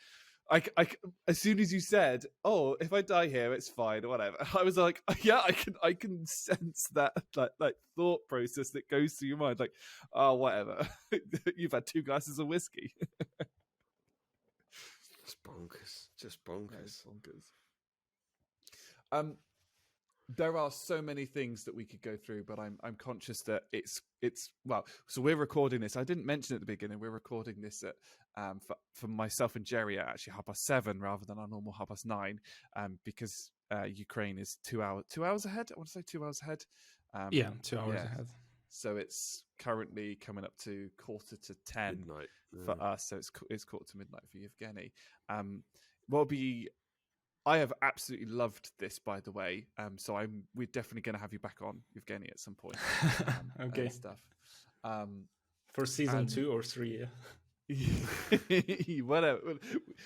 as soon as you said, "Oh, if I die here, it's fine," or whatever, I was like, "Yeah, I can sense that like thought process that goes through your mind, like, oh, whatever. You've had 2 glasses of whiskey." It's bonkers, just bonkers. Bonkers. There are so many things that we could go through, but I'm conscious that it's well. So we're recording this. I didn't mention at the beginning. We're recording this at for myself and Jerry at actually 7:30 rather than our normal 9:30, because Ukraine is 2 hours ahead. I want to say 2 hours ahead. 2 hours ahead. So it's currently coming up to 9:45 Midnight for us. So it's 9:45 for Yevhenii. What'll be I have absolutely loved this, by the way. So we're definitely going to have you back on, Yevhenii, at some point. Okay. And stuff. For season 2 or 3. Whatever.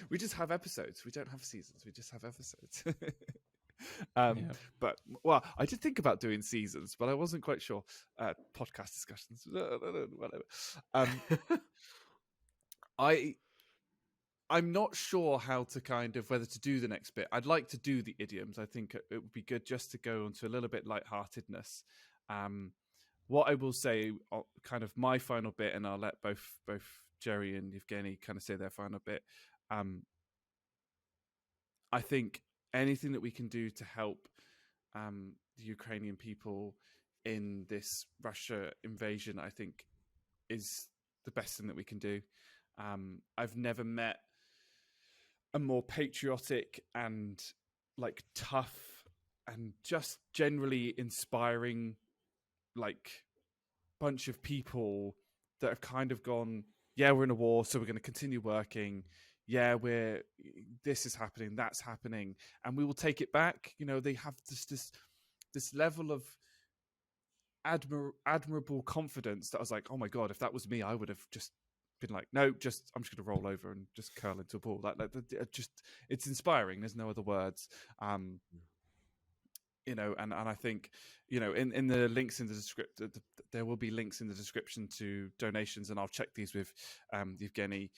We just have episodes. We don't have seasons. We just have episodes. But I did think about doing seasons, but I wasn't quite sure. Podcast discussions, whatever. I'm not sure how to whether to do the next bit. I'd like to do the idioms. I think it would be good just to go into a little bit lightheartedness. What I will say, kind of my final bit, and I'll let both Jerry and Yevhenii kind of say their final bit. I think anything that we can do to help the Ukrainian people in this Russia invasion, I think, is the best thing that we can do. I've never met a more patriotic and like tough and just generally inspiring bunch of people that have kind of gone, yeah, we're in a war, so we're going to continue working. Yeah, this is happening, that's happening, and we will take it back. They have this level of admirable confidence that I was like, oh my God, if that was me, I would have just been like, no, I'm just going to roll over and just curl into a ball. It's inspiring. There's no other words. And I think, in the links in the description, there will be links in the description to donations, and I'll check these with Yevhenii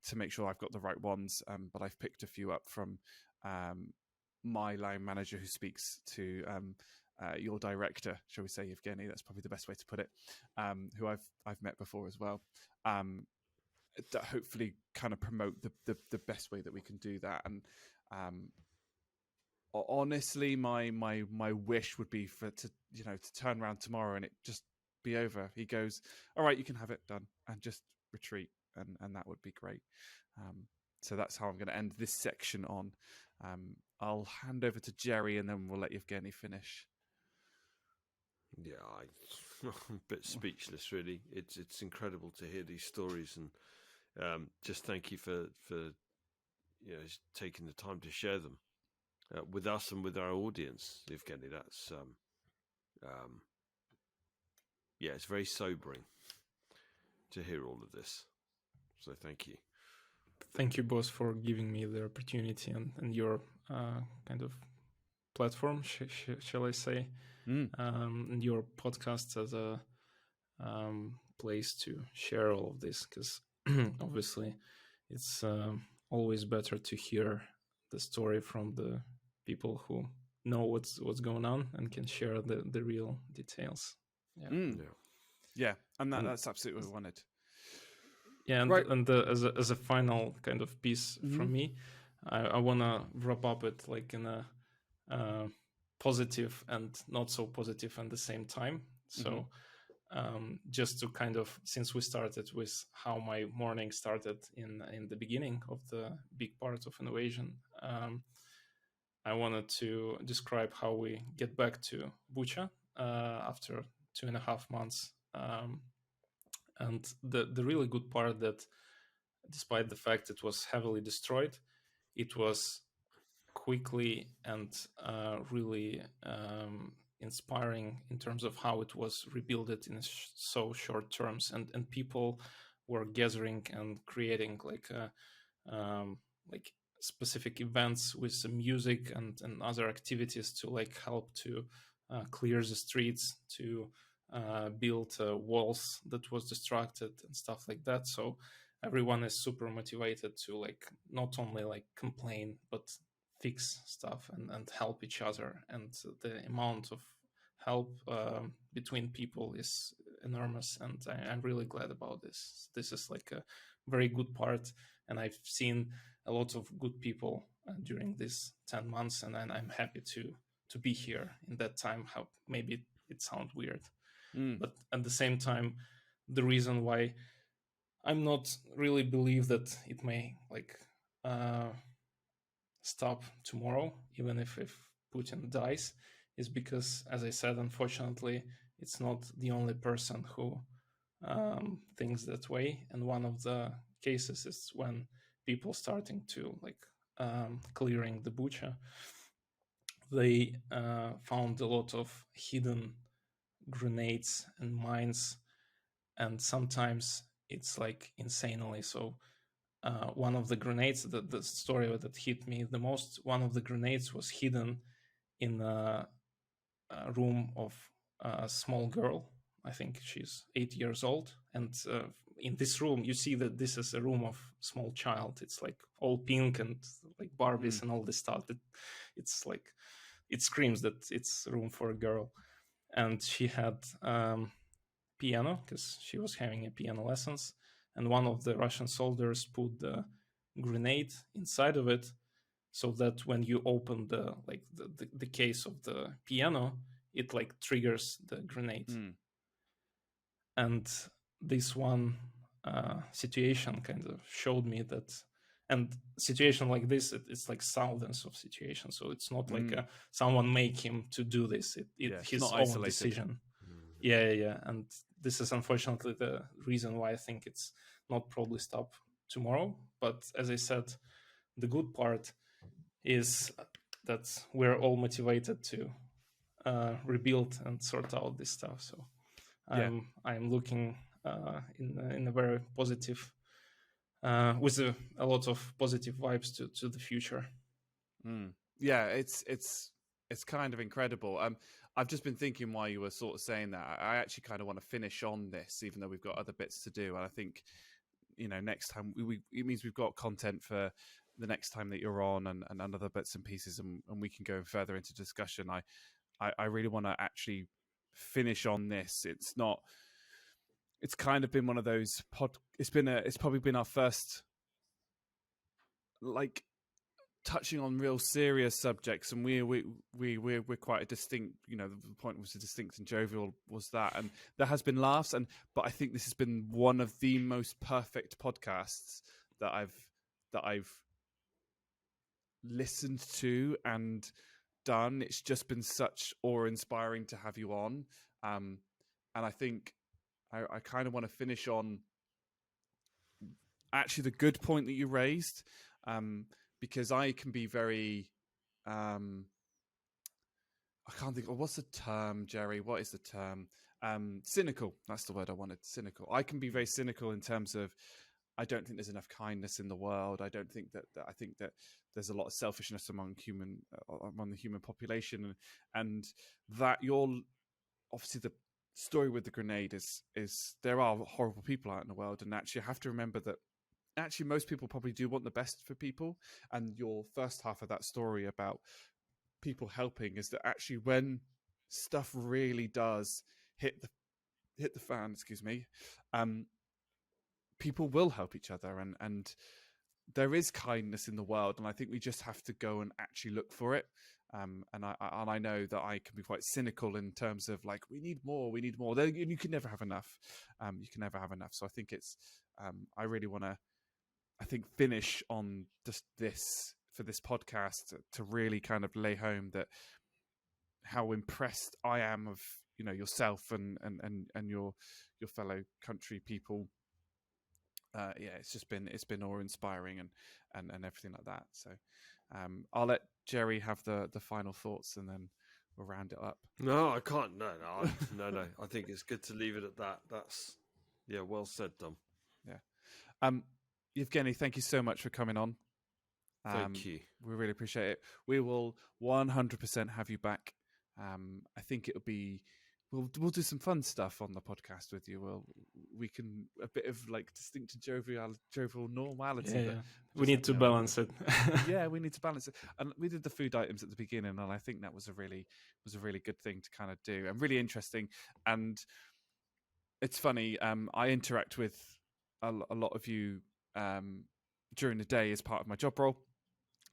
to make sure I've got the right ones. But I've picked a few up from my line manager who speaks to your director, shall we say, Yevhenii? That's probably the best way to put it. Who I've met before as well. That hopefully kind of promote the best way that we can do that. And honestly, my wish would be to turn around tomorrow and it just be over. He goes, all right, you can have it done, and just retreat, and that would be great. So that's how I'm going to end this section on. I'll hand over to Jerry, and then we'll let Yevhenii finish. Yeah, I'm a bit speechless, really. It's incredible to hear these stories, and just thank you for taking the time to share them with us and with our audience, Yevhenii. That's it's very sobering to hear all of this. So thank you. Thank you, boss, for giving me the opportunity and your kind of platform, shall I say, and your podcast as a place to share all of this, because obviously it's always better to hear the story from the people who know what's going on and can share the real details. Yeah, and that's absolutely what we wanted. Yeah, and, right. and as a final kind of piece from me, I want to wrap up it like in a positive and not so positive at the same time. So just to kind of, since we started with how my morning started in the beginning of the big part of invasion, I wanted to describe how we get back to Bucha after 2.5 months. And the really good part that, despite the fact it was heavily destroyed, it was quickly and really inspiring in terms of how it was rebuilt in so short terms, and people were gathering and creating like specific events with some music and other activities to like help to clear the streets, to build walls that was destructed and stuff like that. So everyone is super motivated to like not only like complain but fix stuff and help each other, and the amount of help between people is enormous, and I'm really glad about this. This is like a very good part, and I've seen a lot of good people during these 10 months, and I'm happy to be here in that time. How maybe it sounds weird, but at the same time, the reason why I'm not really believe that it may like stop tomorrow, even if Putin dies, is because, as I said, unfortunately, it's not the only person who thinks that way. And one of the cases is when people starting to like clearing the Bucha, they found a lot of hidden grenades and mines, and sometimes it's like insanely so. One of the grenades, the story that hit me the most, one of the grenades was hidden in a room of a small girl. I think she's 8 years old. And in this room, you see that this is a room of small child. It's like all pink and like Barbies and all this stuff. It's like, it screams that it's a room for a girl. And she had piano because she was having a piano lessons. And one of the Russian soldiers put the grenade inside of it, so that when you open the case of the piano, it like triggers the grenade. And this one situation kind of showed me that, and situation like this, it's like thousands of situations, so it's not like someone make him to do this. It's his own isolated decision. Yeah. And this is unfortunately the reason why I think it's not probably stop tomorrow. But as I said, the good part is that we're all motivated to rebuild and sort out this stuff. So I'm looking in a very positive, with a lot of positive vibes to the future. Yeah, it's kind of incredible. I've just been thinking while you were sort of saying that, I actually kind of want to finish on this, even though we've got other bits to do. And I think, next time it means we've got content for the next time that you're on, and other bits and pieces, and we can go further into discussion. I really want to actually finish on this. It's kind of been one of those it's probably been our first like touching on real serious subjects, and we're quite a distinct, the point was a distinct and jovial was that, and there has been laughs, but I think this has been one of the most perfect podcasts that I've listened to and done. It's just been such awe-inspiring to have you on, and I think I kind of want to finish on actually the good point that you raised, because I can be very, I can't think. What's the term, Jerry? What is the term? Cynical. That's the word I wanted. Cynical. I can be very cynical in terms of, I don't think there's enough kindness in the world. I don't think that I think that there's a lot of selfishness among the human population, and that obviously the story with the grenade is there are horrible people out in the world, and actually you have to remember that actually most people probably do want the best for people. And your first half of that story about people helping is that actually when stuff really does hit the fan, people will help each other, and there is kindness in the world, and I think we just have to go and actually look for it. And I know that I can be quite cynical in terms of like, we need more. You can never have enough. So I think it's I really want to, I think, finish on just this for this podcast to really kind of lay home that how impressed I am of yourself and your fellow country people. It's been awe-inspiring and everything like that. So I'll let Jerry have the final thoughts, and then we'll round it up. No, I can't. No. I think it's good to leave it at that. That's well said, Dom. Yeah. Yevhenii, thank you so much for coming on. Thank you. We really appreciate it. We will 100% have you back. I think it'll be we'll do some fun stuff on the podcast with you. We can a bit of like distinct jovial normality. Yeah, but yeah. just We need let to me know. balance it. Yeah, we need to balance it. And we did the food items at the beginning, and I think that was a really good thing to kind of do, and really interesting. And it's funny. I interact with a lot of you during the day as part of my job role,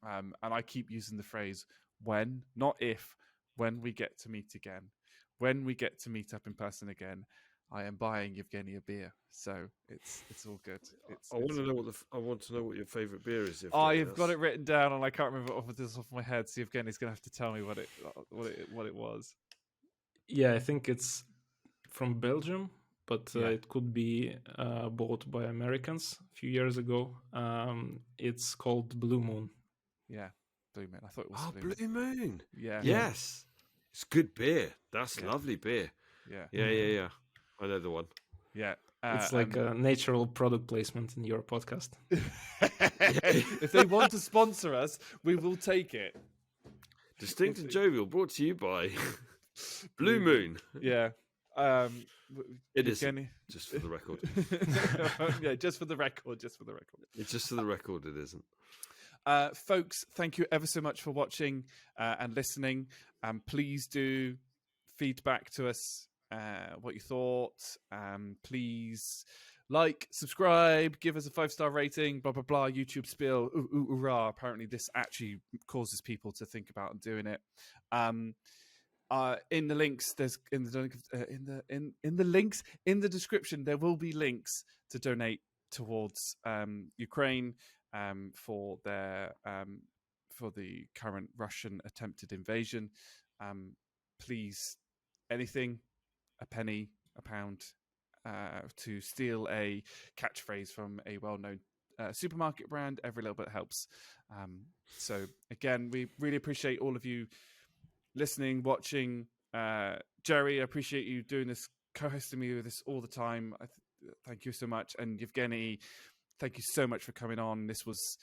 and I keep using the phrase "when," not "if." When we get to meet again, when we get to meet up in person again, I am buying Yevhenii a beer. So it's all good. I want to know what your favorite beer is. I've got it written down, and I can't remember off the top of my head. So Yevgenii's going to have to tell me what it was. Yeah, I think it's from Belgium, but Yeah. it could be bought by Americans a few years ago. It's called Blue Moon. Yeah, Blue Moon. I thought it was Blue Moon. Yeah. Yes, it's good beer. That's lovely beer. Yeah. Yeah. I know the one. Yeah. It's like a natural product placement in your podcast. If they want to sponsor us, we will take it. Distinct and Jovial, brought to you by Blue Moon. Yeah. It is just for the record. Yeah, just for the record. It's just for the record. It isn't. Folks, thank you ever so much for watching and listening. Please do feedback to us what you thought. Please like, subscribe, give us a 5-star rating, blah, blah, blah, YouTube spiel, ooh, ooh, hurrah. Apparently this actually causes people to think about doing it. In the links, there's in the links in the description, there will be links to donate towards Ukraine for their for the current Russian attempted invasion. Please, anything, a penny, a pound, to steal a catchphrase from a well-known supermarket brand. Every little bit helps. So again, we really appreciate all of you listening, watching. Jerry, I appreciate you doing this, co-hosting me with this all the time. Thank you so much. And Yevhenii, thank you so much for coming on. This was,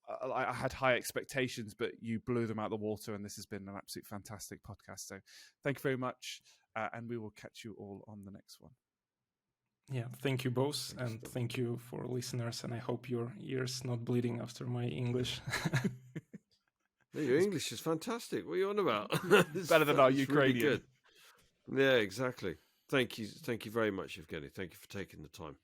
I had high expectations, but you blew them out of the water, and this has been an absolute fantastic podcast. So thank you very much, and we will catch you all on the next one. Yeah, thank you both, and thank you for listeners, and I hope your ears not bleeding after my English. Your English is fantastic. What are you on about? Better than our Ukrainian. Really good. Yeah, exactly. Thank you very much, Yevhenii. Thank you for taking the time.